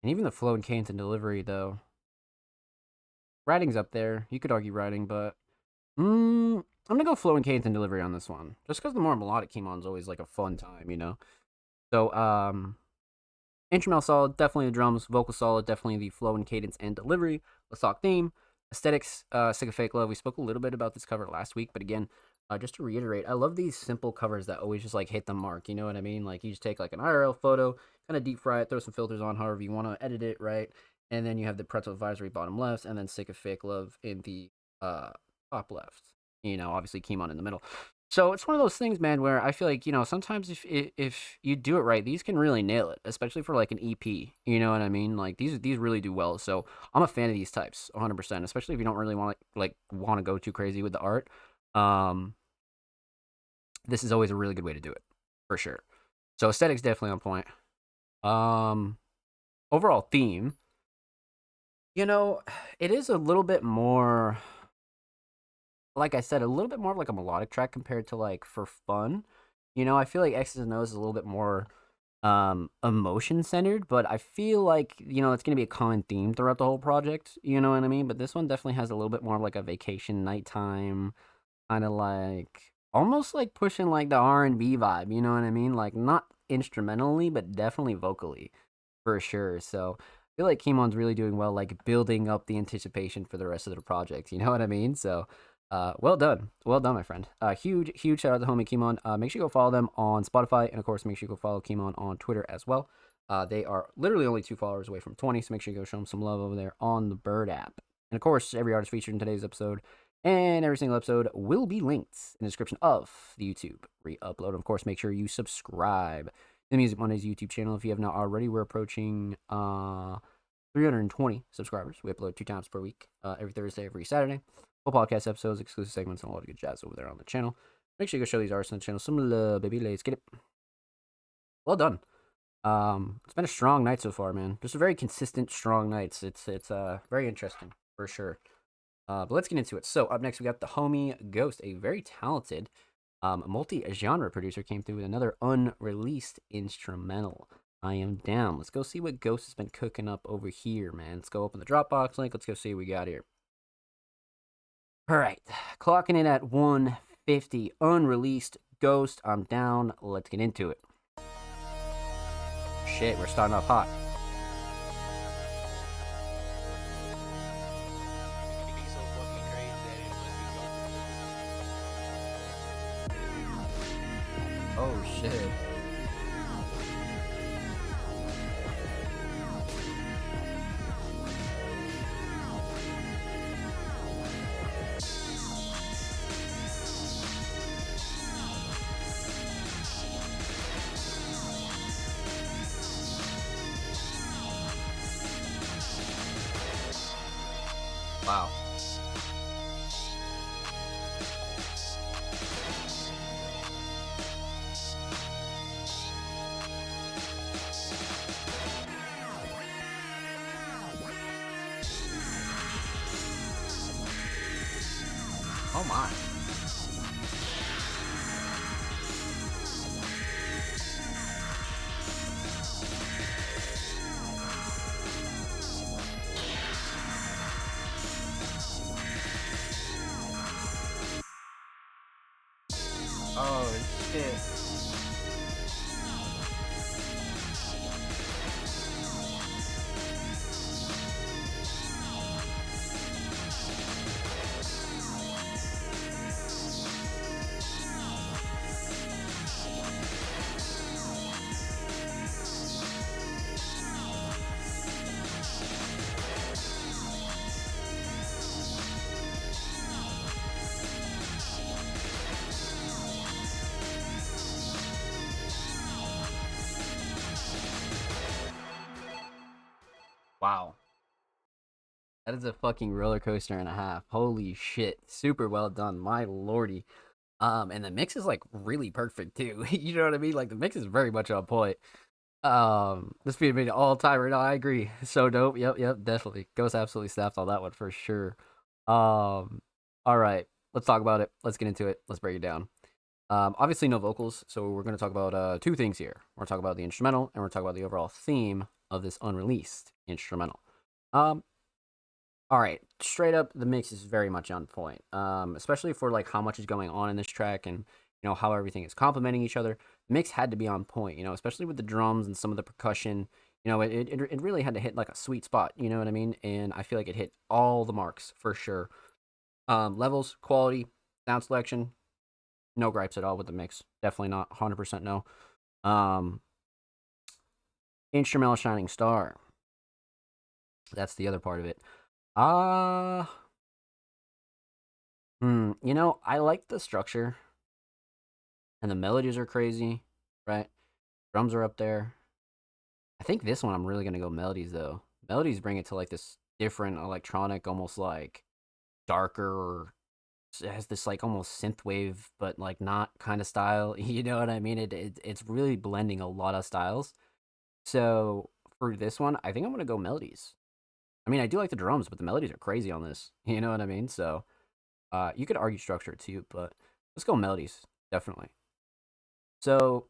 And even the flow and cadence and delivery, though. Writing's up there. You could argue writing, but I'm gonna go flow and cadence and delivery on this one. Just because the more melodic Kimon's always like a fun time, So, instrumental solid, definitely the drums. Vocal solid, definitely the flow and cadence and delivery. Let's talk theme. Aesthetics, Sick of Fake Love. We spoke a little bit about this cover last week, but again, just to reiterate, I love these simple covers that always just like hit the mark. You know what I mean? Like you just take like an IRL photo, kind of deep fry it, throw some filters on, however you want to edit it, right? And then you have the Pretzel Advisory bottom left, and then Sick of Fake Love in the top left. Obviously Kimon in the middle. So it's one of those things, man, where I feel like sometimes if you do it right, these can really nail it, especially for like an EP. You know what I mean? Like these really do well. So I'm a fan of these types, 100%. Especially if you don't really want to go too crazy with the art. This is always a really good way to do it, for sure. So aesthetics definitely on point. Overall theme, it is a little bit more, like I said, a little bit more of like a melodic track compared to like For Fun. I feel like X's and O's is a little bit more emotion centered, but I feel like it's gonna be a common theme throughout the whole project. You know what I mean? But this one definitely has a little bit more of like a vacation nighttime kind of like almost like pushing like the R&B vibe. You know what I mean? Like not instrumentally, but definitely vocally for sure. So I feel like Kimon's really doing well, like building up the anticipation for the rest of the project. You know what I mean? So well done, my friend. Huge shout out to homie Kimon. Make sure you go follow them on Spotify, and of course make sure you go follow Kimon on Twitter as well. They are literally only 2 followers away from 20, so make sure you go show them some love over there on the Bird app. And of course, every artist featured in today's episode and every single episode will be linked in the description of the YouTube re-upload. Of course, make sure you subscribe to the Music Mondays YouTube channel if you have not already. We're approaching 320 subscribers. We upload 2 times per week, every Thursday, every Saturday. Full podcast episodes, exclusive segments, and a lot of good jazz over there on the channel. Make sure you go show these artists on the channel some love, baby. Let's get it. Well done. It's been a strong night so far, man. Just a very consistent, strong nights. It's very interesting for sure. But let's get into it. So up next we got the homie Ghost, a very talented multi-genre producer, came through with another unreleased instrumental. I am down. Let's go see what Ghost has been cooking up over here, man. Let's go open the Dropbox link. Let's go see what we got here. All right, clocking in at 1 150 unreleased Ghost. I'm down. Let's get into it. Shit, we're starting off hot. Oh shit. Wow. Oh my. Oh shit. Wow. That is a fucking roller coaster and a half. Holy shit. Super well done. My lordy. And the mix is like really perfect too. You know what I mean? Like the mix is very much on point. This being made an all-timer. No, I agree. So dope. Yep, definitely. Ghost absolutely snapped on that one for sure. All right. Let's talk about it. Let's get into it. Let's break it down. Obviously no vocals, so we're gonna talk about two things here. We're gonna talk about the instrumental, and we're gonna talk about the overall theme of this unreleased instrumental. Um, all right, straight up, the mix is very much on point. Especially for like how much is going on in this track, and how everything is complementing each other. The mix had to be on point, especially with the drums and some of the percussion. It really had to hit like a sweet spot. You know what I mean? And I feel like it hit all the marks for sure. Levels, quality, sound selection, no gripes at all with the mix. Definitely not 100% no. Um, Instrumental Shining Star. That's the other part of it. I like the structure, and the melodies are crazy, right? Drums are up there. I think this one I'm really gonna go melodies though. Melodies bring it to like this different electronic, almost like darker. It has this like almost synthwave, but like not kind of style. You know what I mean? It's really blending a lot of styles. So for this one, I think I'm gonna go melodies. I mean, I do like the drums, but the melodies are crazy on this. You know what I mean? So, you could argue structure too, but let's go melodies, definitely. So,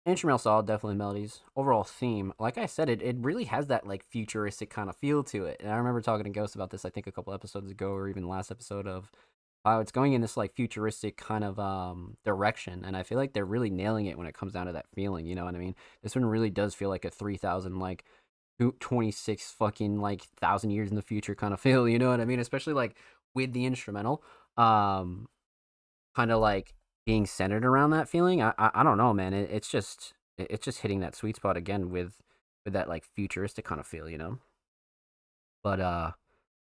instrumental solid, definitely melodies. Overall theme, like I said, it really has that like futuristic kind of feel to it. And I remember talking to Ghost about this, I think a couple episodes ago, or even last episode of how it's going in this like futuristic kind of direction. And I feel like they're really nailing it when it comes down to that feeling. You know what I mean? This one really does feel like a 3000 like 26 fucking like 1,000 years in the future kind of feel, you know what I mean? Especially like with the instrumental, kind of like being centered around that feeling. I don't know, man. It's just hitting that sweet spot again with that like futuristic kind of feel. But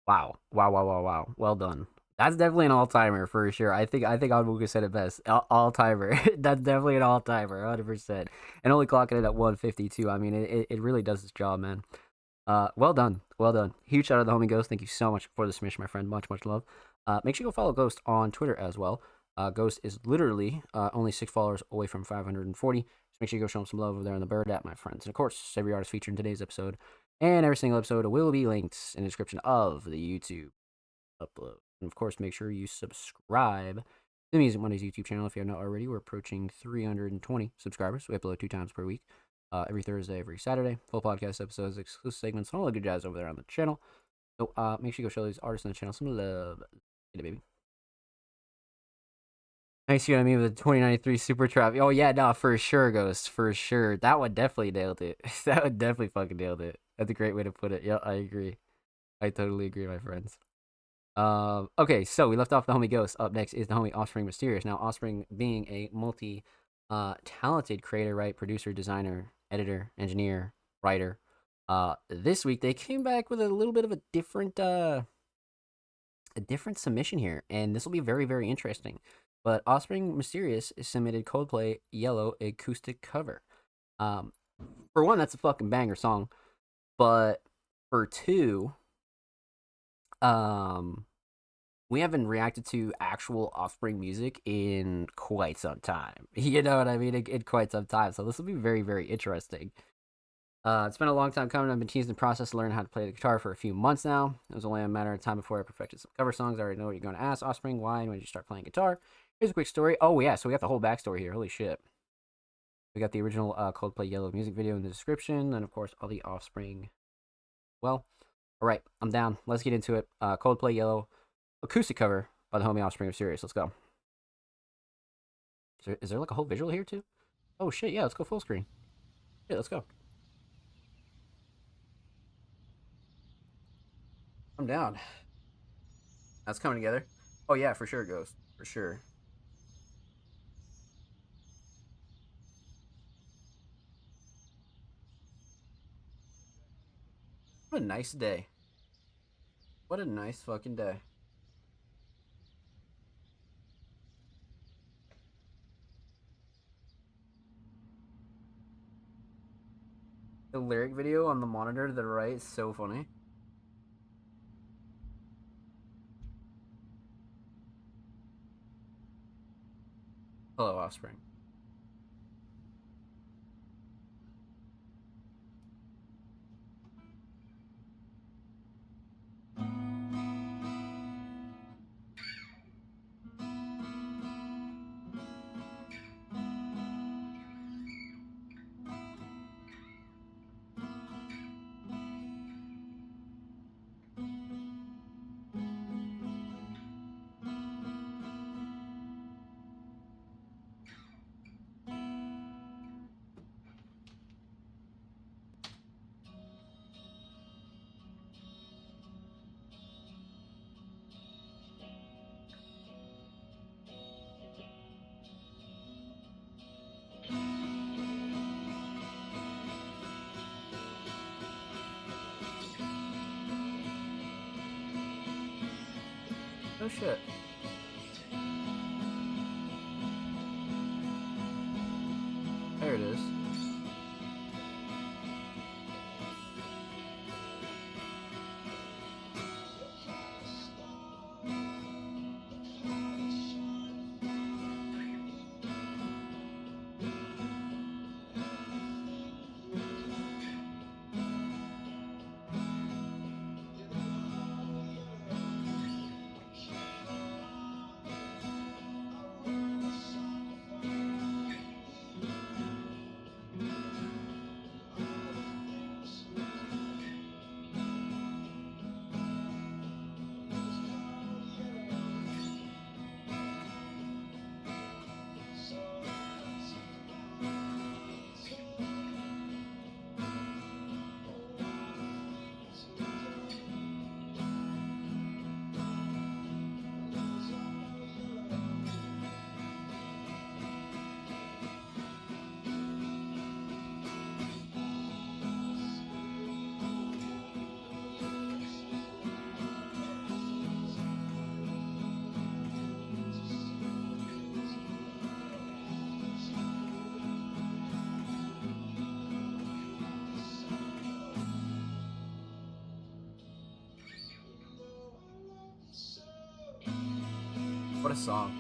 wow. Well done. That's definitely an all timer for sure. I think Onwuka said it best. All timer. That's definitely an all timer, 100%. And only clocking it at 152. I mean, it really does its job, man. Well done. Huge shout out to the homie Ghost. Thank you so much for the submission, my friend. Much love. Make sure you go follow Ghost on Twitter as well. Ghost is literally only 6 followers away from 540. So make sure you go show him some love over there on the Bird app, my friends. And of course, every artist featured in today's episode and every single episode will be linked in the description of the YouTube upload. And of course, make sure you subscribe to the Music Mondays YouTube channel if you have not already. We're approaching 320 subscribers. We upload 2 times per week, every Thursday, every Saturday. Full podcast episodes, exclusive segments, and all the good jazz over there on the channel. So make sure you go show these artists on the channel some love. Get it, baby. Nice, you know what I mean, with the 2093 Super Trap. Oh yeah, no, for sure, Ghost, for sure. That one definitely nailed it. That one definitely fucking nailed it. That's a great way to put it. Yeah, I agree. I totally agree, my friends. Okay, so we left off the homie Ghost. Up next is the homie Offspring Mysterious. Now, Offspring being a talented creator, right, producer, designer, editor, engineer, writer. This week they came back with a little bit of a different submission here, and this will be very, very interesting. But Offspring Mysterious submitted Coldplay Yellow acoustic cover. For one, that's a fucking banger song. But for two, we haven't reacted to actual Offspring music in quite some time. You know what I mean? In quite some time. So this will be very, very interesting. It's been a long time coming. I've been teasing the process to learn how to play the guitar for a few months now. It was only a matter of time before I perfected some cover songs. I already know what you're going to ask. Offspring, why and when did you start playing guitar? Here's a quick story. Oh, yeah, so we got the whole backstory here. Holy shit. We got the original Coldplay Yellow music video in the description. And, of course, all the Offspring. Well, all right, I'm down. Let's get into it. Coldplay Yellow acoustic cover by the homie Offspring Mysterious. Let's go. Is there like a whole visual here, too? Oh, shit, yeah, let's go full screen. Yeah, let's go. I'm down. That's coming together. Oh yeah, for sure, Ghost. For sure. What a nice day. What a nice fucking day. The lyric video on the monitor to the right is so funny. Hello, Offspring. Oh shit. There it is. What a song.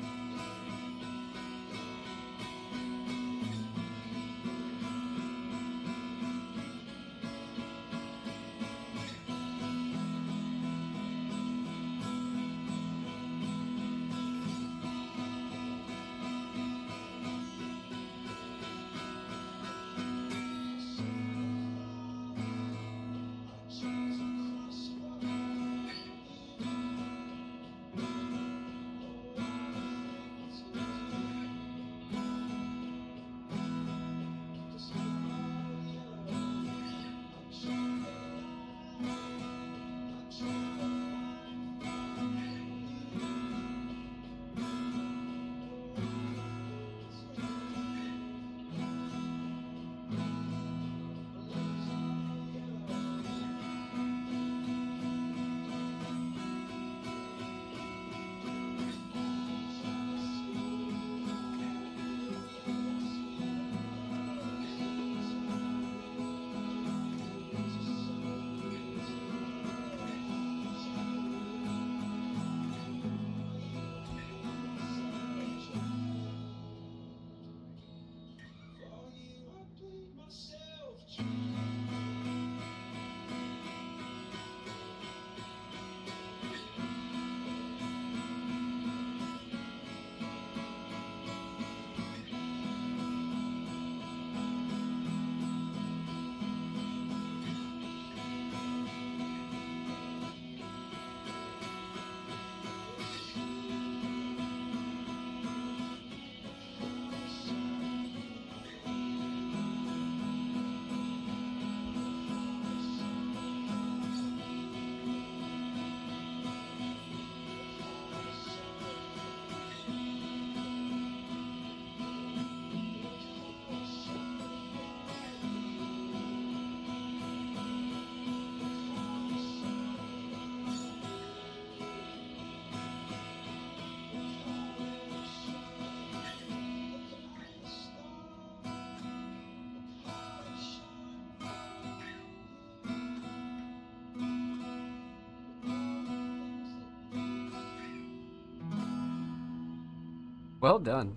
Well done.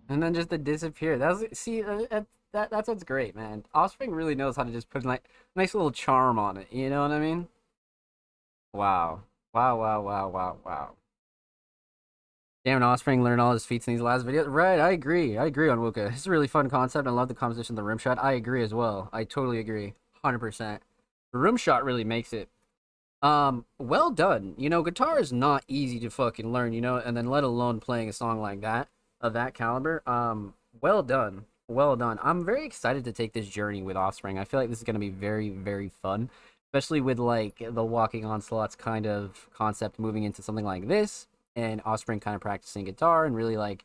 And then just to disappear. That's what's great, man. Offspring really knows how to just put like nice little charm on it. You know what I mean? Wow. Wow, wow, wow, wow, wow. Damn, Offspring learned all his feats in these last videos. Right, I agree. I agree on Wuka. It's a really fun concept. I love the composition of the rim shot. I agree as well. I totally agree. 100%. The rim shot really makes it. Well done. You know, guitar is not easy to fucking learn, you know, and then let alone playing a song like that, of that caliber. Well done. Well done. I'm very excited to take this journey with Offspring. I feel like this is going to be very, very fun, especially with like the Walking Onslaughts kind of concept moving into something like this, and Offspring kind of practicing guitar and really like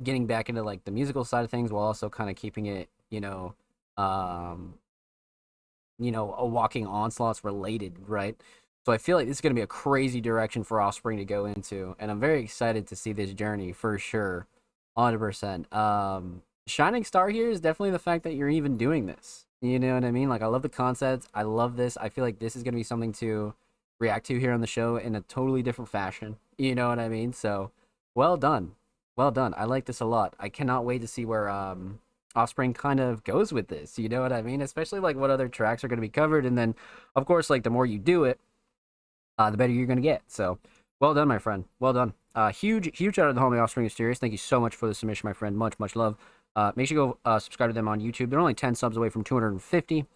getting back into like the musical side of things while also kind of keeping it, a Walking Onslaughts related, right? So I feel like this is going to be a crazy direction for Offspring to go into, and I'm very excited to see this journey for sure. 100%. Shining star here is definitely the fact that you're even doing this. You know what I mean? Like, I love the concept. I love this. I feel like this is going to be something to react to here on the show in a totally different fashion. You know what I mean? So, well done. Well done. I like this a lot. I cannot wait to see where Offspring kind of goes with this. You know what I mean? Especially, like, what other tracks are going to be covered. And then, of course, like, the more you do it, the better you're going to get. So, well done, my friend. Well done. Huge shout out to the homie Offspring Mysterious. Thank you so much for the submission, my friend. Much, much love. Make sure you go subscribe to them on YouTube. They're only 10 subs away from 250. And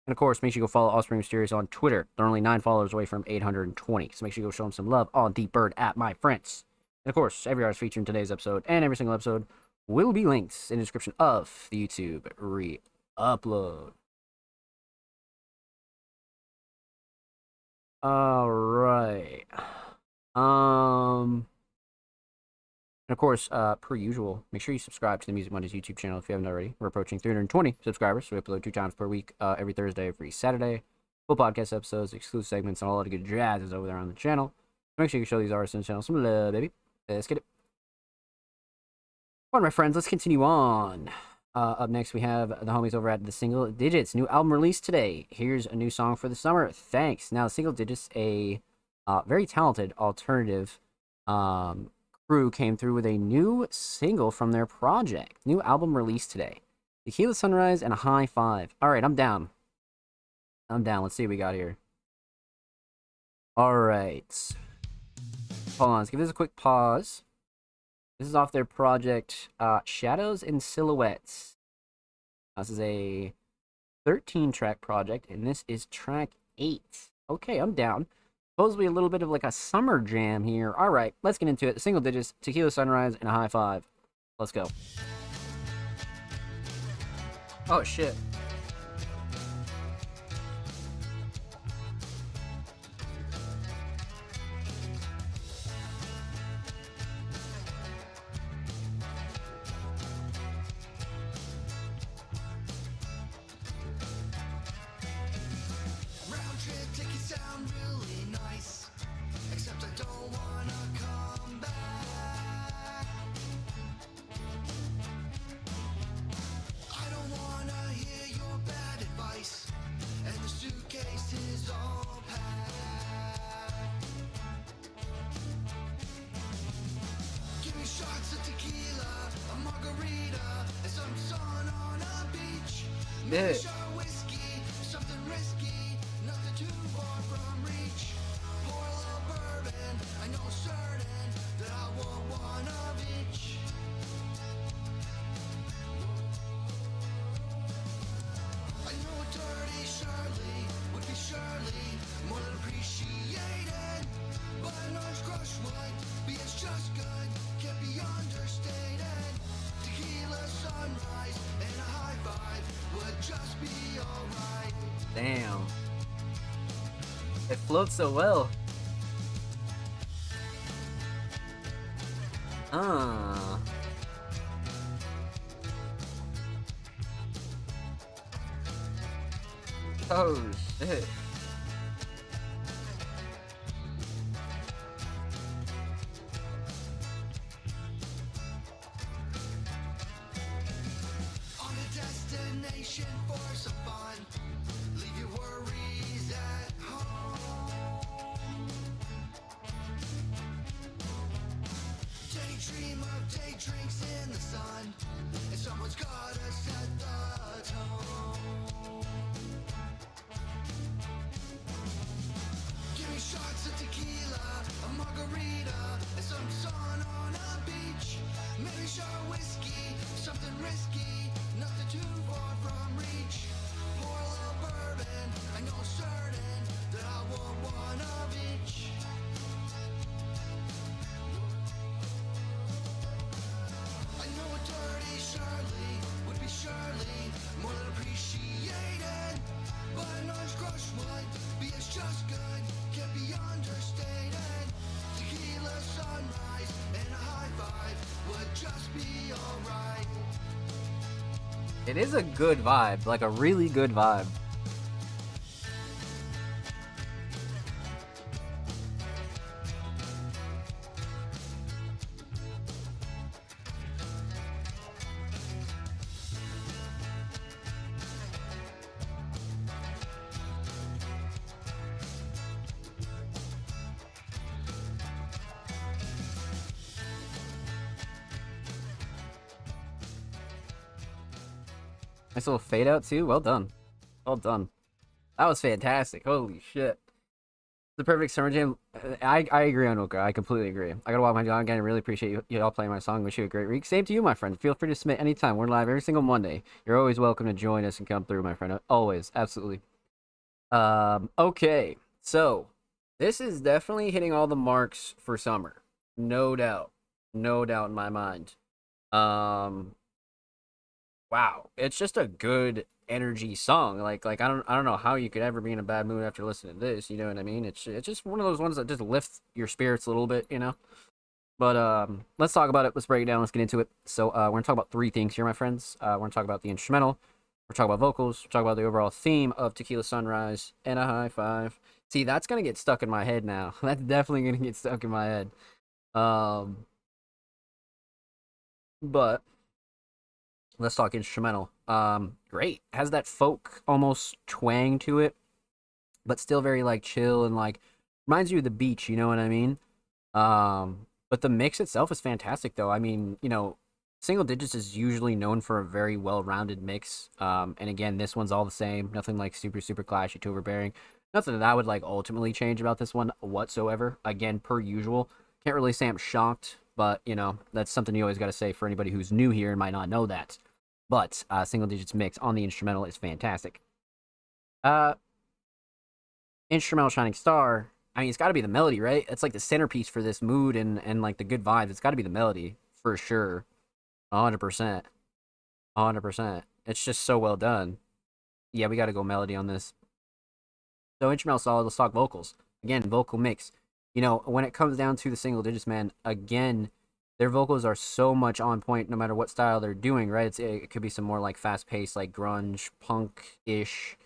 of course, make sure you go follow Offspring Mysterious on Twitter. They're only 9 followers away from 820. So make sure you go show them some love on Deep Bird at my friends. And of course, every artist featured in today's episode and every single episode will be linked in the description of the YouTube re-upload. All right. And of course, per usual, make sure you subscribe to the Music Mondays YouTube channel if you haven't already. We're approaching 320 subscribers, so we upload 2 times per week, every Thursday, every Saturday. Full podcast episodes, exclusive segments, and all that good jazz is over there on the channel. Make sure you show these artists in the channel some love, baby. Let's get it. All right, my friends, let's continue on. Up next, we have the homies over at The Single Digits. New album released today. Here's a new song for the summer. Thanks. Now, The Single Digits, a very talented alternative crew, came through with a new single from their project. New album released today. Tequila Sunrise and a High Five. All right, I'm down. Let's see what we got here. All right. Hold on. Let's give this a quick pause. This is off their project, Shadows and Silhouettes. This is a 13-track project, and this is track 8. Okay, I'm down. Supposedly a little bit of like a summer jam here. All right, let's get into it. Single Digits, Tequila Sunrise, and a High Five. Let's go. Oh, shit. Round trip tickets sound really nice, except I don't wanna come back. I don't wanna hear your bad advice, and the suitcase is all packed. Give me shots of tequila, a margarita, and some sun on a beach. Maybe Yeah. shot of whiskey, something risky, nothing too far from reach. Pour a little bourbon, I know certain that I want one of each. I know a dirty Shirley would be surely more than appreciated, but an orange crush would be as just good, can't be understated. Tequila sunrise and a high five would just be alright. Damn. It floats so well. Oh, shit. On a destination for some fun, leave your worries at home. the sun, and someone's gotta set the tone. Give me shots of tequila, a margarita, and some sun on a beach. Maybe shot whiskey, something risky, nothing too far from reach. Pour a little bourbon, I know certain that I want one of each. I know a dirty Shirley would be surely more than appreciated, but an orange crush would be as just good, can't be understated. Tequila sunrise and a high five would just be alright. It is a good vibe, like a really good vibe. Nice little fade out too. Well done. Well done. That was fantastic. Holy shit. The perfect summer jam. I agree on Oka. I completely agree. I gotta walk my dog again. I really appreciate you all playing my song. Wish you a great week. Same to you, my friend. Feel free to submit anytime. We're live every single Monday. You're always welcome to join us and come through, my friend. Always. Absolutely. Okay. So this is definitely hitting all the marks for summer. No doubt. No doubt in my mind. Wow, it's just a good energy song. Like I don't know how you could ever be in a bad mood after listening to this. You know what I mean? It's just one of those ones that just lifts your spirits a little bit. You know. But let's talk about it. Let's break it down. Let's get into it. So we're gonna talk about three things here, my friends. We're gonna talk about the instrumental. We're talking about vocals. We're talking about the overall theme of Tequila Sunrise and a high five. See, that's gonna get stuck in my head now. That's definitely gonna get stuck in my head. But let's talk instrumental. Great. Has that folk almost twang to it, but still very like chill and like reminds you of the beach, you know what I mean? But the mix itself is fantastic though. I mean, you know, Single Digits is usually known for a very well-rounded mix. And again, this one's all the same. Nothing like super clashy to overbearing. Nothing that I would like ultimately change about this one whatsoever. Again, per usual. Can't really say I'm shocked, but you know, that's something you always got to say for anybody who's new here and might not know that. But Single Digits mix on the instrumental is fantastic. Instrumental Shining Star, I mean, it's got to be the melody, right? It's like the centerpiece for this mood and like the good vibes. It's got to be the melody, for sure. 100%. 100%. It's just so well done. Yeah, we got to go melody on this. So instrumental solid, let's talk vocals. Again, vocal mix. You know, when it comes down to the Single Digits, man, again, their vocals are so much on point no matter what style they're doing, right? It could be some more like fast-paced, like grunge, punk-ish,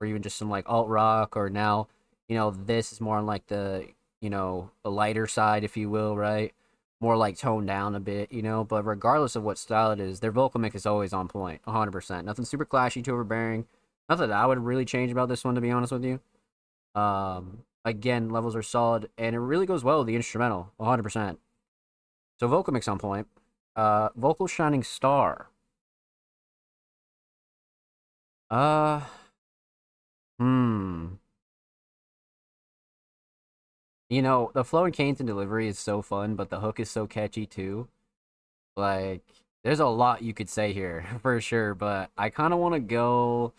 or even just some like alt-rock, or now, you know, this is more on like the, you know, the lighter side, if you will, right? More like toned down a bit, you know? But regardless of what style it is, their vocal mix is always on point, 100%. Nothing super clashy to overbearing. Nothing that I would really change about this one, to be honest with you. Again, levels are solid, and it really goes well with the instrumental, 100%. So vocal mix on point. Vocal Shining Star. You know, the flow and cadence and delivery is so fun, but the hook is so catchy too. Like, there's a lot you could say here, for sure, but I kind of want to go...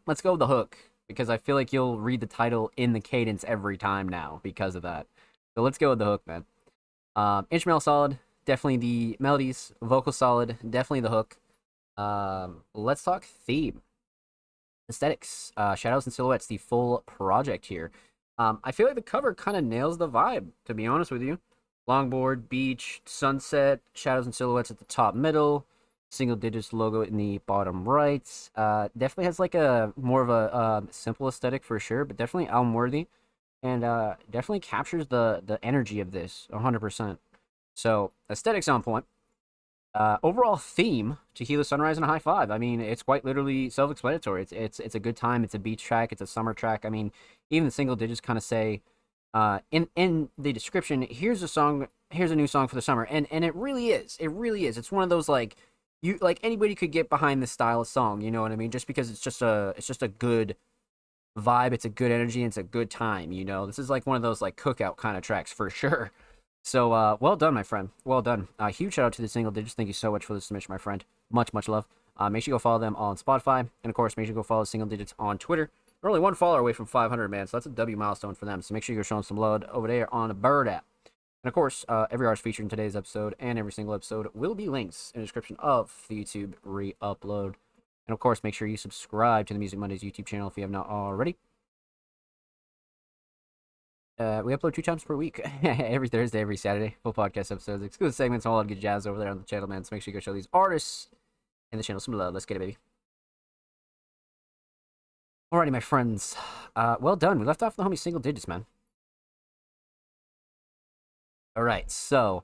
let's go with the hook, because I feel like you'll read the title in the cadence every time now because of that. So let's go with the hook, man. Instrumental solid, definitely the melodies. Vocal solid, definitely the hook. Let's talk theme. Aesthetics, shadows and silhouettes, the full project here. I feel like the cover kind of nails the vibe, to be honest with you. Longboard, beach, sunset, shadows and silhouettes at the top middle, Single Digits logo in the bottom right. Definitely has like a more of a simple aesthetic for sure, but definitely album worthy, and definitely captures the energy of this 100%. So aesthetics on point. Overall theme, Tequila Sunrise and a high five. I mean, it's quite literally self-explanatory. It's a good time. It's a beach track. It's a summer track. I mean, even the Single Digits kind of say, in the description, here's a song, here's a new song for the summer, and it really is. It really is. It's one of those like anybody could get behind this style of song. You know what I mean? Just because it's just a good vibe, it's a good energy, and it's a good time. You know, this is like one of those like cookout kind of tracks for sure. So well done, my friend. Well done. Huge shout out to the Single Digits. Thank you so much for the submission, my friend. Much love. Make sure you go follow them on Spotify, and of course, make sure you go follow Single Digits on Twitter. They're only one follower away from 500, man, so that's a W milestone for them. So make sure you're showing some love over there on the Bird app. And of course, every artist featured in today's episode and every single episode will be links in the description of the YouTube re-upload. And of course, make sure you subscribe to the Music Mondays YouTube channel if you have not already. We upload 2 times per week, every Thursday, every Saturday. Full podcast episodes, exclusive segments, all that good jazz over there on the channel, man. So make sure you go show these artists and the channel some love. Let's get it, baby. Alrighty, my friends. Well done. We left off the homie Single Digits, man. Alright, so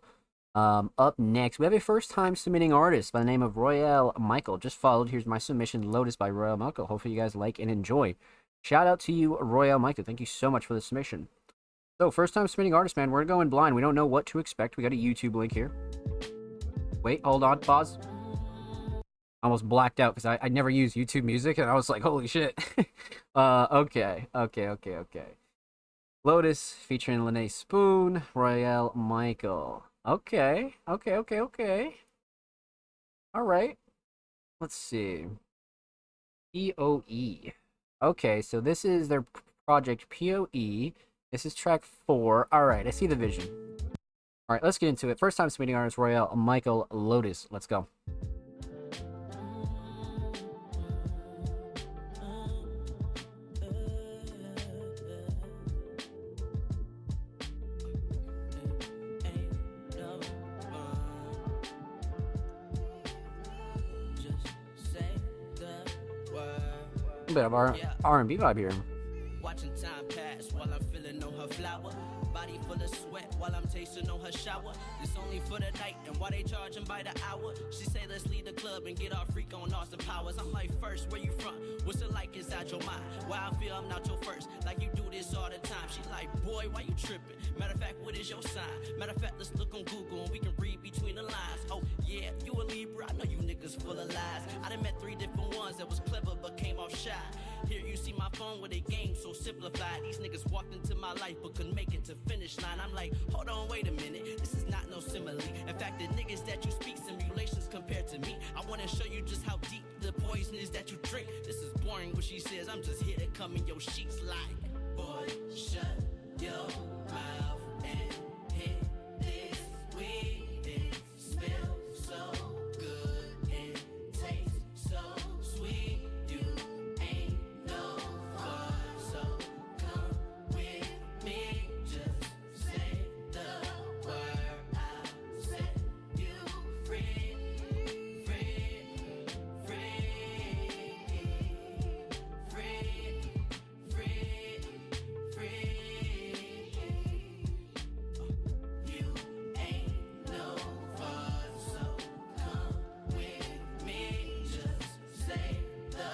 up next, we have a first-time submitting artist by the name of Royale Michael. Just followed. Here's my submission, Lotus by Royale Michael. Hopefully you guys like and enjoy. Shout out to you, Royale Michael. Thank you so much for the submission. So, first-time submitting artist, man. We're going blind. We don't know what to expect. We got a YouTube link here. Wait, hold on. Pause. Almost blacked out because I never use YouTube music, and I was like, holy shit. Okay. Lotus featuring Lene Spoon, Royale Michael. Okay. All right. Let's see. POE. Okay, so this is their project POE. This is track 4. All right, I see the vision. All right, let's get into it. First time submitting artist, Royale Michael, Lotus. Let's go. A bit of R&B vibe here. Watching time pass while I'm feeling on her flower. Body full of sweat while I'm tasting on her shower. It's only for the night and why they charging by the hour. She say let's leave the club and get our freak on Austin Powers. I'm like, first, where you from? What's it like inside your mind? Why I feel I'm not your first, like you do this all the time. She like, boy, why you tripping? Matter of fact, what is your sign? Matter of fact, let's look on Google and we can read between the lines. Oh yeah, you a Libra, I know you niggas full of lies. I done met 3 different ones that was clever but came off shy. Here you see my phone with a game so simplified. These niggas walked into my life but couldn't make it to finish line. I'm like, hold on, wait a minute, this is not no simile. In fact, the niggas that you speak simulations compared to me. I wanna show you just how deep the poison is that you drink. This is boring what she says, I'm just here to come in your sheets like, boy, shut your mouth and hit this weed. It smells so good and tastes so sweet. You ain't no fun, so come with me. Just say the word, I'll set you free, free, free, free, free, free. You ain't no fun, so come with me. Just say the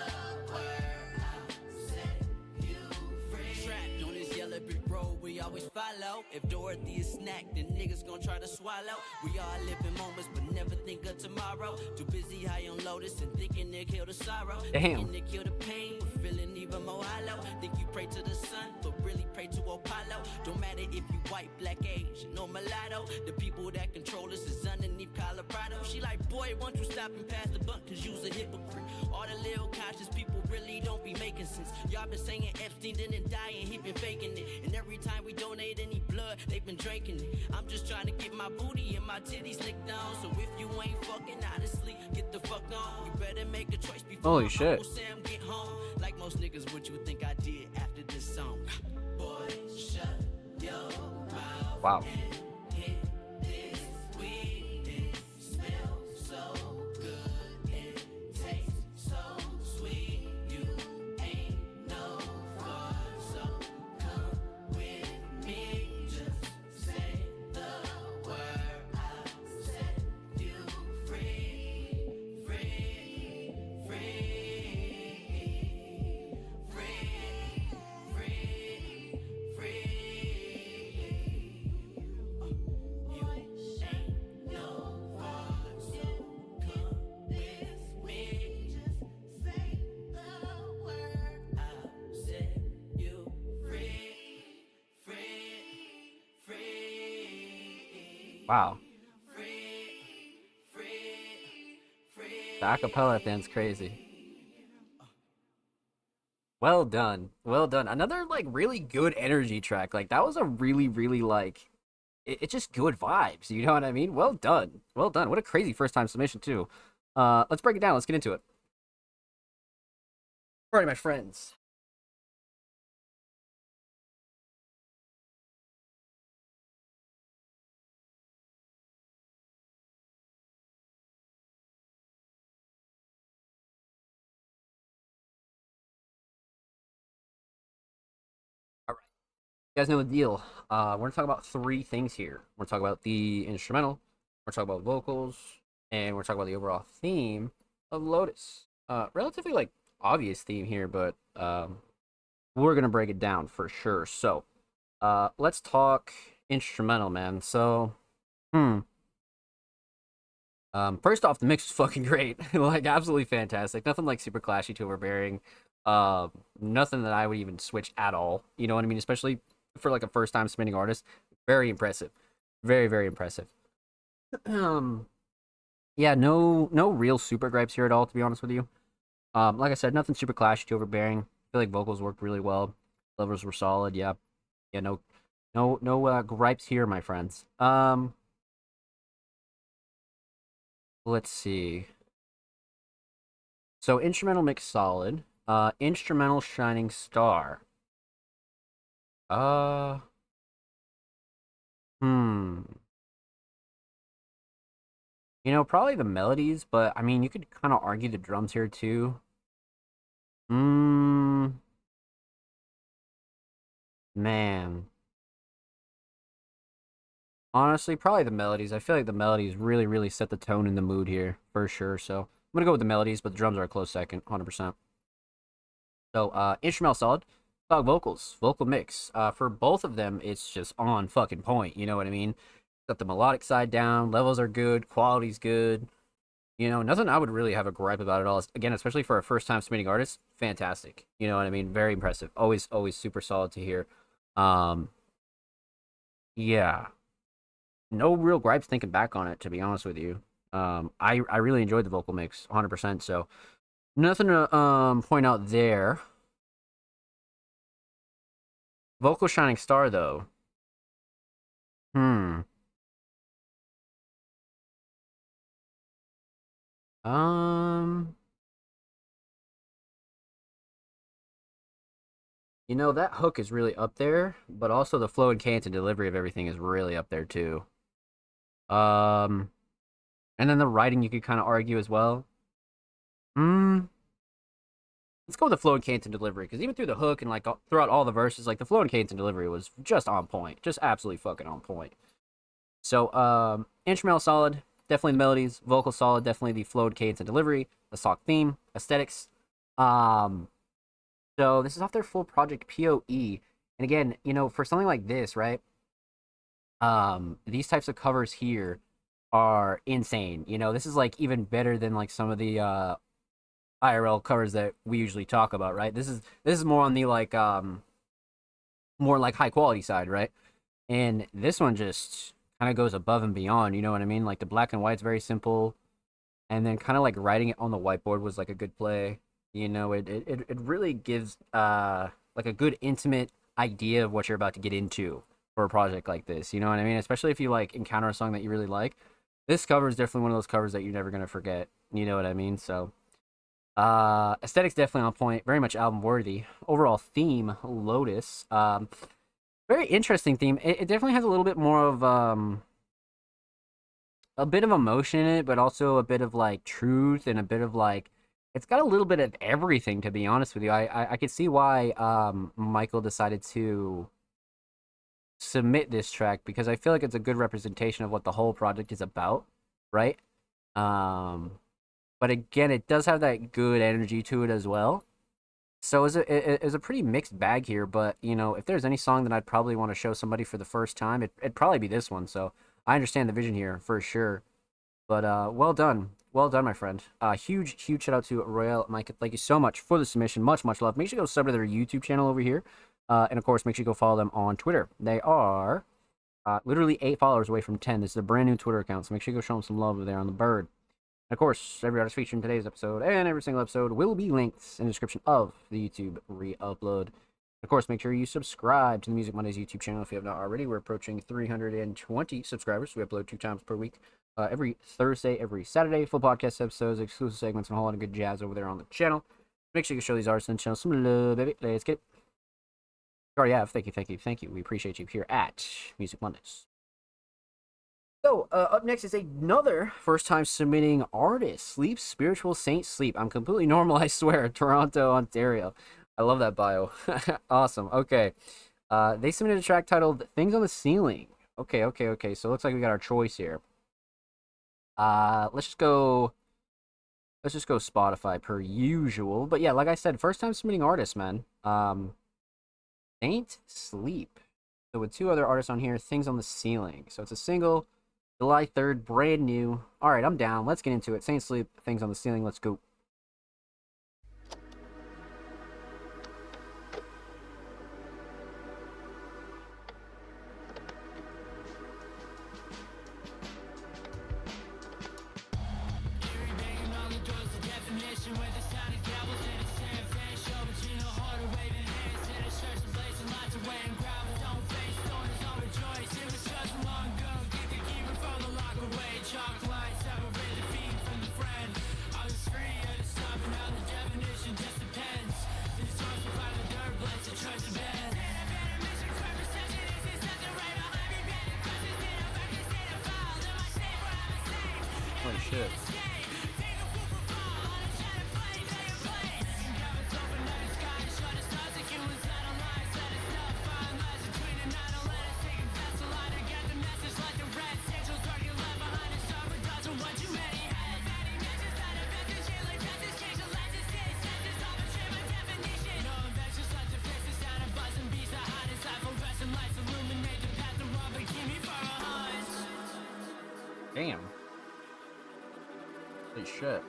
word, I'll set you free. Trapped on this yellow brick road, we always follow. If Dorothy is snacked, then niggas gon' try to swallow. We all live in moments, but never think of tomorrow. Too busy high on Lotus and thinking they kill the sorrow. Damn. Thinking they kill the pain, but feeling even more hollow. Think you pray to the sun, but really pray to Apollo. Don't matter if you white, black, Asian, or mulatto. The people that control us is underneath Colorado. She like, boy, won't you stop and pass the buck, cause you's a hypocrite. All the little conscious people really don't be making sense. Y'all been saying Epstein didn't die and he been faking it. And every time we donate any blood, they've been drinking it. I'm just trying to get my booty and my titties licked on. So if you ain't fucking, honestly, get the fuck on. You better make a choice before Holy my shit. Uncle Sam get home. Like most niggas, what you think I did after this song? Boy, shut your mouth. Wow. And hit this weed. It smells so good and tastes so sweet. You ain't no fun, so come with me. Just say the word, I'll set you free, free, free, free, free, free. Wow. The acapella at the end's crazy. Well done. Well done. Another like really good energy track. Like that was a really like it's just good vibes. You know what I mean? Well done. Well done. What a crazy first time submission too. Let's break it down. Let's get into it. Alright, my friends. You guys know the deal. We're gonna talk about three things here. We're gonna talk about the instrumental, we're gonna talk about vocals, and we're talking about the overall theme of Lotus. Relatively like obvious theme here, but we're gonna break it down for sure. So, let's talk instrumental, man. So, first off, the mix was fucking great. Like absolutely fantastic. Nothing like super clashy to overbearing. Nothing that I would even switch at all. You know what I mean? Especially for like a first time spinning artist. Very impressive. Very impressive. Yeah, no real super gripes here at all, to be honest with you. Like I said, nothing super clashy to overbearing. I feel like vocals worked really well. Levels were solid. Yeah, no gripes here, my friends. Let's see. So instrumental mix solid. Instrumental shining star. Hmm. You know, probably the melodies, but I mean, you could kind of argue the drums here too. Man. Honestly, probably the melodies. I feel like the melodies really set the tone and the mood here, for sure. So, I'm gonna go with the melodies, but the drums are a close second, 100%. So, instrumental solid. Dog vocals, vocal mix. For both of them, it's just on fucking point, you know what I mean? Got the melodic side down, levels are good, quality's good. You know, nothing I would really have a gripe about at all. Again, especially for a first time submitting artist, fantastic. You know what I mean? Very impressive. Always super solid to hear. Um, yeah. No real gripes thinking back on it, to be honest with you. I really enjoyed the vocal mix, 100%. So nothing to point out there. Vocal shining star though. Hmm. Um. You know, that hook is really up there, but also the flow and cadence and delivery of everything is really up there too. Um, and then the writing you could kind of argue as well. Hmm. Let's go with the flow and cadence and delivery, because even through the hook and like throughout all the verses, like the flow and cadence and delivery was just on point, just absolutely fucking on point. So, instrumental solid, definitely the melodies, vocal solid, definitely the flow and cadence and delivery, the sock theme, aesthetics. Um, so this is off their full project POE, and again, you know, for something like this, right? These types of covers here are insane. You know, this is like even better than like some of the IRL covers that we usually talk about, right? This is more on the like more like high quality side, right? And this one just kind of goes above and beyond, you know what I mean? Like the black and white's very simple, and then kind of like writing it on the whiteboard was like a good play. You know, it really gives like a good intimate idea of what you're about to get into for a project like this. You know what I mean? Especially if you like encounter a song that you really like. This cover is definitely one of those covers that you're never gonna forget. You know what I mean? So aesthetics definitely on point, very much album worthy. Overall theme, Lotus. Very interesting theme. It definitely has a little bit more of a bit of emotion in it, but also a bit of like truth and a bit of like it's got a little bit of everything, to be honest with you. I could see why Michael decided to submit this track, because I feel like it's a good representation of what the whole project is about, right? Um but again, it does have that good energy to it as well. So it's a pretty mixed bag here, but you know, if there's any song that I'd probably want to show somebody for the first time, it'd probably be this one. So I understand the vision here for sure. But well done. Well done, my friend. Huge shout out to Royale Mike. Thank you so much for the submission. Much love. Make sure you go sub to their YouTube channel over here. And of course, make sure you go follow them on Twitter. They are Literally 8 followers away from 10. This is a brand new Twitter account, so make sure you go show them some love over there on the bird. And of course, every artist featured in today's episode and every single episode will be linked in the description of the YouTube re-upload. Of course, make sure you subscribe to the Music Mondays YouTube channel if you have not already. We're approaching 320 subscribers. We upload 2 times per week. Every Thursday, every Saturday, full podcast episodes, exclusive segments, and a whole lot of good jazz over there on the channel. Make sure you show these artists on the channel some love, baby. Let's get it. You already have. Thank you. We appreciate you here at Music Mondays. So, up next is another first-time submitting artist, Sleep Spiritual Saint Sleep. I'm completely normal, I swear. Toronto, Ontario. I love that bio. Awesome. Okay. They submitted a track titled Things on the Ceiling. Okay. So, it looks like we got our choice here. Let's just go Spotify per usual. But yeah, like I said, first-time submitting artist, man. Saint Sleep. So, with 2 other artists on here, Things on the Ceiling. So, it's a single. July 3rd, brand new. All right, I'm down. Let's get into it. Saint Sleep, Things on the Ceiling. Let's go. Holy shit. Damn. Holy shit.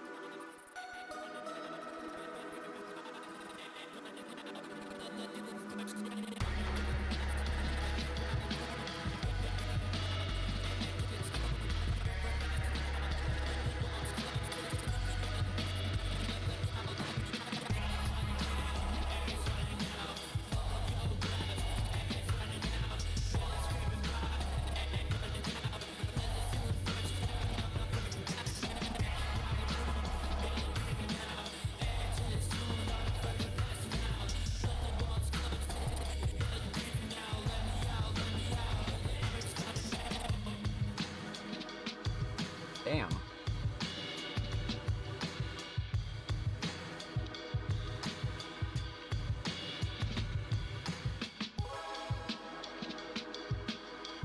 Damn.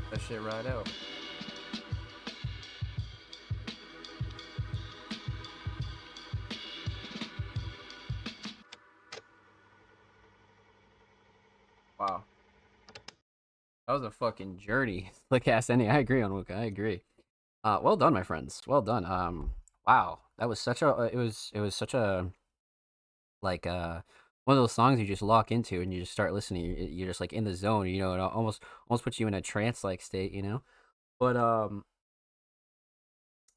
That shit right out. Wow. That was a fucking journey. Slick ass ending. I agree on Wooka. I agree. Well done, my friends. Well done. Wow. That was such a it was such a like one of those songs you just lock into and you just start listening. You're just like in the zone, you know, it almost puts you in a trance like state, you know? But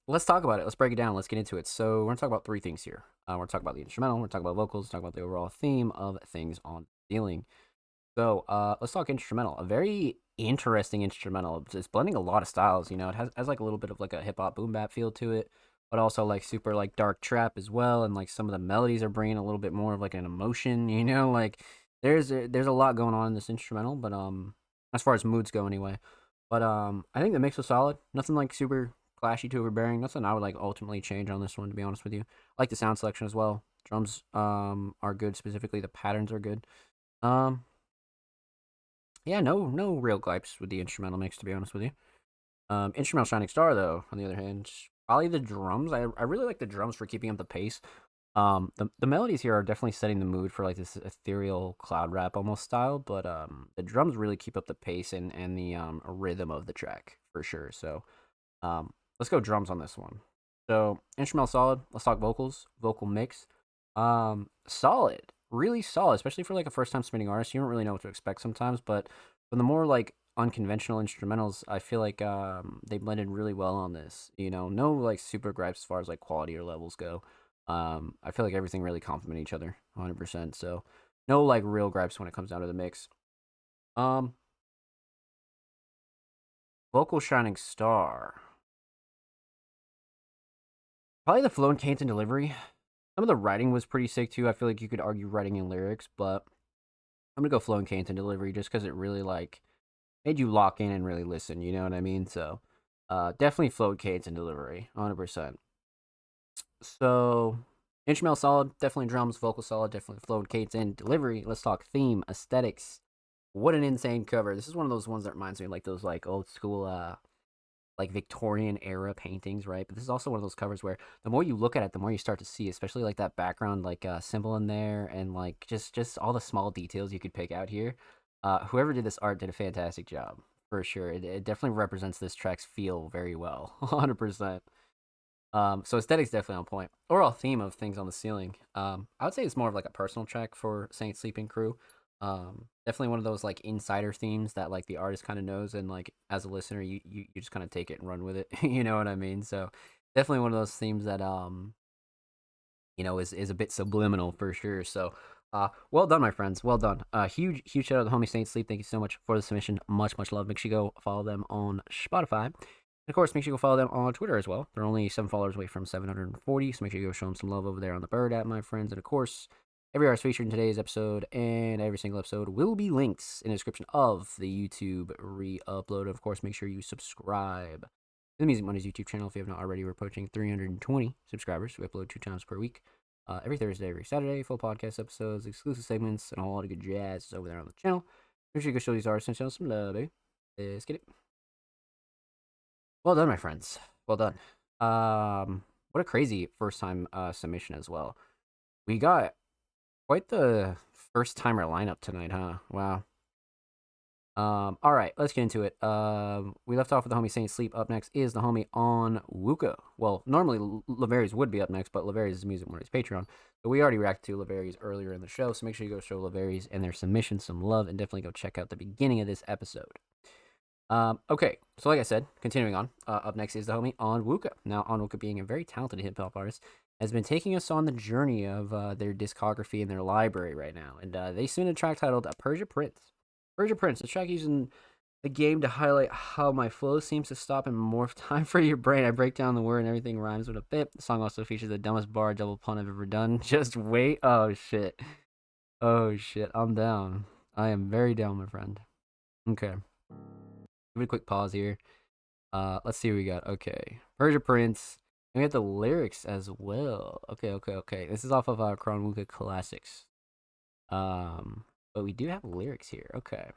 let's talk about it. Let's break it down. Let's get into it. So we're gonna talk about 3 things here. We're gonna talk about the instrumental, we're gonna talk about vocals, talk about the overall theme of Things on the Ceiling. So let's talk instrumental. A very interesting instrumental. It's blending a lot of styles. You know, it has like a little bit of like a hip hop boom bap feel to it, but also like super like dark trap as well. And like some of the melodies are bringing a little bit more of like an emotion. You know, like there's a lot going on in this instrumental. But as far as moods go, anyway. But I think the mix was solid. Nothing like super clashy to overbearing. Nothing I would like ultimately change on this one, to be honest with you. I like the sound selection as well. Drums are good. Specifically, the patterns are good. Yeah, no real gripes with the instrumental mix, to be honest with you. Instrumental Shining Star, though, on the other hand, probably the drums. I really like the drums for keeping up the pace. The melodies here are definitely setting the mood for like this ethereal cloud rap almost style, but the drums really keep up the pace and the rhythm of the track for sure. So let's go drums on this one. So instrumental solid. Let's talk vocals. Vocal mix. Solid. Really solid, especially for like a first time submitting artist. You don't really know what to expect sometimes, but from the more like unconventional instrumentals, I feel like they blended really well on this. You know, no like super gripes as far as like quality or levels go. I feel like everything really complement each other 100%. So no like real gripes when it comes down to the mix. Um, Vocal shining star. Probably the flow and cadence and delivery. Some of the writing was pretty sick too. I feel like you could argue writing and lyrics, but I'm gonna go flow and cadence and delivery just because it really like made you lock in and really listen. You know what I mean? So, definitely flow, cadence, and delivery, 100%. So, instrumental solid, definitely drums, vocal solid, definitely flow, cadence, and delivery. Let's talk theme, aesthetics. What an insane cover! This is one of those ones that reminds me of like those like old school like Victorian era paintings, right? But this is also one of those covers where the more you look at it, the more you start to see, especially like that background like symbol in there, and like just all the small details you could pick out here. Whoever did this art did a fantastic job for sure. It definitely represents this track's feel very well, 100%. So aesthetics definitely on point. Overall theme of things on the ceiling. I would say it's more of like a personal track for Saint Sleeping Crew. Definitely one of those like insider themes that like the artist kind of knows, and like as a listener you just kind of take it and run with it. You know what I mean? So definitely one of those themes that you know is a bit subliminal for sure. So well done, my friends, well done. Huge shout out to the homie Saint Sleep. Thank you so much for the submission. Much love. Make sure you go follow them on Spotify, and of course make sure you go follow them on Twitter as well. They're only 7 followers away from 740, so make sure you go show them some love over there on the Bird app, my friends. And of course, every artist featured in today's episode and every single episode will be linked in the description of the YouTube re-upload. Of course, make sure you subscribe to the Music Mondays YouTube channel if you have not already. We're approaching 320 subscribers. We upload 2 times per week. Every Thursday, every Saturday, full podcast episodes, exclusive segments, and a whole lot of good jazz is over there on the channel. Make sure you go show these artists and show them some love, baby. Let's get it. Well done, my friends. Well done. What a crazy first time submission as well. We got quite the first timer lineup tonight, huh? Wow. All right, let's get into it. We left off with the homie Saint Sleep. Up next is the homie Onwuka. Well, normally Laverius would be up next, but Laverius is Music Mondays Patreon. But we already reacted to Laverius earlier in the show, so make sure you go show Laverius and their submission some love, and definitely go check out the beginning of this episode. Okay, so like I said, continuing on, up next is the homie Onwuka. Now, Onwuka, being a very talented hip-hop artist, has been taking us on the journey of their discography and their library right now, and they submitted a track titled Persia Prince. Persia Prince, a track using the game to highlight how my flow seems to stop and morph time for your brain. I break down the word and everything rhymes with a bit. The song also features the dumbest bar double pun I've ever done. Just wait. Oh, shit. Oh, shit. I'm down. I am very down, my friend. Okay. Give it a quick pause here. Let's see what we got. Okay. Persia Prince. And we have the lyrics as well. Okay. This is off of Onwuka Classics. But we do have lyrics here. Okay.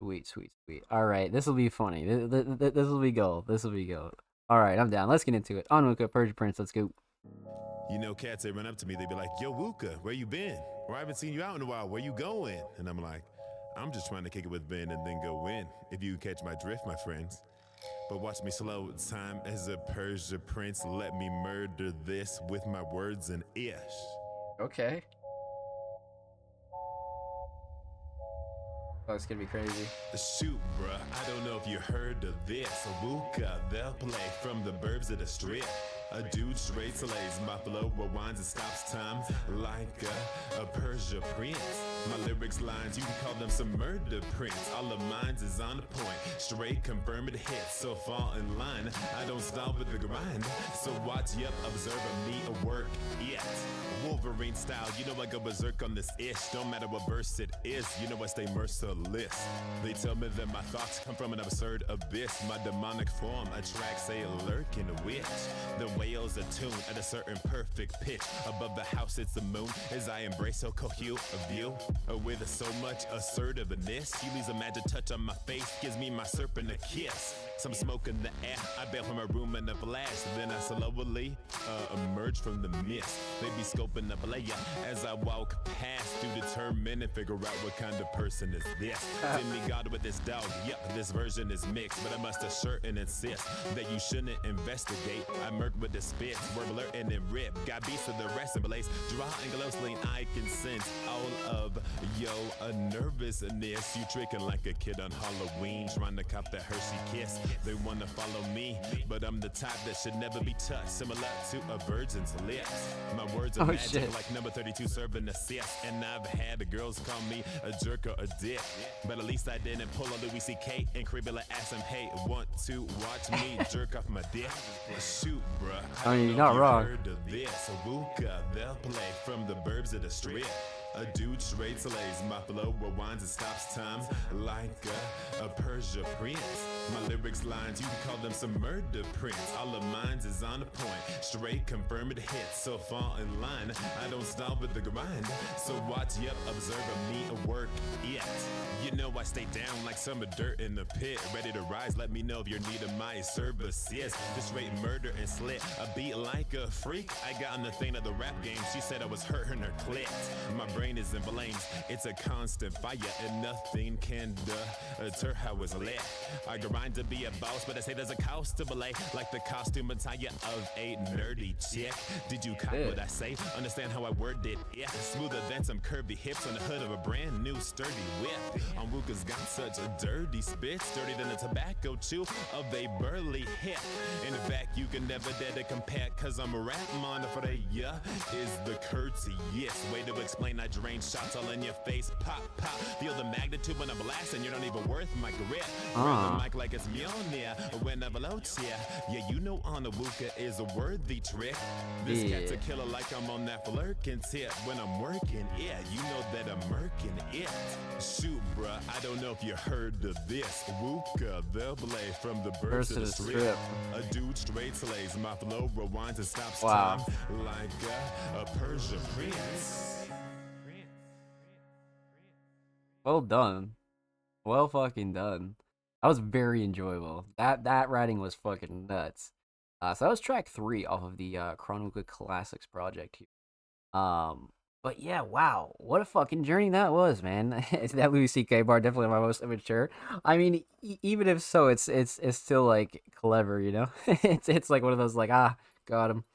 Sweet. All right, this will be funny. This will be gold. All right, I'm down. Let's get into it. Onwuka, Persia Prince. Let's go. You know, cats, they run up to me, they be like, yo, Wuka, where you been? Or I haven't seen you out in a while, where you going? And I'm like, I'm just trying to kick it with Ben and then go win. If you catch my drift, my friends. But watch me slow time as a Persia Prince. Let me murder this with my words and ish. Okay. Oh, it's gonna be crazy. Shoot, bruh, I don't know if you heard of this. Wuka, they'll play from the burbs of the strip. A dude straight slays my flow, rewinds and stops time like a Persia Prince. My lyrics lines, you can call them some murder prints. All of mine is on the point, straight confirmed hits. So fall in line, I don't stop with the grind. So watch, yep, observe me a work yet. Wolverine style, you know I go berserk on this ish. Don't matter what verse it is, you know I stay merciless. They tell me that my thoughts come from an absurd abyss. My demonic form attracts a lurking witch. The whales attune at a certain perfect pitch. Above the house it's the moon as I embrace so coherent a view. With so much assertiveness, Healy's a magic touch on my face gives me my serpent a kiss. some smoke in the air. I bail from a room in a blast, then I slowly emerge from the mist. They be scoping the player as I walk past to determine and figure out what kind of person is this. Demigod with this dog, yep, this version is mixed, but I must assert and insist that you shouldn't investigate. I murk with the spits, word blurting and rip. Got beats of the rest and blaze, draw and glow lean. I can sense all of yo nervousness. You tricking like a kid on Halloween, trying to cop that Hershey kiss. They wanna follow me, but I'm the type that should never be touched, similar to a virgin's lips. My words are magic, shit. like number 32 serving assist. And I've had the girls call me a jerk or a dick, but at least I didn't pull a Louis C.K. and creepily ask him, hey, want to watch me jerk off my dick? Shoot, bruh. I mean, you're know not if you wrong. heard of this. Wooka, they'll play from the burbs of the strip. A dude straight slays my flow, rewinds and stops time like a Persia prince. My lyrics lines, you can call them some murder prints. All of mine is on the point, straight confirmed hits. So fall in line, I don't stop with the grind. So watch, yep, observe me work it. You know I stay down like some dirt in the pit, ready to rise. Let me know if you're needing my services. Just straight murder and slit, a beat like a freak. I got on the thing of the rap game. She said I was hurting her clit. My brain is in flames, it's a constant fire, and nothing can deter how it's lit. I grind to be a boss, but I say there's a cost to belay, like the costume attire of a nerdy chick. Did you cop what I say? Understand how I word it? Yeah, smoother than some curvy hips on the hood of a brand new sturdy whip. On Wooka's got such a dirty spit, sturdy than a tobacco chew of a burly hip. In fact, you can never dare to compare, cause I'm a rap monitor, yeah, is the courteous way to explain. I drain shots all in your face, pop, pop. Feel the magnitude when I blast, and you're not even worth my grip. Grab the mic like it's Mjolnir when I blow ya. Yeah, you know on the Wooka is a worthy trick. This cat's a killer like I'm on that flirkin' tip. When I'm working, yeah, you know that I'm murking it. Shoot, bruh, I don't know if you heard of this. Wooka, they'll play from the birds to the strip. A dude straight slays my flow, rewinds and stops time like a Persia prince. Well done. Well fucking done. That was very enjoyable. That writing was fucking nuts. So that was track 3 off of the Chronica Classics project here. But yeah, wow, what a fucking journey that was, man. It's that Louis C.K. bar, definitely my most immature. I mean, even if so, it's still like clever, you know. it's like one of those like got him,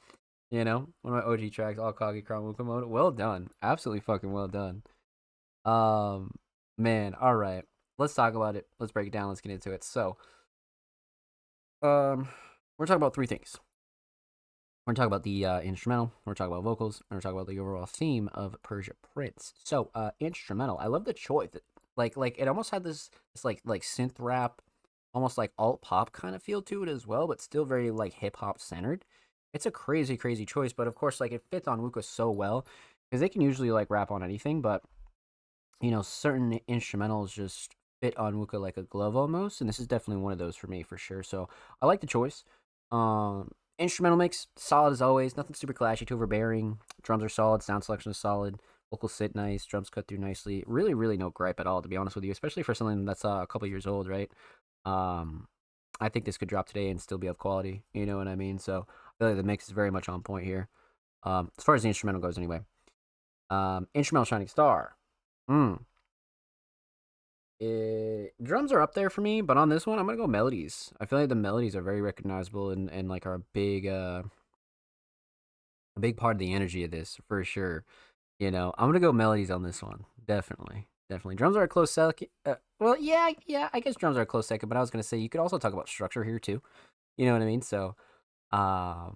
you know. One of my OG tracks, all Kage Chronica mode. Well done, absolutely fucking well done. Man, all right, let's talk about it. Let's break it down. Let's get into it. So, we're talking about 3 things. We're going to talk about the instrumental, we're going to talk about vocals, and we're going to talk about the overall theme of Persia Prince. So, instrumental, I love the choice. Like it almost had this like synth rap, almost like alt pop kind of feel to it as well, but still very like hip hop centered. It's a crazy choice, but of course, like it fits on Wooka so well because they can usually like rap on anything, but you know, certain instrumentals just fit on Wooka like a glove almost, and this is definitely one of those for me for sure. So I like the choice. Instrumental mix solid as always, nothing super clashy, too overbearing. Drums are solid, sound selection is solid, vocals sit nice, drums cut through nicely. Really no gripe at all, to be honest with you, especially for something that's a couple years old, right? I think this could drop today and still be of quality, you know what I mean? So I feel like the mix is very much on point here, as far as the instrumental goes anyway. Instrumental Shining Star. Drums are up there for me, but on this one, I'm gonna go melodies. I feel like the melodies are very recognizable and like are a big part of the energy of this for sure. You know, I'm gonna go melodies on this one. Definitely. Drums are a close second. Well, yeah, I guess drums are a close second, but I was gonna say you could also talk about structure here too. You know what I mean? So, but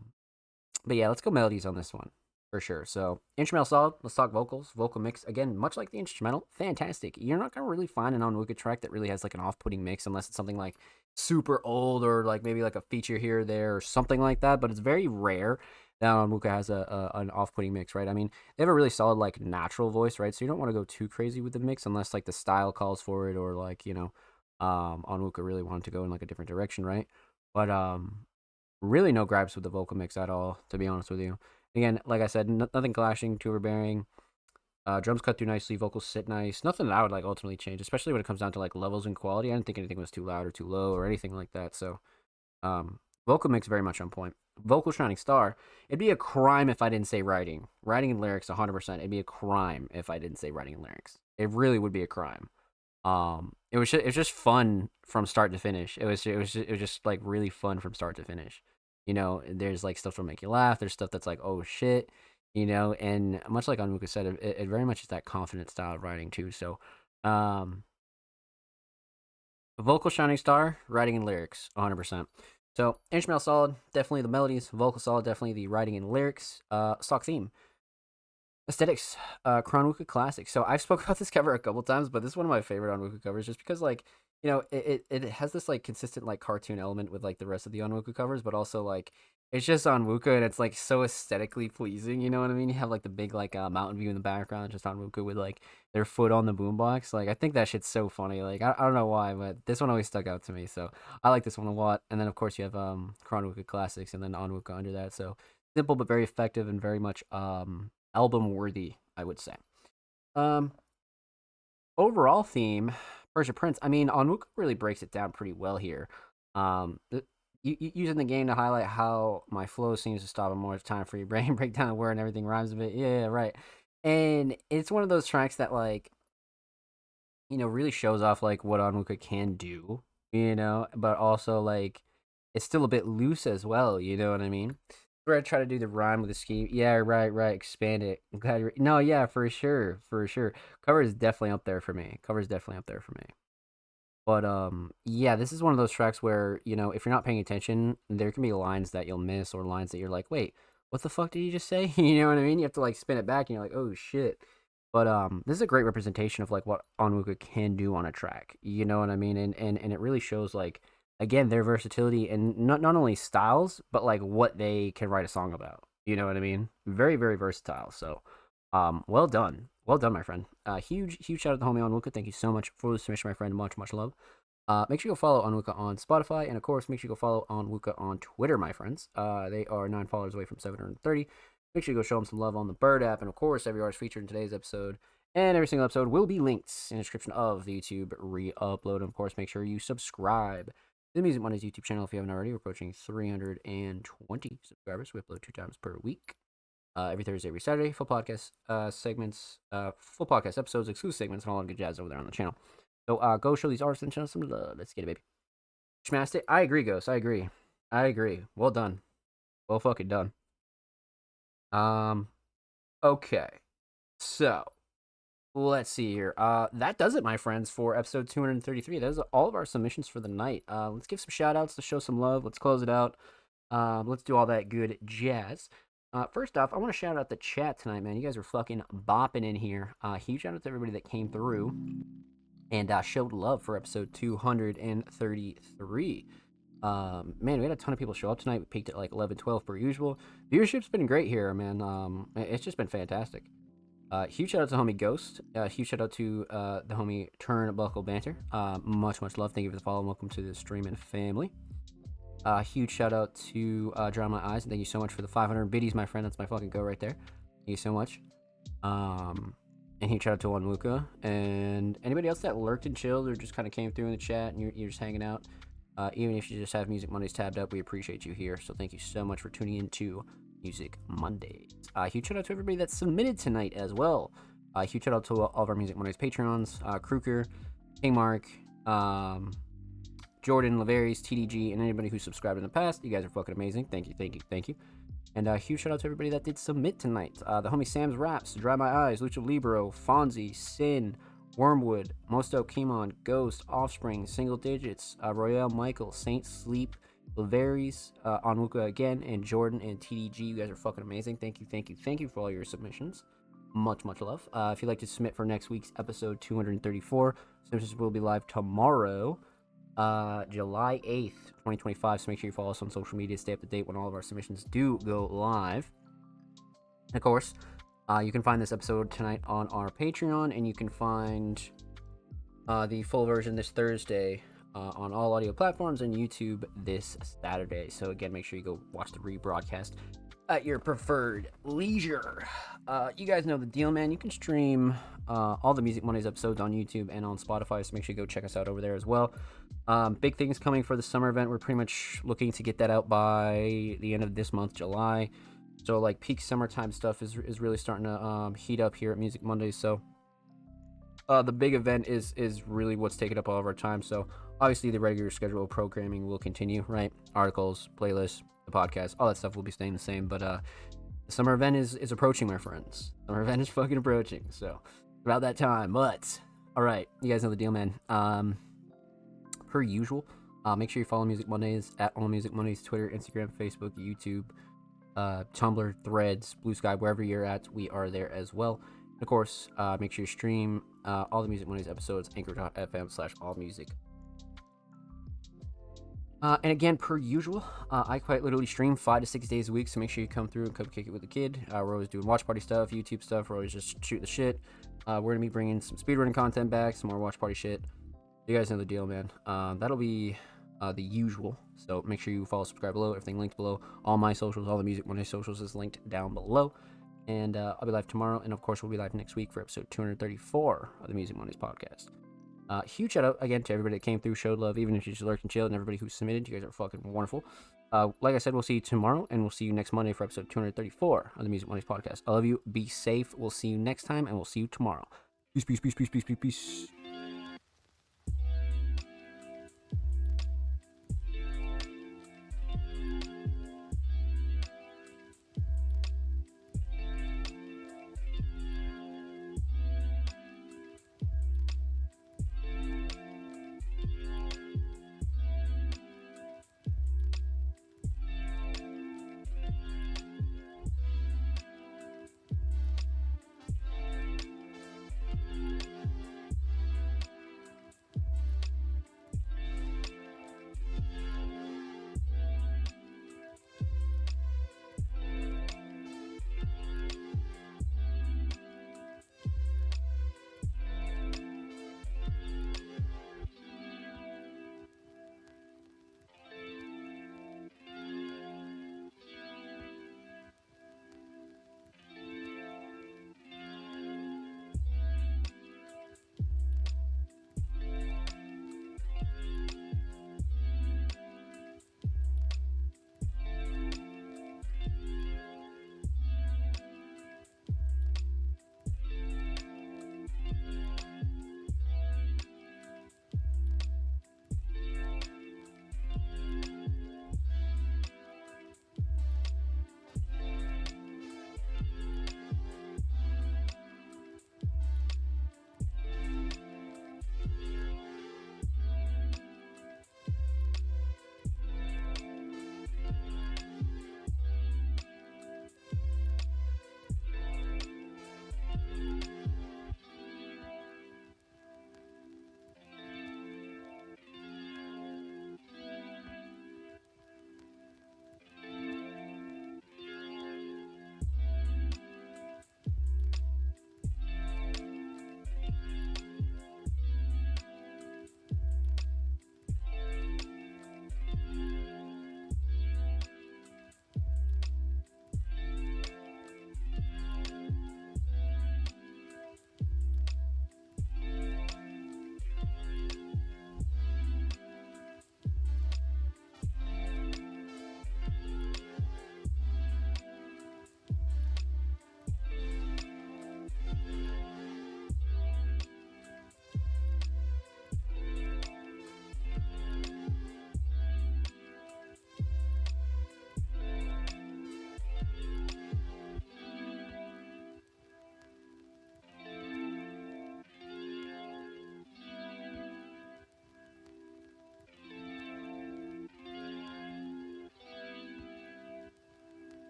yeah, let's go melodies on this one. For sure. So, instrumental solid. Let's talk vocals. Vocal mix. Again, much like the instrumental, fantastic. You're not going to really find an on-Wooka track that really has like an off-putting mix unless it's something like super old or like maybe like a feature here or there or something like that. But it's very rare that on-Wooka has an off-putting mix, right? I mean, they have a really solid like natural voice, right? So you don't want to go too crazy with the mix unless like the style calls for it or like, you know, on-Wooka really wanted to go in like a different direction, right? But really no gripes with the vocal mix at all, to be honest with you. Again, like I said, nothing clashing, too overbearing. Drums cut through nicely, vocals sit nice. Nothing that I would like ultimately change, especially when it comes down to like levels and quality. I didn't think anything was too loud or too low or anything like that. So, vocal mix very much on point. Vocal shining star. It'd be a crime if I didn't say writing. Writing and lyrics, 100%. It'd be a crime if I didn't say writing and lyrics. It really would be a crime. It was just fun from start to finish. It was just like really fun from start to finish. You know, there's like stuff that'll make you laugh. There's stuff that's like, oh shit, you know, and much like Onwuka said, it very much is that confident style of writing too. So, vocal shining star, writing and lyrics, 100%. So instrumental solid, definitely the melodies. Vocal solid, definitely the writing and lyrics. Stock theme. Aesthetics, Kronwuka classic. So I've spoke about this cover a couple times, but this is one of my favorite Onwuka covers, just because like, you know, it has this like consistent like cartoon element with like the rest of the Onwuka covers, but also like it's just Onwuka and it's like so aesthetically pleasing. You know what I mean? You have like the big like mountain view in the background, just Onwuka with like their foot on the boombox. Like I think that shit's so funny. Like I don't know why, but this one always stuck out to me. So I like this one a lot. And then of course you have Kronwuka classics and then Onwuka under that. So simple but very effective and very much album worthy, I would say. Overall theme, Persia Prince. I mean, Onwuka really breaks it down pretty well here. Using the game to highlight how my flow seems to stop in more time for your brain, break down a word and everything rhymes a bit. Yeah, right. And it's one of those tracks that like, you know, really shows off like what Onwuka can do, you know, but also like it's still a bit loose as well, you know what I mean? Where I try to do the rhyme with the scheme. Yeah, right. Expand it. I'm glad you're. No, yeah, for sure. Cover is definitely up there for me. But yeah, this is one of those tracks where, you know, if you're not paying attention, there can be lines that you'll miss or lines that you're like, wait, what the fuck did you just say? You know what I mean? You have to like spin it back and you're like, oh shit. But this is a great representation of like what Onwuka can do on a track. You know what I mean? And it really shows like, again, their versatility and not only styles, but like what they can write a song about. You know what I mean? Very, very versatile. So, well done, my friend. Huge shout out to homie Onwuka. Thank you so much for the submission, my friend. Much love. Make sure you go follow Onwuka on Spotify, and of course, make sure you go follow Onwuka on Twitter, my friends. They are 9 followers away from 730. Make sure you go show them some love on the Bird app, and of course, every artist featured in today's episode and every single episode will be linked in the description of the YouTube re-upload. And of course, make sure you subscribe the Music Mondays YouTube channel if you haven't already. We're approaching 320 subscribers. We upload 2 times per week. Every Thursday, every Saturday. Full podcast segments, full podcast episodes, exclusive segments, and all that good jazz over there on the channel. So go show these artists and channel some love. Let's get it, baby. Smashed it. I agree, Ghost. I agree. Well done. Well fucking done. Okay. So let's see here. That does it, my friends, for episode 233. Those are all of our submissions for the night. Let's give some shout outs to show some love. Let's close it out. Let's do all that good jazz. First off, I want to shout out the chat tonight, man. You guys are fucking bopping in here. Huge shout out to everybody that came through and showed love for episode 233. Man, we had a ton of people show up tonight. We peaked at like 11, 12 per usual. Viewership's been great here, man. It's just been fantastic. Huge shout out to homie Ghost. Huge shout out to the homie Turnbuckle Banter. Much love. Thank you for the follow. Welcome to the streaming family. Huge shout out to Drown My Eyes. And thank you so much for the 500 biddies, my friend. That's my fucking go right there. Thank you so much. And huge shout out to Onwuka. And anybody else that lurked and chilled or just kind of came through in the chat and you're just hanging out. Even if you just have Music Mondays tabbed up, we appreciate you here. So thank you so much for tuning in to Music Mondays. Huge shout out to everybody that submitted tonight as well. Huge shout out to all of our Music Mondays Patreons, Kruger, King Mark, Jordan, Laveris, TDG, and anybody who subscribed in the past. You guys are fucking amazing. Thank you. And huge shout out to everybody that did submit tonight. The homie Sam's Raps, Dry My Eyes, Lucha Libro, Fonzie, Sin, Wormwood, Mosto Kimon, Ghost, Offspring, Single Digits, Royale Michael, Saint Sleep, Laveris, Onwuka again, and Jordan and TDG. You guys are fucking amazing. Thank you for all your submissions. Much love. If you'd like to submit for next week's episode 234, submissions will be live tomorrow, July 8th, 2025. So make sure you follow us on social media. Stay up to date when all of our submissions do go live. And of course, you can find this episode tonight on our Patreon, and you can find the full version this Thursday on all audio platforms and YouTube this Saturday. So again, make sure you go watch the rebroadcast at your preferred leisure. You guys know the deal, man. You can stream all the Music Mondays episodes on YouTube and on Spotify, so make sure you go check us out over there as well. Big things coming for the summer event. We're pretty much looking to get that out by the end of this month, July. So like peak summertime stuff is really starting to heat up here at Music Mondays. So the big event is really what's taking up all of our time. So obviously the regular schedule of programming will continue, right? Articles, playlists, the podcast, all that stuff will be staying the same. But the summer event is approaching, my friends. Summer event is fucking approaching. So about that time. But all right, you guys know the deal, man. Per usual, make sure you follow Music Mondays at All Music Mondays, Twitter, Instagram, Facebook, YouTube, Tumblr, Threads, Blue Sky, wherever you're at, we are there as well. And of course, make sure you stream all the Music Mondays episodes, anchor.fm/allmusic. And again, per usual, I quite literally stream 5 to 6 days a week, so make sure you come through and come kick it with the kid. We're always doing watch party stuff, YouTube stuff, we're always just shooting the shit. We're going to be bringing some speedrunning content back, some more watch party shit. You guys know the deal, man. That'll be the usual, so make sure you follow, subscribe below, everything linked below. All my socials, all the Music Monday socials is linked down below. And I'll be live tomorrow, and of course we'll be live next week for episode 234 of the Music Mondays podcast. Huge shout out again to everybody that came through, showed love, even if you just lurked and chilled, and everybody who submitted. You guys are fucking wonderful. Like I said, we'll see you tomorrow, and we'll see you next Monday for episode 234 of the Music Mondays podcast. I love you. Be safe. We'll see you next time, and we'll see you tomorrow. Peace, peace, peace, peace, peace, peace, peace.